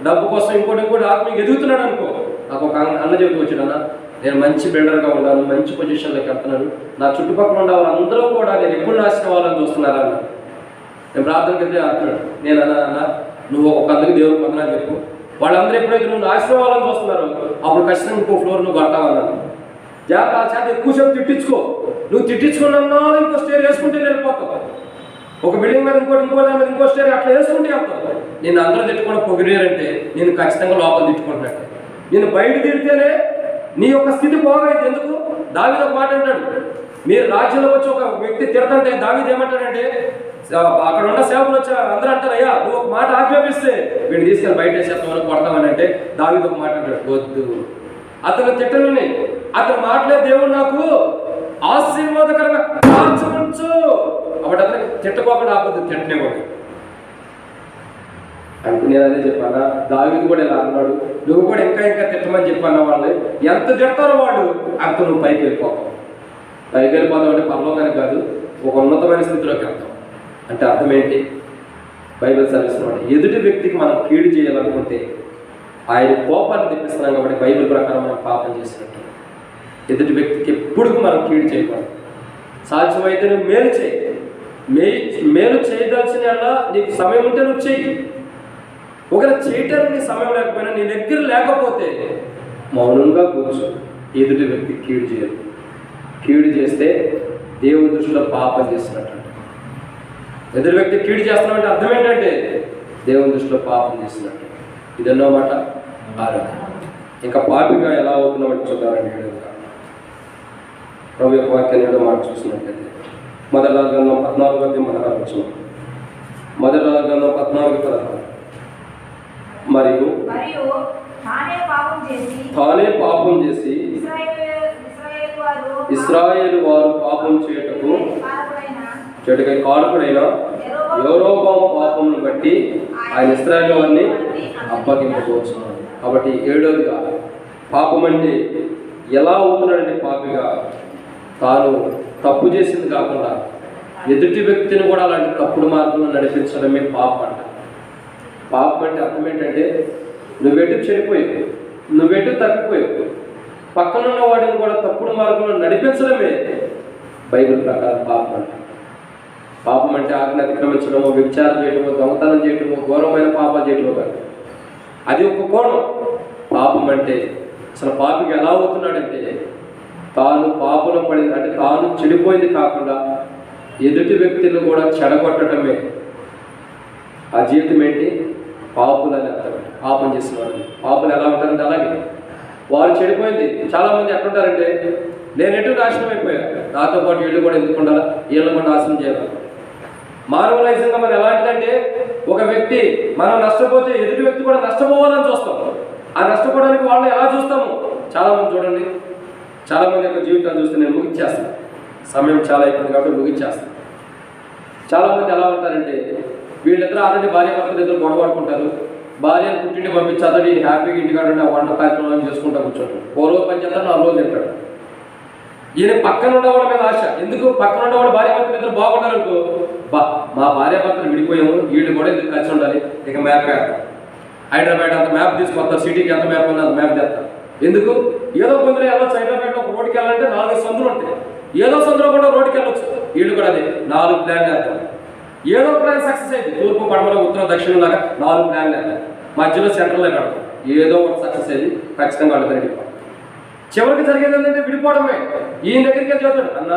డబ్బు కోసం ఇంకోటి ఆత్మీయంగా ఎదుగుతున్నాడు అనుకో. నాకు ఒక అన్న చెబుతూ వచ్చాడన్న, నేను మంచి బిల్డర్గా ఉన్నాను, మంచి పొజిషన్లోకి వెళ్తున్నాను, నా చుట్టుపక్కల ఉన్న వాళ్ళందరూ కూడా నేను ఎప్పుడు నాశనం అవ్వాలని చూస్తున్నారా అన్న. నేను ప్రార్థనకి వెళ్తే అంటున్నాడు, నేను అన్నా నువ్వు ఒక అందుకు దేవుడికి వందనాలు చెప్పు, వాళ్ళందరూ ఎప్పుడైతే నువ్వు నాశనం అవ్వాలని చూస్తున్నారో అప్పుడు ఖచ్చితంగా ఇంకో ఫ్లోర్ నువ్వు కడతావన్నాను. జాగ్రత్త చేత ఎక్కువసేపు తిట్టించుకో. నువ్వు తిట్టించుకున్నా ఇంకో స్టేర్ వేసుకుంటే వెళ్ళిపోతావు. ఒక బిల్డింగ్ మీద ఇంకో స్టేర్ అట్లా వేసుకుంటే వెళ్తావు. నేను అందరూ తిట్టుకోవడం పొగిడారంటే నేను ఖచ్చితంగా లోపల తిట్టుకుంటున్నట్టే. నేను బయట తిడితేనే నీ యొక్క స్థితి బాగైతే. ఎందుకు? దావీదు ఒక మాట అంటాడు, మీరు రాజ్యంలో వచ్చి ఒక వ్యక్తి తిడతంటే దావీదు ఏమంటాడంటే, అక్కడ ఉన్న సేవకులు వచ్చి అందరూ అంటారు, అయ్యా నువ్వు ఒక మాట ఆజ్ఞాపిస్తే వీడిని తీసుకెళ్ళి బయట వేసేస్తామని కొడతామని అంటే దావీదు ఒక మాట అంటాడు, వద్దు. అతను తిట్టని అతను మాటలే దేవుడు నాకు ఆశీర్వాదకరంగా కాల్చవచ్చు. అప్పుడు అతను తిట్టకోకుండా ఆపద్దు, తిట్టనేవాడు. అంటే నేను అదే చెప్పానా, దావీదు కూడా ఇలా అన్నాడు, నువ్వు కూడా ఇంకా ఇంకా తిట్టమని చెప్పాను. వాళ్ళు ఎంత తిడతారో వాళ్ళు అంత నువ్వు పైకి వెళ్ళిపోతావు. పైకి వెళ్ళిపోతావు అంటే పరలోకానికి కాదు, ఒక ఉన్నతమైన స్థితిలోకి వెళ్తాం. అంటే అర్థం ఏంటి? బైబిల్ చదివిస్తున్నాడు, ఎదుటి వ్యక్తికి మనం కీడు చేయాలనుకుంటే ఆయన కోపాన్ని తెప్పిస్తున్నాం కాబట్టి బైబిల్ ప్రకారం మనం పాపం చేసినట్టు. ఎదుటి వ్యక్తికి ఎప్పుడు మనం కీడు చేయకూడదు. సాధ్యమైతే నువ్వు మేలు చేయి. మేలు చేయదలసిన నీకు సమయం ఉంటే నువ్వు చెయ్యి. ఒకవేళ చేయటానికి నీ సమయం లేకపోయినా, నీ దగ్గర లేకపోతే మౌనంగా కూర్చో. ఎదుటి వ్యక్తి కీడు చేయదు. కీడు చేస్తే దేవుని దృష్టిలో పాపం చేస్తున్నట్టు. ఎదురు వ్యక్తి కీడు చేస్తున్నామంటే అర్థం ఏంటంటే దేవుని దృష్టిలో పాపం చేస్తున్నట్టు. ఇదన్నో మాట ఆరోగ్యం. ఇంకా పాపిగా ఎలా అవుతున్నామంటే చూద్దామండి. ప్రభు యొక్క వాక్యాన్ని ఏదో మాట చూసినట్లయితే మొదటి గ్రంథం 14:16 మొదటి గ్రంథం 14:16 మరియు తానే పాపం చేసి ఇశ్రాయేలు వారు పాపం చేయుటకు కారకుడైన యెరొబెయాము పాపమును బట్టి ఆయన ఇశ్రాయేలు వారిని అప్పగింపబోచున్నాడు. కాబట్టి ఏడోదిగా పాపం అంటే ఎలా అవుతున్నాడంటే పాపిగా తాను తప్పు చేసింది కాకుండా ఎదుటి వ్యక్తిని కూడా అలాంటి తప్పుడు మార్గంలో నడిపించడమే పాపం అంట. పాపం అంటే అర్థం ఏంటంటే నువ్వెటు చెడిపోయావు, నువ్వెటు తప్పిపోయావు, పక్కనున్న వాడిని కూడా తప్పుడు మార్గంలో నడిపించడమే బైబిల్ ప్రకారం పాపం అంట. పాపం అంటే ఆజ్ఞ అతిక్రమించడమో, వ్యభిచారం చేయడమో, దొంగతనం చేయడమో, ఘోరమైన పాపాలు చేయడమో కాదు. అది ఒక కోణం. పాపం అంటే అసలు పాపికి ఎలా అవుతున్నాడంటే తాను పాపంలో పడింది అంటే తాను చెడిపోయింది కాకుండా ఎదుటి వ్యక్తిని కూడా చెడగొట్టడమే. ఆ జీవితం ఏంటి? పాపులని అర్థం. పాపం చేస్తున్నారు. పాపులు ఎలా ఉంటారంటే అలాగే వారు చెడిపోయింది. చాలామంది ఎట్లుంటారంటే నేను ఎటు నాశనం అయిపోయా, నాతో పాటు వీళ్ళు కూడా ఎందుకు ఉండాలా, వీళ్ళని కూడా నాశనం చేయాలి. మానవులైజంగా మనం ఎలాంటిదంటే ఒక వ్యక్తి మనం నష్టపోతే ఎదుటి వ్యక్తి కూడా నష్టపోవాలని చూస్తాం. ఆ నష్టపోవడానికి వాళ్ళని ఎలా చూస్తాము? చాలామంది చూడండి, చాలామంది యొక్క జీవితాన్ని చూస్తే నేను ముగించేస్తాను, సమయం చాలా అయిపోయింది కాబట్టి ముగించేస్తాను. చాలామంది ఎలా ఉంటారంటే వీళ్ళిద్దరూ ఆల్రెడీ భార్య భర్తలు ఇద్దరు గొడవడుకుంటారు. భార్యను పుట్టింటి పంపించేస్తాడు, ఈయన హ్యాపీగా ఇంటికాడ వంట కార్యక్రమాలు చేసుకుంటా కూర్చోంటాడు. 4 రోజులు పని చేస్తాడు, 4 రోజులు తింటాడు. ఈయన పక్కన ఉండేవాళ్ళ మీద ఆశ. ఎందుకు? పక్కన ఉండేవాడు భార్య భర్తలు ఇద్దరు బాగుంటారనుకో, మా భార్య భర్తలు విడిపోయాము, వీళ్ళు కూడా ఎందుకు కలిసి ఉండాలి, ఇక మ్యాప్ వేస్తాం. హైదరాబాద్ అంత మ్యాప్ తీసుకొస్తారు, సిటీకి ఎంత మ్యాప్ ఉందో అంత మ్యాప్ చేస్తారు. ఎందుకు? ఏదో కొందరు వెళ్ళొచ్చు. హైదరాబాద్లో ఒక రోడ్డుకి వెళ్ళాలంటే 4 సందులు ఉంటాయి. ఏదో సందులో కూడా రోడ్డుకి వెళ్ళొచ్చు. వీళ్ళు కూడా అదే 4 ప్లాన్లు వేస్తారు. ఏదో ప్లాన్ సక్సెస్ అయింది. తూర్పు, పడమర, ఉత్తరం, దక్షిణం లాగా 4 ప్లాన్లు వేస్తారు. మధ్యలో సెంటర్లో పెడతాం. ఏదో ఒకటి సక్సెస్ అయింది, ఖచ్చితంగా వాళ్ళు విడిపోవడం. చివరికి జరిగేది ఏంటంటే విడిపోవడమే. ఈయన దగ్గరికి వెళ్ళి చెబుతాడు, అన్న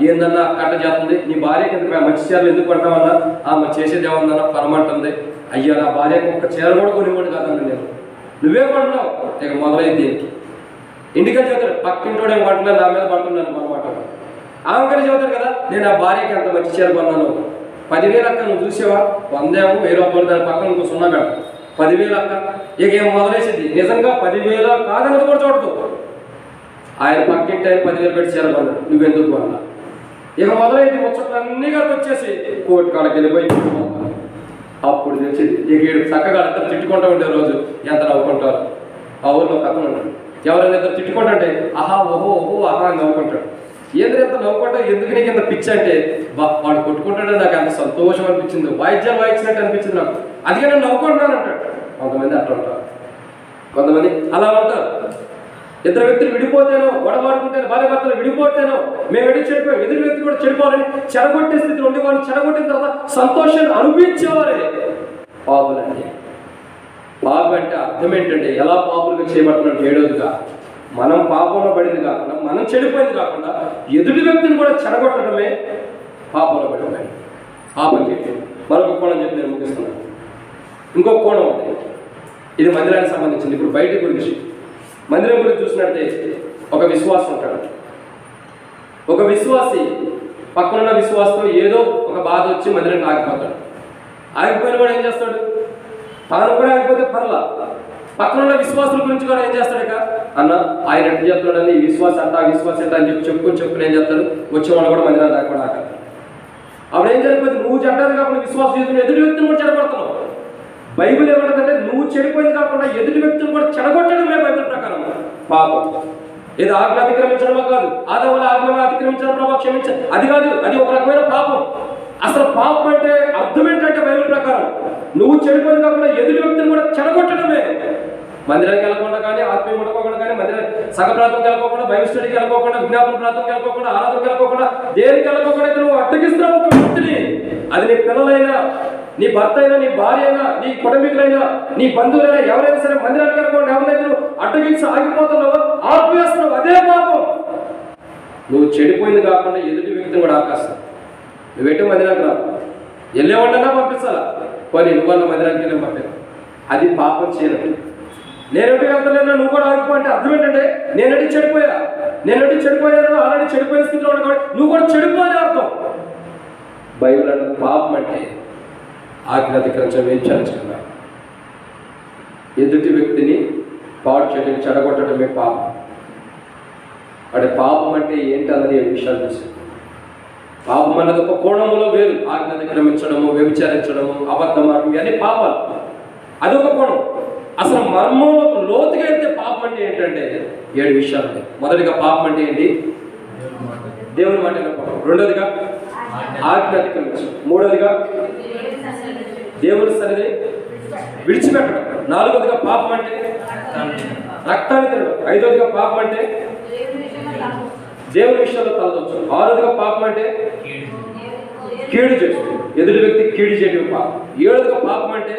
ఏందన్నా కట్ట చేస్తుంది, నీ భార్యకి ఎందుకు మంచి చీరలు ఎందుకు పడతామన్నా, ఆమె చేసేది ఏమన్నా పరమంటుంది. అయ్యా నా భార్యకు ఒక్క చీర కూడా కొనివ్వండి కాదన్నా, నేను నువ్వే కొంటున్నావు. ఇక మొదలైంది దీనికి. ఇంటికి చెబుతాడు, పక్కింటోడు ఏం పట్టలేదు, నా మీద పడుతున్నాను అనమాట. ఆమె కానీ చెబుతాడు కదా, నేను ఆ భార్యకి అంత మంచి చీర కొన్నాను, 10,000 అక్క నువ్వు చూసావా, 100 ఏమో 1000 రూపాయలు, దాని పక్కన ఇంకో 0 పెడతా, 10,000 అక్క. ఇక ఏం మొదలేసింది, నిజంగా 10,000 కాదన్నది కూడా చూడదు. ఆయన పక్కింటి ఆయన 10,000 పెట్టి చీర కొన్నాడు, నువ్వెందుకు కొన్నా. ఇక మొదలైంది ముచ్చట్లన్నీ కలిపి వచ్చేసి కోర్టు కాళ్ళకి వెళ్ళిపోయి అప్పుడు తెచ్చింది. ఇక వీడు చక్కగా అంతా తిట్టుకుంటూ ఉండే రోజు ఎంత నవ్వుకుంటారు. ఆ ఊరిలో పక్కన ఉంటాడు, ఎవరైనా ఇద్దరు తిట్టుకుంటుంటే ఆహా ఓహో ఓహో ఆహా అని నవ్వుకుంటాడు. ఏంద్ర ఎంత నవ్వుకుంటా, ఎందుకు నీకు ఇంత పిచ్చి అంటే వాడు కొట్టుకుంటాడే నాకు అంత సంతోషం అనిపించింది, వాయిద్యాలు వాయించినట్టు అనిపించింది నాకు, అందుకే నేను నవ్వుకుంటున్నాను అంటాడు. కొంతమంది అట్లా ఉంటారు, కొంతమంది అలా ఉంటారు. ఇద్దరు వ్యక్తులు విడిపోతేనో, గొడవడుకుంటేనో, భార్య భర్తలు విడిపోతేనో మేము ఎటు చెడిపోయాం, ఎదురు వ్యక్తి కూడా చెడిపోవాలని చెడగొట్టే స్థితిలో ఉండేవాళ్ళు, చెడగొట్టిన తర్వాత సంతోషాన్ని అనుభవించేవారే పాపులంటే. పాపం అంటే అర్థం ఏంటంటే ఎలా పాపులుగా చేయబడుతున్నాడు. ఏడోదిగా మనం పాపంలో పడింది కాకుండా, మనం చెడిపోయింది కాకుండా ఎదుటి వ్యక్తిని కూడా చెడగొట్టడమే పాపంలో పడిపోయింది. పాపం చెప్పి మరొక కోణం చెప్పి నేను ముగిస్తున్నాను. ఇంకొక కోణం ఉంది, ఇది మందిరానికి సంబంధించింది. ఇప్పుడు బయట గురించి, మందిరం గురించి చూసినట్టే ఒక విశ్వాసం ఉంటాడు. ఒక విశ్వాసి పక్కనున్న విశ్వాసంతో ఏదో ఒక బాధ వచ్చి మందిరానికి ఆగిపోతాడు. ఆగిపోయిన కూడా ఏం చేస్తాడు? తాను కూడా ఆగిపోతే పర్లా, పక్కనున్న విశ్వాసుల గురించి కూడా ఏం చేస్తాడు? ఇక అన్న ఆయన ఎట్లా చెప్తాడని ఈ విశ్వాసం అంట ఆ విశ్వాసం అంట అని చెప్పుకొని ఏం చేస్తాడు? వచ్చేవాళ్ళు కూడా మందిరాన్ని రాకుండా ఆగతారు. అప్పుడు ఏం జరిగిపోతుంది? నువ్వు చెడ్డది కాకుండా విశ్వాసం చేస్తున్న ఎదుటి వ్యక్తిని కూడా చెడగొడుతున్నావు. బైబిల్ ఏమంటుందంటే నువ్వు చెడిపోయింది కాకుండా ఎదుటి వ్యక్తిని కూడా చెడగొట్టడమే బైబిల్ ప్రకారం పాపం. ఏదో ఆజ్ఞ అతిక్రమించడమో కాదు, ఆదవుల ఆజ్ఞ అతిక్రమించడం ప్రభావ క్షమించడం అది కాదు, అది ఒక రకమైన పాపం. అసలు పాపం అంటే అర్థం ఏంటంటే బైబిల్ ప్రకారం నువ్వు చెడిపోయింది కాకుండా ఎదుటి వ్యక్తిని కూడా చెడగొట్టడమే. మందిరానికి వెళ్ళకుండా కానీ, ఆత్మీయ ఉండకోకుండా కానీ, సగ ప్రాంతంకి వెళ్ళకోకుండా, బైబిల్ స్టడీకి వెళ్ళకోకుండా, విజ్ఞాపన ప్రాంతంకి వెళ్ళకోకుండా, ఆరాధనకి వెళ్ళకోకుండా, దేనికి వెళ్ళకోకుండా నువ్వు అడ్డగిస్తున్నావు ఒక వ్యక్తిని. అది నీ పిల్లలైనా, నీ భర్త అయినా, నీ భార్య అయినా, నీ కుటుంబీకులైనా, నీ బంధువులైనా, ఎవరైనా సరే మందిరానికి వెళ్ళకుండా ఎవరైనా నువ్వు అడ్డగించి ఆగిపోతున్నావో ఆపివేస్తున్నావు, అదే పాపం. నువ్వు చెడిపోయింది కాకుండా ఎదుటి వ్యక్తిని కూడా ఆకాస్తావు. నువ్వేంటి మందిరానికి రావు, వెళ్ళేవాళ్ళన్నా పంపిస్తారా? పోనీ నువ్వన్న మందిరానికి వెళ్ళి పంపాను, అది పాపం చేయలేదు. నేనేంటి వెళ్తలేను నువ్వు కూడా ఆగిపో అంటే అర్థం ఏంటంటే నేనంటే చెడిపోయాను అలాంటి చెడిపోయిన స్థితిలో ఉన్నా కాబట్టి నువ్వు కూడా చెడిపోయే అర్థం. బైబిల్ అంటే పాపం అంటే ఆజ్ఞ అతిక్రమించడం, వేయించాల్సిందా ఎదుటి వ్యక్తిని పాడు చేయడం, చెడగొట్టడమే పాపం. అంటే పాపం అంటే ఏంటి అన్నది ఏ విషయాలు తెలుసు. పాపం అన్నది ఒక కోణంలో వేరు, ఆజ్ఞ అతిక్రమించడము, వ్యభిచారించడము, అబద్ధమాటం ఇవన్నీ పాపాలు, అదొక కోణం. అసలు మర్మంలో లోతుగా వెళ్తే పాపం అంటే ఏంటంటే 7 విషయాలు ఉన్నాయి. మొదటిగా పాపం అంటే ఏంటి? దేవుని మాట వినకపోవడం. రెండోదిగా ఆజ్ఞ అతిక్రమించడం. మూడోదిగా దేవుని సన్నిధిని విడిచిపెట్టడం. నాలుగోదిగా పాపం అంటే రక్తాన్ని తినడం. ఐదోదిగా పాపం అంటే దేవుని విషయంలో తలదొచ్చడం. ఆరోదిగా పాపం అంటే కీడు చేయడం, ఎదుటి వ్యక్తి కీడు చేయడం పాపం. ఏడోదిగా పాపం అంటే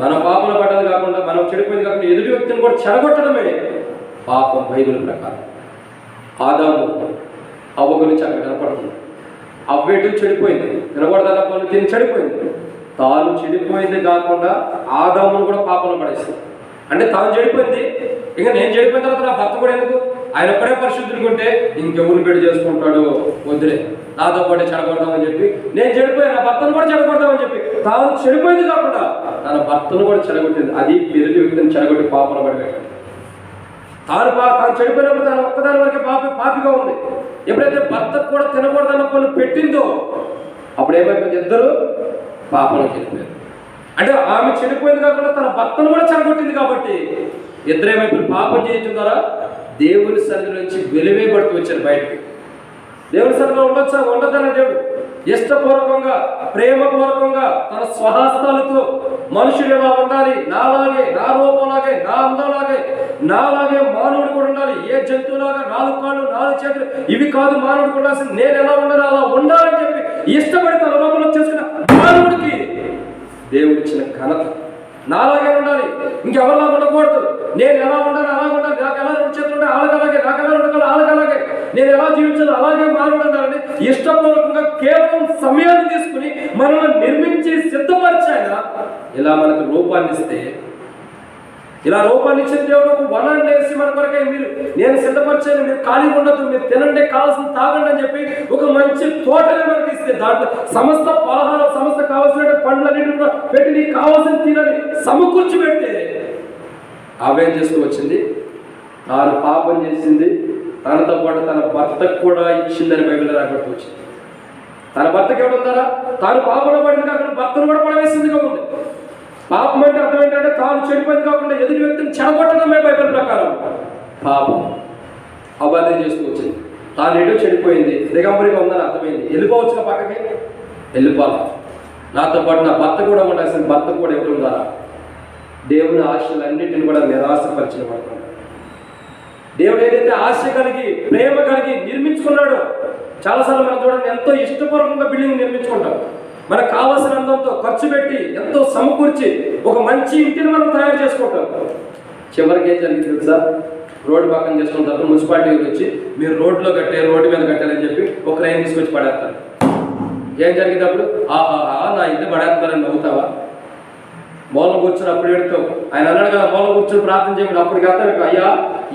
మన పాపన పడ్డది కాకుండా, మనం చెడిపోయింది కాకుండా ఎదుటి వ్యక్తిని కూడా చెడగొట్టడమే పాపం బైబిల్ ప్రకారం. ఆదాము అవ్వ గురించి అక్కడ కనపడుతుంది. అవ్వేటు చెడిపోయింది, వినబడదన్న పనులు తిని చెడిపోయింది. తాను చెడిపోయింది కాకుండా ఆదామును కూడా పాపంలో పడేసింది. అంటే తాను చెడిపోయింది, ఇంకా నేను చెడిపోయిన తర్వాత నా భర్త కూడా ఎందుకు, ఆయన ఒక్కడే పరిశుద్ధుడికి ఉంటే ఇంకెవరు పెళ్లి చేసుకుంటాడు, వద్దులే నాతో పాటు చెడగొడదామని చెప్పి, నేను చెడిపోయాను నా భర్తను కూడా చెడగొడదామని చెప్పి తాను చెడిపోయింది కాకుండా తన భర్తను కూడా చెడగొట్టింది. అది ఎదుటి వ్యక్తిని చెడగొట్టి పాపంలో పడిపోయాడు. తాను చెడిపోయినప్పుడు తను ఒక్కదాని వరకే పాపిగా ఉంది. ఎప్పుడైతే భర్తకు కూడా తినకూడదన్న పనులు పెట్టిందో అప్పుడు ఏమైపోయింది? ఇద్దరు పాపంలోకి వెళ్ళిపోయారు. అంటే ఆమె చెడిపోయింది కాకుండా తన భర్తను కూడా చెడగొట్టింది కాబట్టి ఇద్దరు ఏమైపోయి పాపం చేయటం ద్వారా దేవుని సన్నిధి నుంచి వెలివేయబడుతూ వచ్చారు బయటకు. దేవుని సన్నిధిలో ఉండొద్దన్న దేవుడు ఇష్టపూర్వకంగా, ప్రేమపూర్వకంగా తన స్వహస్తాలతో మనుషులు ఎలా ఉండాలి, నాలాగే, నా రూపంలాగే, నా అందంలాగే, నాలాగే మానవుడు కూడా ఉండాలి. ఏ జంతువులాగా 4 కాళ్ళు 4 చేతులు ఇవి కాదు మానవుడు ఉండాల్సింది, నేను ఎలా ఉండాలి అలా ఉండాలని చెప్పి ఇష్టపడి తన రూపంలో చేసుకున్న మానవుడికి దేవుడు ఇచ్చిన ఘనత. నాలాగే ఉండాలి, ఇంకెవరిలా ఉండకూడదు, నేను ఎలా ఉండాలి అలా ఉండాలి, నాకు ఎలా 2 చేతులు ఉండాలి అలాగే, నాకు ఎలా ఉండాలి అలాగే, నేను ఎలా జీవించాలి అలాగే మానవుడు ఉండాలని ఇష్టపూర్వకంగా కేవలం సమయాన్ని తీసుకుని మనల్ని నిర్మించి సిద్ధపరిచాయన. ఇలా మనకు రూపాన్ని ఇస్తే, ఇలా రూపాన్ని ఇచ్చిన దేవుడు ఒక వనాన్ని వేసి మన కొరకే నేను సిద్ధపరిచాను, మీరు ఖాళీగా ఉండదు, మీరు తినండి, కావాల్సిన తాగండి అని చెప్పి ఒక మంచి తోటని మనకి ఇస్తే దాంట్లో సమస్త పలహారం, సమస్త కావాల్సిన పండ్లన్నింటినీ పెట్టి నీకు కావాల్సిన తినని సమకూర్చి పెడితే ఆవేం చేస్తూ వచ్చింది, తాను పాపం చేసింది, తనతో పాటు తన భర్తకు కూడా ఇచ్చిందని బైబిల్ రాబడుతూ వచ్చింది. తన భర్తకి ఎవరుందారా? తాను పాపంలో పడింది కాకుండా భర్తను కూడా పడవేసిందిగా ఉంది. పాపం అంటే అర్థం ఏంటంటే తాను చెడిపోయింది కాకుండా ఎదుటి వ్యక్తిని చెడగొట్టడమే బైబిల్ ప్రకారం పాపం. అబద్ధం చేస్తూ వచ్చింది. తాను ఎటు చెడిపోయింది, దిగంబరిగా ఉందని అర్థమైంది, వెళ్ళిపోవచ్చుగా పక్కకి, వెళ్ళిపోవాలి. నాతో పాటు నా భర్త కూడా ఉండాల్సిన భర్త కూడా ఎవరు ఉండాలా? దేవుని ఆశలన్నింటిని కూడా నిరాశపరిచిన పడుతున్నాడు. దేవుడు ఏదైతే ఆశ కలిగి, ప్రేమ కలిగి నిర్మించుకున్నాడో, చాలాసార్లు మనం చూడండి ఎంతో ఇష్టపూర్వకంగా బిల్డింగ్ నిర్మించుకుంటాం. మనకు కావాల్సిన అందంతో ఖర్చు పెట్టి ఎంతో సమకూర్చి ఒక మంచి ఇంటిని మనం తయారు చేసుకుంటాం. చివరికి ఏం జరిగింది తెలుసా? రోడ్డు పక్కన చేసుకున్న తర్వాత మున్సిపాలిటీ వచ్చి మీరు రోడ్లో కట్టారు, రోడ్డు మీద కట్టారని చెప్పి ఒక లైన్ తీసుకొచ్చి పడేస్తారు. ఏం జరిగింది అప్పుడు? ఆహా నా ఇల్లు పడేస్తారని నవ్వుతావా? మూల కూర్చొని అప్పుడు ఏడుతావు. ఆయన అన్నాడు కదా, మూల కూర్చొని ప్రార్థన చేయమని. అప్పుడు వెళ్తావు, అయ్యా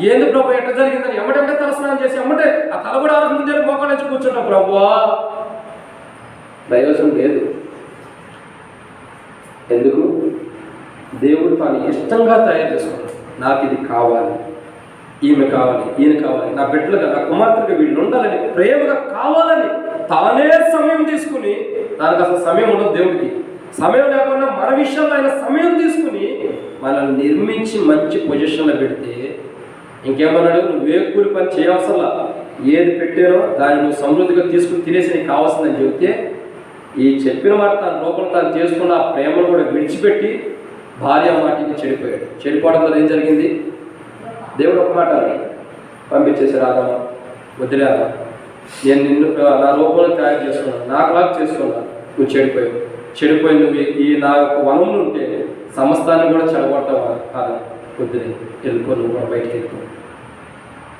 ఏంది ప్రభు ఎట్లా జరిగిందని ఎమ్మటంటే తలస్నానం చేసి ఎమ్మటే ఆ తల కూడా ఆరోగ్యం ముందే మోకాళ్ళ నుంచి కూర్చుంటావు. ప్రభువా ప్రయోజనం లేదు. ఎందుకు? దేవుడు తాను ఇష్టంగా తయారు చేసుకున్నాడు. నాకు ఇది కావాలి, ఈమె కావాలి, ఈయన కావాలి, నా బిడ్డలుగా నా కుమార్తెగా వీళ్ళు ఉండాలని ప్రేమగా కావాలని తానే సమయం తీసుకుని, దానికి అసలు సమయం ఉండదు దేవుడికి. సమయం లేకుండా మన విషయంలో ఆయన సమయం తీసుకుని మనల్ని నిర్మించి మంచి పొజిషన్లో పెడితే ఇంకేమన్నాడు? నువ్వే కూలి పని చేయవసరలా, ఏది పెట్టానో దాన్ని నువ్వు సమృద్ధిగా తీసుకుని తినేసి నీకు కావాల్సిందని చెబితే ఈ చెప్పిన మాట తన రూపం తాను చేసుకున్న ఆ ప్రేమను కూడా విడిచిపెట్టి భార్య మాటికి చెడిపోయాడు. చెడిపోవడం వల్ల ఏం జరిగింది? దేవుడు ఒక మాట పంపించేశారు, ఆదామ వదిలే, నేను నిన్ను నా రూపంలో తయారు చేసుకున్నాను, నాకులాగా చేసుకున్నాను, నువ్వు చెడిపోయావు. చెడిపోయి నువ్వు ఈ నా యొక్క వనంలో ఉంటే సమస్తాన్ని కూడా చెడగొట్టావు కాదా, వద్దులే, వెళ్ళిపో, నువ్వు కూడా బయటికి వెళ్ళిపో.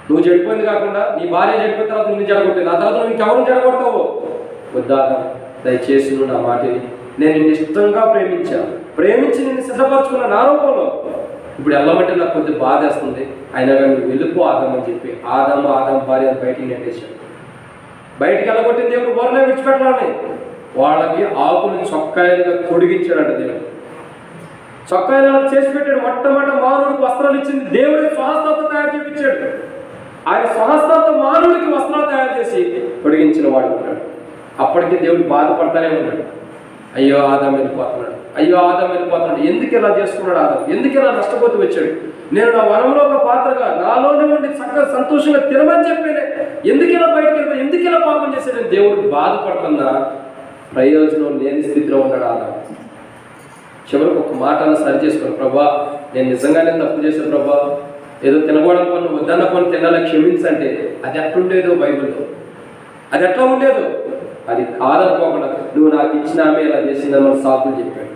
నువ్వు చెడిపోయింది కాకుండా నీ భార్య చెడిపోయిన తర్వాత నిన్ను చెడగొట్టింది, ఆ తర్వాత నువ్వు ఇంకెవరు చెడగొడతావు? వద్దా, దయచేసి నువ్వు నా మాటని, నేను నిన్ను ఇష్టంగా ప్రేమించి నిన్ను సిద్ధపరచుకున్న నా రూపంలో ఇప్పుడు వెళ్ళమంటే నాకు కొద్దిగా బాధ వేస్తుంది, అయినా కానీ నువ్వు వెళ్ళిపో ఆదామని చెప్పి ఆదాం భార్య బయటికి నెట్టేశాడు. బయటికి వెళ్ళగొట్టిన దేవుడు ఊరనే విడిచిపెట్టాలని వాళ్ళకి ఆకులు చొక్కాయలుగా తొడిగించాడంట. దేవుడు చొక్కాయలు చేసి పెట్టాడు. మొట్టమొదటి మానవుడికి వస్త్రాలు ఇచ్చింది దేవుడి స్వహస్తాలతో తయారు చేయించాడు. ఆయన స్వహస్తాలతో మానవుడికి వస్త్రాలు తయారు చేసి తొడిగించిన వాడు ఉన్నాడు. అప్పటికే దేవుడు బాధపడతానే ఉన్నాడు. అయ్యో ఆదాం వెళ్ళిపోతున్నాడు, అయ్యో ఆదాం వెళ్ళిపోతున్నాడు, ఎందుకు ఇలా చేసుకున్నాడు ఆదాం, ఎందుకు ఇలా నష్టపోతూ వచ్చాడు, నేను నా వనంలో ఒక పాత్రగా నాలోనే ఉండి చక్కగా సంతోషంగా తినమని చెప్పేనే ఎందుకు ఇలా బయటకు వెళ్ళిపోయి, ఎందుకు ఇలా పాపం చేశాడని దేవుడు బాధపడుతున్నా ప్రయోజనం లేని స్థితిలో ఉన్నాడు ఆదాం. చివరికి ఒక మాటను సరి చేసుకుని, ప్రభా నేను నిజంగానే తప్పు చేశాను ప్రభా, ఏదో తినకూడని పని వద్దన్న పని తినాలా క్షమించంటే అది ఎట్లుండేదో బైబిల్లో, అది ఎట్లా ఉండేదో అది కాదనుకోకుండా నువ్వు నాకు ఇచ్చిన ఆమె ఇలా చేసిందని సాకులు చెప్పాడు.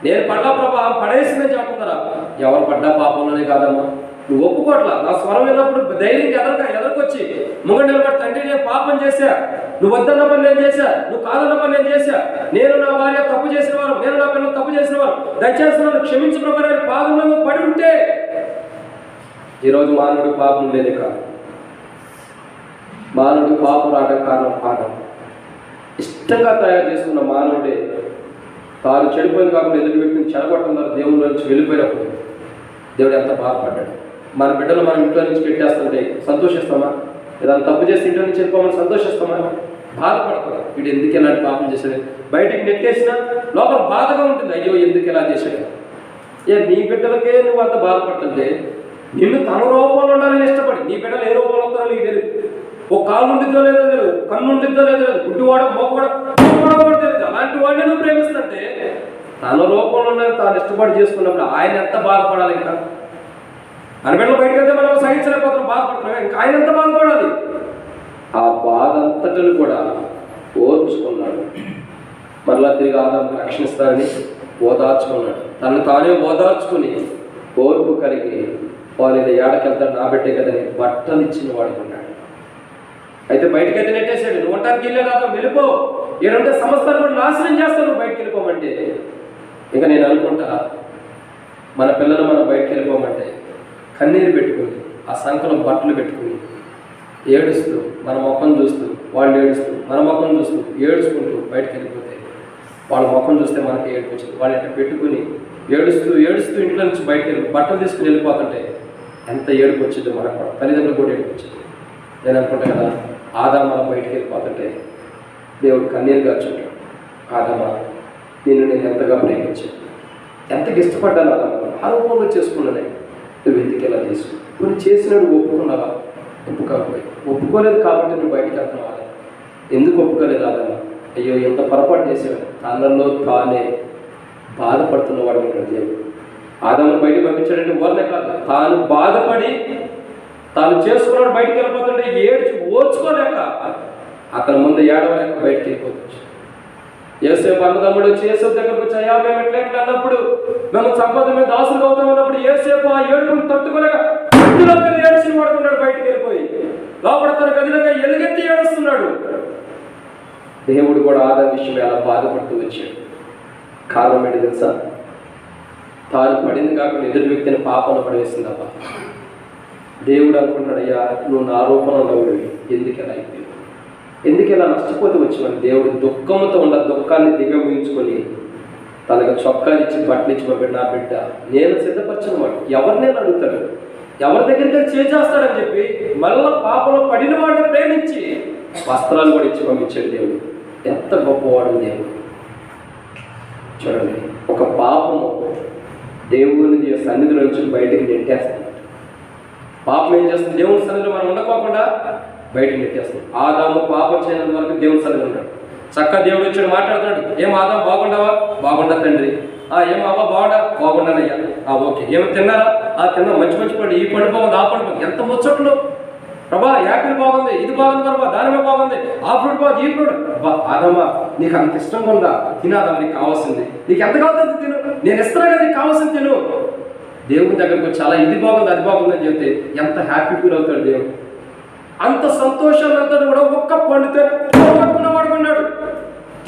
నేను పడ్డా ప్రభా పడేసిందని చెప్పుకుంటారా, ఎవరు పడ్డా పాపంలోనే కాదమ్మా, నువ్వు ఒప్పుకోట్లా. నా స్వరం వెళ్ళినప్పుడు ధైర్యంగా ఎదరికొచ్చి ముంగడు నిలబడి, తండ్రి నేను పాపం చేశా, నువ్వు వద్దన్న పని నేను చేశా, నువ్వు కాదన్న పని నేను చేశా, నేను నా భార్య తప్పు చేసిన వారు, నేను నా పిల్లలు తప్పు చేసిన వారు, దయచేసి నన్ను క్షమించు ప్రభా అని పాదంలో పడి ఉంటే ఈరోజు మానవుడు పాపం ఉండేది కాదు. మానవుడు పాపం రావడం కారణం పాపం. ఇష్టంగా తయారు చేసుకున్న మానవుడే తాను చెడిపోయింది కాకుండా ఎదుటి వ్యక్తిని చెడగొట్టున్నారు. దేవుళ్ళ నుంచి వెళ్ళిపోయినప్పుడు దేవుడు ఎంత బాధపడ్డాడు. మన బిడ్డలు మనం ఇంట్లో నుంచి పెట్టేస్తుంటే సంతోషిస్తామా? ఏదైనా తప్పు చేసి ఇంట్లో నుంచి వెళ్ళిపోమని సంతోషిస్తామా? బాధపడతాం. వీడు ఎందుకు ఇలాంటి పాపం చేశాడు, బయటికి నెట్టేసినా లోపల బాధగా ఉంటుంది, అయ్యో ఎందుకు ఇలా చేశాడు. నీ బిడ్డలకే నువ్వు అంత బాధపడుతుంటే నిన్ను తన రూపంలో ఉండాలని ఇష్టపడి, నీ బిడ్డలు ఏ రూపంలో వస్తారో నీకు తెలియదు. ఓ కాలు ఉండిద్దో లేదో తెలియదు, కన్ను ఉండిద్దో లేదో తెలియదు, గుడ్డివాడ మోపడం కూడా తెలియదు. అలాంటి వాడిని నువ్వు ప్రేమిస్తుంటే తన రూపంలో ఉండాలని తాను ఇష్టపడి చేసుకున్నప్పుడు ఆయన ఎంత బాధపడాలి? ఇంకా మన బిడ్డలు బయటకు వెళ్తే మనం సహించలేకపోతున్నాం, బాధపడుతున్నాం, ఇంకా ఆయన ఎంత బాధపడాలి? ఆ బాధ అంతటిని కూడా ఓర్చుకున్నాడు. మరలా తిరిగి ఆదాముకు రక్షిస్తారని ఓదార్చుకున్నాడు. తనను తానే ఓదార్చుకుని ఓర్పు కలిగి వాళ్ళు ఇలా ఏడకెళ్తాడు, నా బిడ్డే కదని బట్టలు ఇచ్చిన వాడుకున్నాడు. అయితే బయటకు అయితే నెట్టేశాడు. నువ్వు ఉంటానికి వెళ్ళే కాదు, వెళ్ళిపో, ఏడంటే సంస్థలు కూడా నాశనం చేస్తాను నువ్వు బయటకు వెళ్ళిపోమంటే. ఇంకా నేను అనుకుంటా మన పిల్లలు మనం బయటకు వెళ్ళిపోమంటే కన్నీరు పెట్టుకుని ఆ సంకలం బట్టలు పెట్టుకుని ఏడుస్తూ మన ముఖం చూస్తూ, వాళ్ళు ఏడుస్తూ మన ముఖం చూస్తూ ఏడుచుకుంటూ బయటకు వెళ్ళిపోతే వాళ్ళ ముఖం చూస్తే మనకి ఏడుపు వచ్చింది. వాళ్ళు ఇట్లా పెట్టుకుని ఏడుస్తూ ఇంట్లో నుంచి బయటకు వెళ్ళి బట్టలు తీసుకుని వెళ్ళిపోతుంటే ఎంత ఏడుపు వచ్చిందో మనకు కూడా, తల్లిదండ్రులు కూడా ఏడుపు వచ్చింది. నేను అనుకుంటా కదా, ఆదామా బయటికి వెళ్ళిపోతుంటే దేవుడు కన్నీరు గార్చుంటాడు. ఆదామా నిన్ను నేను ఎంతగా ప్రేమించాను, ఎంతగా ఇష్టపడ్డాను ఆదామా, ఆ రూపంలో చేసుకున్నానే, నువ్వు ఎందుకు ఇలా చేసు, నువ్వు చేసినాడు ఒప్పుకున్నావా? ఒప్పుకోలేదు కాబట్టి నువ్వు బయటకు వెళ్తున్నావా? ఎందుకు ఒప్పుకోలేదు ఆదామా? అయ్యో ఎంత పొరపాటు చేశాడు, తనలో తానే బాధపడుతున్నవాడు ఉంటాడు దేవుడు. ఆదామును బయటకు పంపించాడంటే ఊరనే కాదు, తాను బాధపడి తాను చేసుకున్నాడు బయటికి వెళ్ళిపోతుంటే ఏడ్చి ఓర్చుకోలేక అతని ముందు ఏడవలేక బయటికి వెళ్ళిపోవచ్చు. యేసేపు అన్నదమ్ముడు వచ్చి యేసేపు దగ్గరకు వచ్చి, అయ్యా మేము ఎట్లా అన్నప్పుడు మేము సంపద మీద దాసులు అవుతాం అన్నప్పుడు యేసేపు ఆ ఏడుపును తట్టుకోలేక గదిలోకి ఏడ్చి పడుకున్నాడు. బయటికి వెళ్ళిపోయి లోపల తన గదిలోకి ఎలుగెత్తి ఏడుస్తున్నాడు. దేవుడు కూడా ఆదాం విషయం ఎలా బాధపడుతూ వచ్చాడు. కారణం ఏంటి తెలుసా? తాను పడింది కాకుండా ఎదుటి వ్యక్తిని పాపంలో పడేసింది తప్ప. దేవుడు అనుకుంటాడు, అయ్యా నువ్వు నా రూపంలో ఉన్నవి ఎందుకెలా అయిపోయావు, ఎందుకెలా నష్టపోతే వచ్చినాడు. దేవుడు దుఃఖంతో ఉన్న దుఃఖాన్ని దిగమించుకొని తనకు చొక్కాలు ఇచ్చి బట్టలు ఇచ్చి మా బిడ్డ నేను సిద్ధపరచిన వాడు ఎవరినే అడుగుతాడు, ఎవరి దగ్గరికి చేస్తాడని చెప్పి మళ్ళా పాపంలో పడిన వాడిని ప్రేమించి వస్త్రాలు కూడా ఇచ్చి పంపించాడు దేవుడు. ఎంత గొప్పవాడు దేవుడు. చూడండి, ఒక పాపము దేవుని సన్నిధిలో నుంచి బయటికి నెట్టేస్తుంది. పాపం ఏం చేస్తుంది? దేవుని సన్నిధిలో మనం ఉండకోకుండా బయటకు నెట్టేస్తుంది. ఆదాము పాపం చేయనంత వరకు దేవుని సన్నిధిలో ఉంటాడు. చక్కగా దేవుడు వచ్చాడు, మాట్లాడుతున్నాడు. ఏం ఆదాము బాగుండవా? బాగుండా తండ్రి. ఏం అవ్వ బాగుండా? బాగుండానయ్యా. ఓకే. ఏమి తిన్నారా? తిన్నా. మంచి మంచి పండు, ఈ పండు బాగుంది, ఆ పండు బాగుంది. ఎంత ముచ్చట్లు ప్రభా, యాపిల్ బాగుంది, ఇది బాగుంది ప్రభా, దానిమే బాగుంది, ఆ ఫ్రూట్ బాగుంది, ఈ ఫ్రూట్. ఆదమ్మా నీకు అంత ఇష్టంగా ఉందా? తినాదమ్మా, నీకు కావాల్సింది, నీకు ఎంత కావాల్సింది తిను, నేను ఇస్తున్నా కదా, నీకు కావాల్సింది తిను. దేవుని దగ్గరకు చాలా ఇది బాగుంది, అది బాగుంది అని చెప్తే ఎంత హ్యాపీ ఫీల్ అవుతాడు దేవుడు. అంత సంతోషాన్ని అంతా కూడా ఒక్క పండితే వాడుకున్నాడు.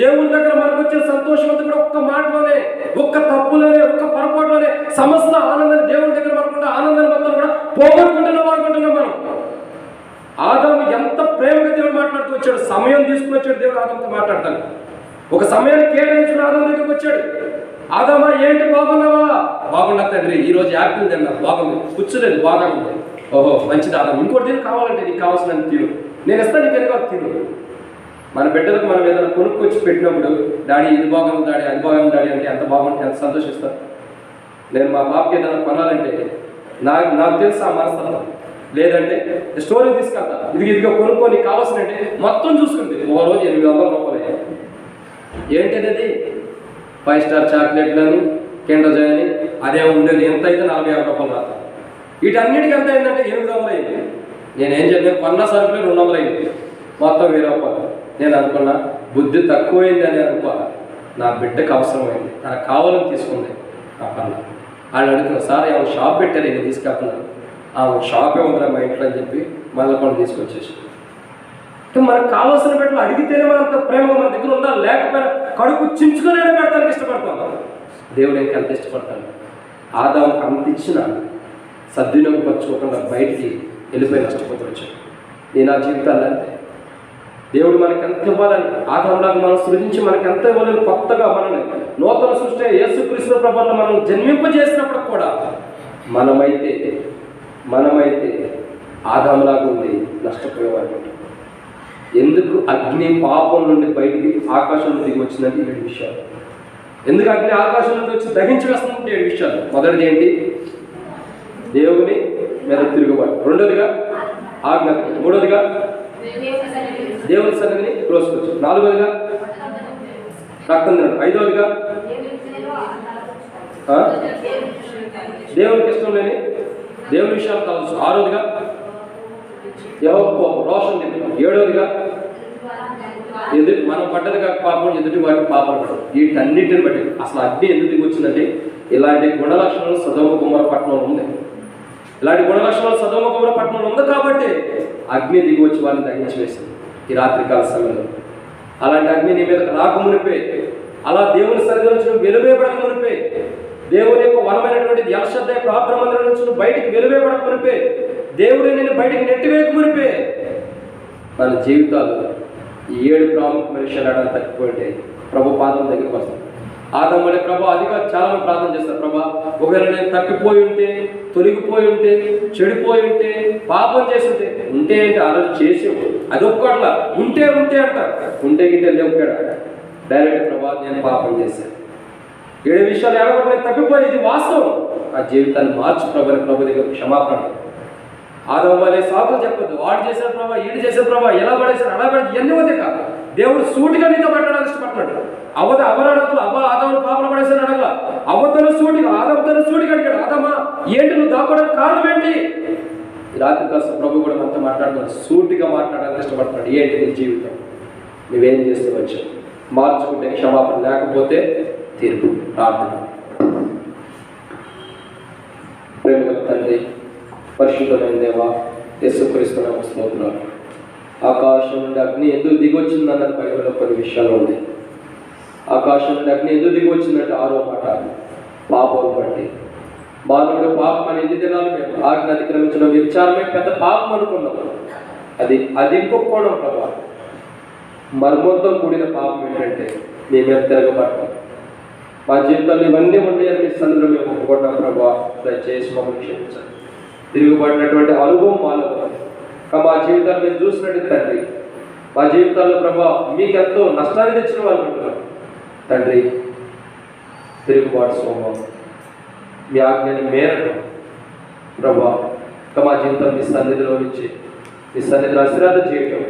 దేవుని దగ్గర మనకు వచ్చే సంతోషం అంతా కూడా ఒక్క మాటలోనే, ఒక్క తప్పులోనే, ఒక్క పొరపాటులోనే సమస్త ఆనందాన్ని దేవుని దగ్గర మనకుండా ఆనందాన్ని మొత్తం కూడా వాడుకుంటున్నాం మనం. ఆదాము ఎంత ప్రేమగా దేవుడు మాట్లాడుతూ వచ్చాడు. సమయం తీసుకుని వచ్చాడు దేవుడు ఆదాముతో మాట్లాడతాను. ఒక సమయాన్ని కేటాయించిన ఆదాము దగ్గరికి వచ్చాడు. ఆదామా ఏంటి బాగున్నావా? బాగున్నా తండ్రి, ఈరోజు యాపిల్ తిన్నా, బాగుంది, కూర్చోలేదు, బాగా ఉంది. ఓహో మంచిది ఆదాము, ఇంకోటి దీనికి కావాలంటే నీకు కావాల్సిన తిను, నేను ఇస్తాను, నీకు ఎన్నో తిను. మన బిడ్డలకు మనం ఏదైనా కొనుక్కొచ్చి పెట్టినప్పుడు డాడీ ఇది బాగుంది డాడీ, అది బాగుంది డాడీ అంటే ఎంత బాగుంటుంది, ఎంత సంతోషిస్తాను. నేను మా బాబుకి ఏదైనా కొనాలంటే నాకు తెలుసు ఆ మనస్తత్వం. లేదంటే స్టోరీ తీసుకెళ్తా, ఇదిగో కొనుక్కొని కావాల్సినంటే మొత్తం చూసుకుంది. ఒక రోజు 800 రూపాయలు. ఏంటిది అది? 5 స్టార్ చాక్లెట్లని, కిండర్ జాయ్ అని, అదే ఉండేది. ఎంత అయితే 45 రూపాయలు రాదు. వీటన్నిటికీ ఎంత అయిందంటే 800 అయింది. నేనేం చేయలేదు, కొన్న సరుకులు 200 అయింది, మొత్తం 1000 రూపాయలు. నేను అనుకున్నా బుద్ధి తక్కువైంది అని అనుకోవాలి. నా బిడ్డకు అవసరమైంది, తనకు కావాలని తీసుకుంది. నా పన్న వాళ్ళు అడుగుతున్నా, సార్ ఏమైనా షాప్ పెట్టారు, నేను తీసుకెళ్తున్నాను. షాపే ఉందిరా మా ఇంట్లో అని చెప్పి మళ్ళీ కొన్ని తీసుకొచ్చేసి. మనకు కావాల్సిన బిడ్డలు అడిగితేనే మనంత ప్రేమగా మన దగ్గర ఉందా, లేకపోయినా కడుపు చించుకొని పెడతానికి ఇష్టపడతాం. దేవుడు ఇంకా ఎంత ఇష్టపడతాడు. ఆదాముకు అంత ఇచ్చిన సద్వినియోగపరచుకోకుండా బయటికి వెళ్ళిపోయి నష్టపోతూ వచ్చాడు. నేను ఆ జీవితాలు అంతే. దేవుడు మనకి ఎంత ఇవ్వాలని, ఆదాములాగా మనం సృజించి మనకి ఎంత ఇవ్వాలని, కొత్తగా మనల్ని నూతన సృష్టి యేసుక్రీస్తు ప్రభువులో మనం జన్మింపజేసినప్పుడు కూడా మనమైతే ఆదాములాగా ఉండి నష్టపోయేవారు. ఎందుకు అగ్ని పాపం నుండి బయటికి ఆకాశం నుండి దిగి వచ్చిందంటే 7 విషయాలు. ఎందుకు అగ్ని ఆకాశం నుండి వచ్చి దహించి వేస్తుందంటే 7 విషయాలు. మొదటిది ఏంటి? దేవుని మీద తిరుగుబాటు. రెండోదిగా ఆజ్ఞ. మూడోదిగా దేవుని సన్నిధిని ప్రోత్సహించు. 4వదిగా రక్తం తినడం. 5వదిగా దేవునికి ఇష్టం లేని దేవుని విషయాలు కావచ్చు. 6వదిగా యెహోవా రోషం తినడం. 7వదిగా మనం పడ్డదిగా పాపం, ఎదుటి వాటికి పాపం పడడం. వీటన్నిటిని బట్టి అసలు అగ్ని ఎందుకు దిగి వచ్చిందంటే ఇలాంటి గుణలక్షణాలు సొదొమ గొమొర్రా పట్టణంలో ఉంది. ఇలాంటి గుణలక్షణాలు సొదొమ గొమొర్రా పట్టణంలో ఉంది కాబట్టి అగ్ని దిగి వచ్చి వారిని దహించి వేసింది ఈ రాత్రికాల సమయంలో. అలాంటి అగ్ని నీ మీద రాకమునిపే, అలా దేవుని సన్నిధి నుంచి వెలువేయబడక మునిపే, దేవుని యొక్క వనమైనటువంటి ఎల్షద్దై ప్రార్థన మందిరం నుంచి బయటికి వెలువేయబడక మునిపే, దేవుడు నేను బయటికి నెట్టివేయక మునిపే మన జీవితాలు ఈ 7 ప్రాముఖ్యమైన విషయాలు తగ్గిపోయింటే ప్రభు పాదం దగ్గరికి వస్తాం. ఆదాము వలె ప్రభు అదిగా చాలా ప్రార్థన చేస్తారు. ప్రభా ఒకవేళ నేను తప్పిపోయి ఉంటే, తొలగిపోయి ఉంటే, చెడిపోయి ఉంటే, పాపం చేసి ఉంటే అంటే ఆ రోజు చేసేవు అది ఒప్పుకోట్లా, ఉంటే అంటారు. ఉంటే గిట్టే లేవుకాడు డైరెక్ట్ ప్రభా నేను పాపం చేశాను. 7 విషయాలు ఏడవడం నేను తప్పిపోయి, ఇది వాస్తవం. ఆ జీవితాన్ని మార్చి ప్రభు దగ్గర క్షమాపణ. ఆదాము వలె సాకులు చెప్పొద్దు. వాడు చేశారు ప్రభా, ఈడు చేశారు ప్రభా, ఎలా పడేశారు, అలా పడేది, ఇవన్నీ వద్దే కాదు. దేవుడు సూటిగా నీతో మాట్లాడాలని ఇష్టపడుతున్నాడు. అవనడతలు ఆదామును పాపలు పడేసాను అడగల. అవ్వతను సూటిగా, ఆదాముతను సూటిగా అడిగాడు, ఆదామా ఏంటి నువ్వు దాక్కోవడానికి కారణం ఏంటి? ఈ రాత్రి కాస్త ప్రభు కూడా మనతో మాట్లాడుతున్నాడు, సూటిగా మాట్లాడాలని ఇష్టపడుతున్నాడు. ఏంటి నీ జీవితం, నువ్వేం చేస్తే వచ్చావు, మార్చుకుంటే క్షమాపణ, లేకపోతే తీర్పు. ప్రార్థన. ప్రేమగల తండ్రి, పరిశుద్ధమైన దేవా, యేసుక్రీస్తు నామమున స్తోత్రాలు. ఆకాశం నుండి అగ్ని ఎందుకు దిగొచ్చిందన్నది బైబిల్లో కొన్ని విషయాలు ఉన్నాయి. ఆకాశం నుండి అగ్ని ఎందుకు దిగొచ్చిందంటే 6వ మాట, పాపం బట్టి మానవుడు పాపం అని ఎన్ని దినాలు మేము ఆజ్ఞ అతిక్రమించడం విచారమే పెద్ద పాపం అనుకున్నాం. అది ఇంకొకడం ప్రభా. మర్మంతో కూడిన పాపం ఏంటంటే మీ మీద తిరగబడతాం. మా జీవితాల్లో ఇవన్నీ ఉన్నాయని మీ సన్నిధిలో మేము ఒప్పుకున్నాం ప్రభా. దయచేసి మమ్మల్ని క్షమించండి. తిరుగుబడినటువంటి అనుభవం మాలో మా జీవితాన్ని మేము చూసినట్టు తండ్రి, మా జీవితాల్లో ప్రభా మీకెంతో నష్టాన్ని తెచ్చిన వాళ్ళు ఉంటున్నాం తండ్రి. తిరుగుబాటు స్వభావం మీ ఆజ్ఞని మేరకు ప్రభా మా జీవితం మీ సన్నిధిలో నుంచి మీ సన్నిధిలో అశ్రాద్ధ చేయటం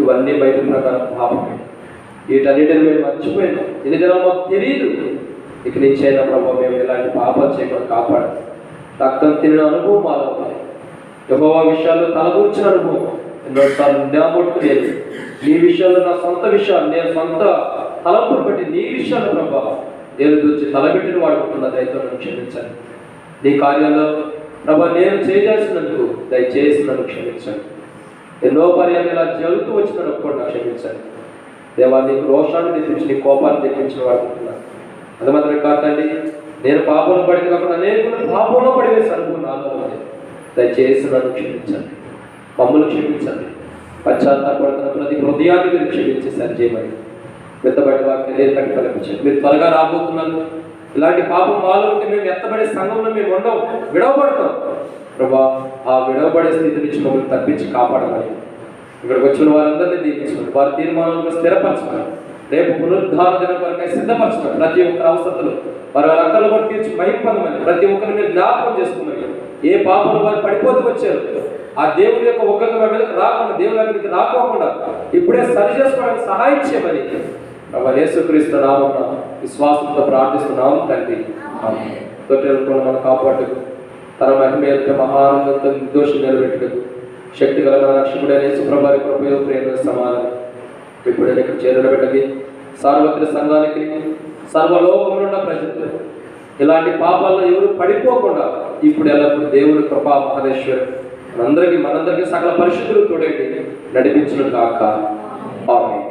ఇవన్నీ బయట ప్రకారం పాపమే. వీటన్నిటిని మేము మర్చిపోయినాం. ఎన్ని దినాలు మాకు తెలియదు. ఇక నుంచి అయినా ప్రభావ మేము ఇలాంటి పాపాలు చేయకుండా కాపాడు. రక్తం తిన్న అనుభవం మాలో ఉంది. యెహోవా విషయాల్లో తలదూర్చిన అనుభవం ఎన్నోసార్లు నిలబొట్టులేదు. నీ విషయాల్లో నా సొంత విషయాలు నేను సొంత తలంపులు బట్టి నీ విషయాలు ప్రభావ నేను దూర్చి తలబెట్టిన వాడుకుంటున్న దయతో నన్ను క్షమించండి. నీ కార్యాల్లో ప్రభా నేను చేయాల్సినందుకు దయచేసి నన్ను క్షమించండి. ఎన్నో పర్యాలు ఇలా జరుగుతూ వచ్చిన కూడా క్షమించండి దేవా. నీకు రోషాన్ని తెప్పించి నీ కోపాన్ని తెప్పించిన వాడుకుంటున్నాను. అది మాత్రమే కాదండి, నేను పాపంలో పడింది కాకుండా అనేకులు పాపంలో పడివేసి అనుకున్నాను. దయచేసి నన్ను క్షమించండి, మమ్మల్ని క్షమించండి. పశ్చాత్తాపడుతున్న ప్రతి హృదయాన్ని మీరు క్షమించి సరిచేయమని మెత్తబడి వాక్యం నేను కల్పించండి. మీరు త్వరగా రాబోతున్నారు. ఇలాంటి పాపం మాలో ఉంటే మేము ఎత్తబడే సంఘంలో మేము ఉండవు, విడవబడతాం ప్రభా. ఆ విడవబడే స్థితి నుంచి మమ్మల్ని తప్పించి కాపాడమని ఇక్కడికి వచ్చిన వారందరినీ దీవించండి. వారి తీర్మానాలను స్థిరపరచమని రేపు పునరుద్ధార దినం కొరకై సిద్ధపరచమని ప్రతి ఒక్కరి అవసరతలు వారి అక్కలు కూడా తీర్చి మహింపొందమని ప్రతి ఒక్కరిని మీరు జ్ఞాపకం చేసుకోమని. ఏ పాపలు వారు పడిపోతూ వచ్చారు ఆ దేవుడి యొక్క ఉగ్రత వారి మీదకి రాకుండా, దేవుడి మీదకి రాకోకుండా ఇప్పుడే సరి చేసుకోవడానికి సహాయం చేయమని యేసుక్రీస్తు నామమున విశ్వాసంతో ప్రార్థిస్తున్నాము తండ్రి. తొట్టెలను మన కాపాడుటకు తన మహిమ యొక్క మహానందంతో నిర్దోషం నిలబెట్టుటకు శక్తి గల రక్షకుడైన యేసుప్రభువారి కృపయో ప్రేమ సమానం ఇప్పుడైనా ఇక్కడ చేరిన బిడ్డకి సార్వత్రిక సంఘానికి సర్వలోకములో ఉన్న ప్రజలు ఇలాంటి పాపాల్లో ఎవరు పడిపోకుండా ఇప్పుడు ఎల్లప్పుడు దేవుని కృపా మహేశ్వరు మనందరికీ సకల పరిశుద్ధులు తోడేటి నడిపించడం కాక ఆమేన్.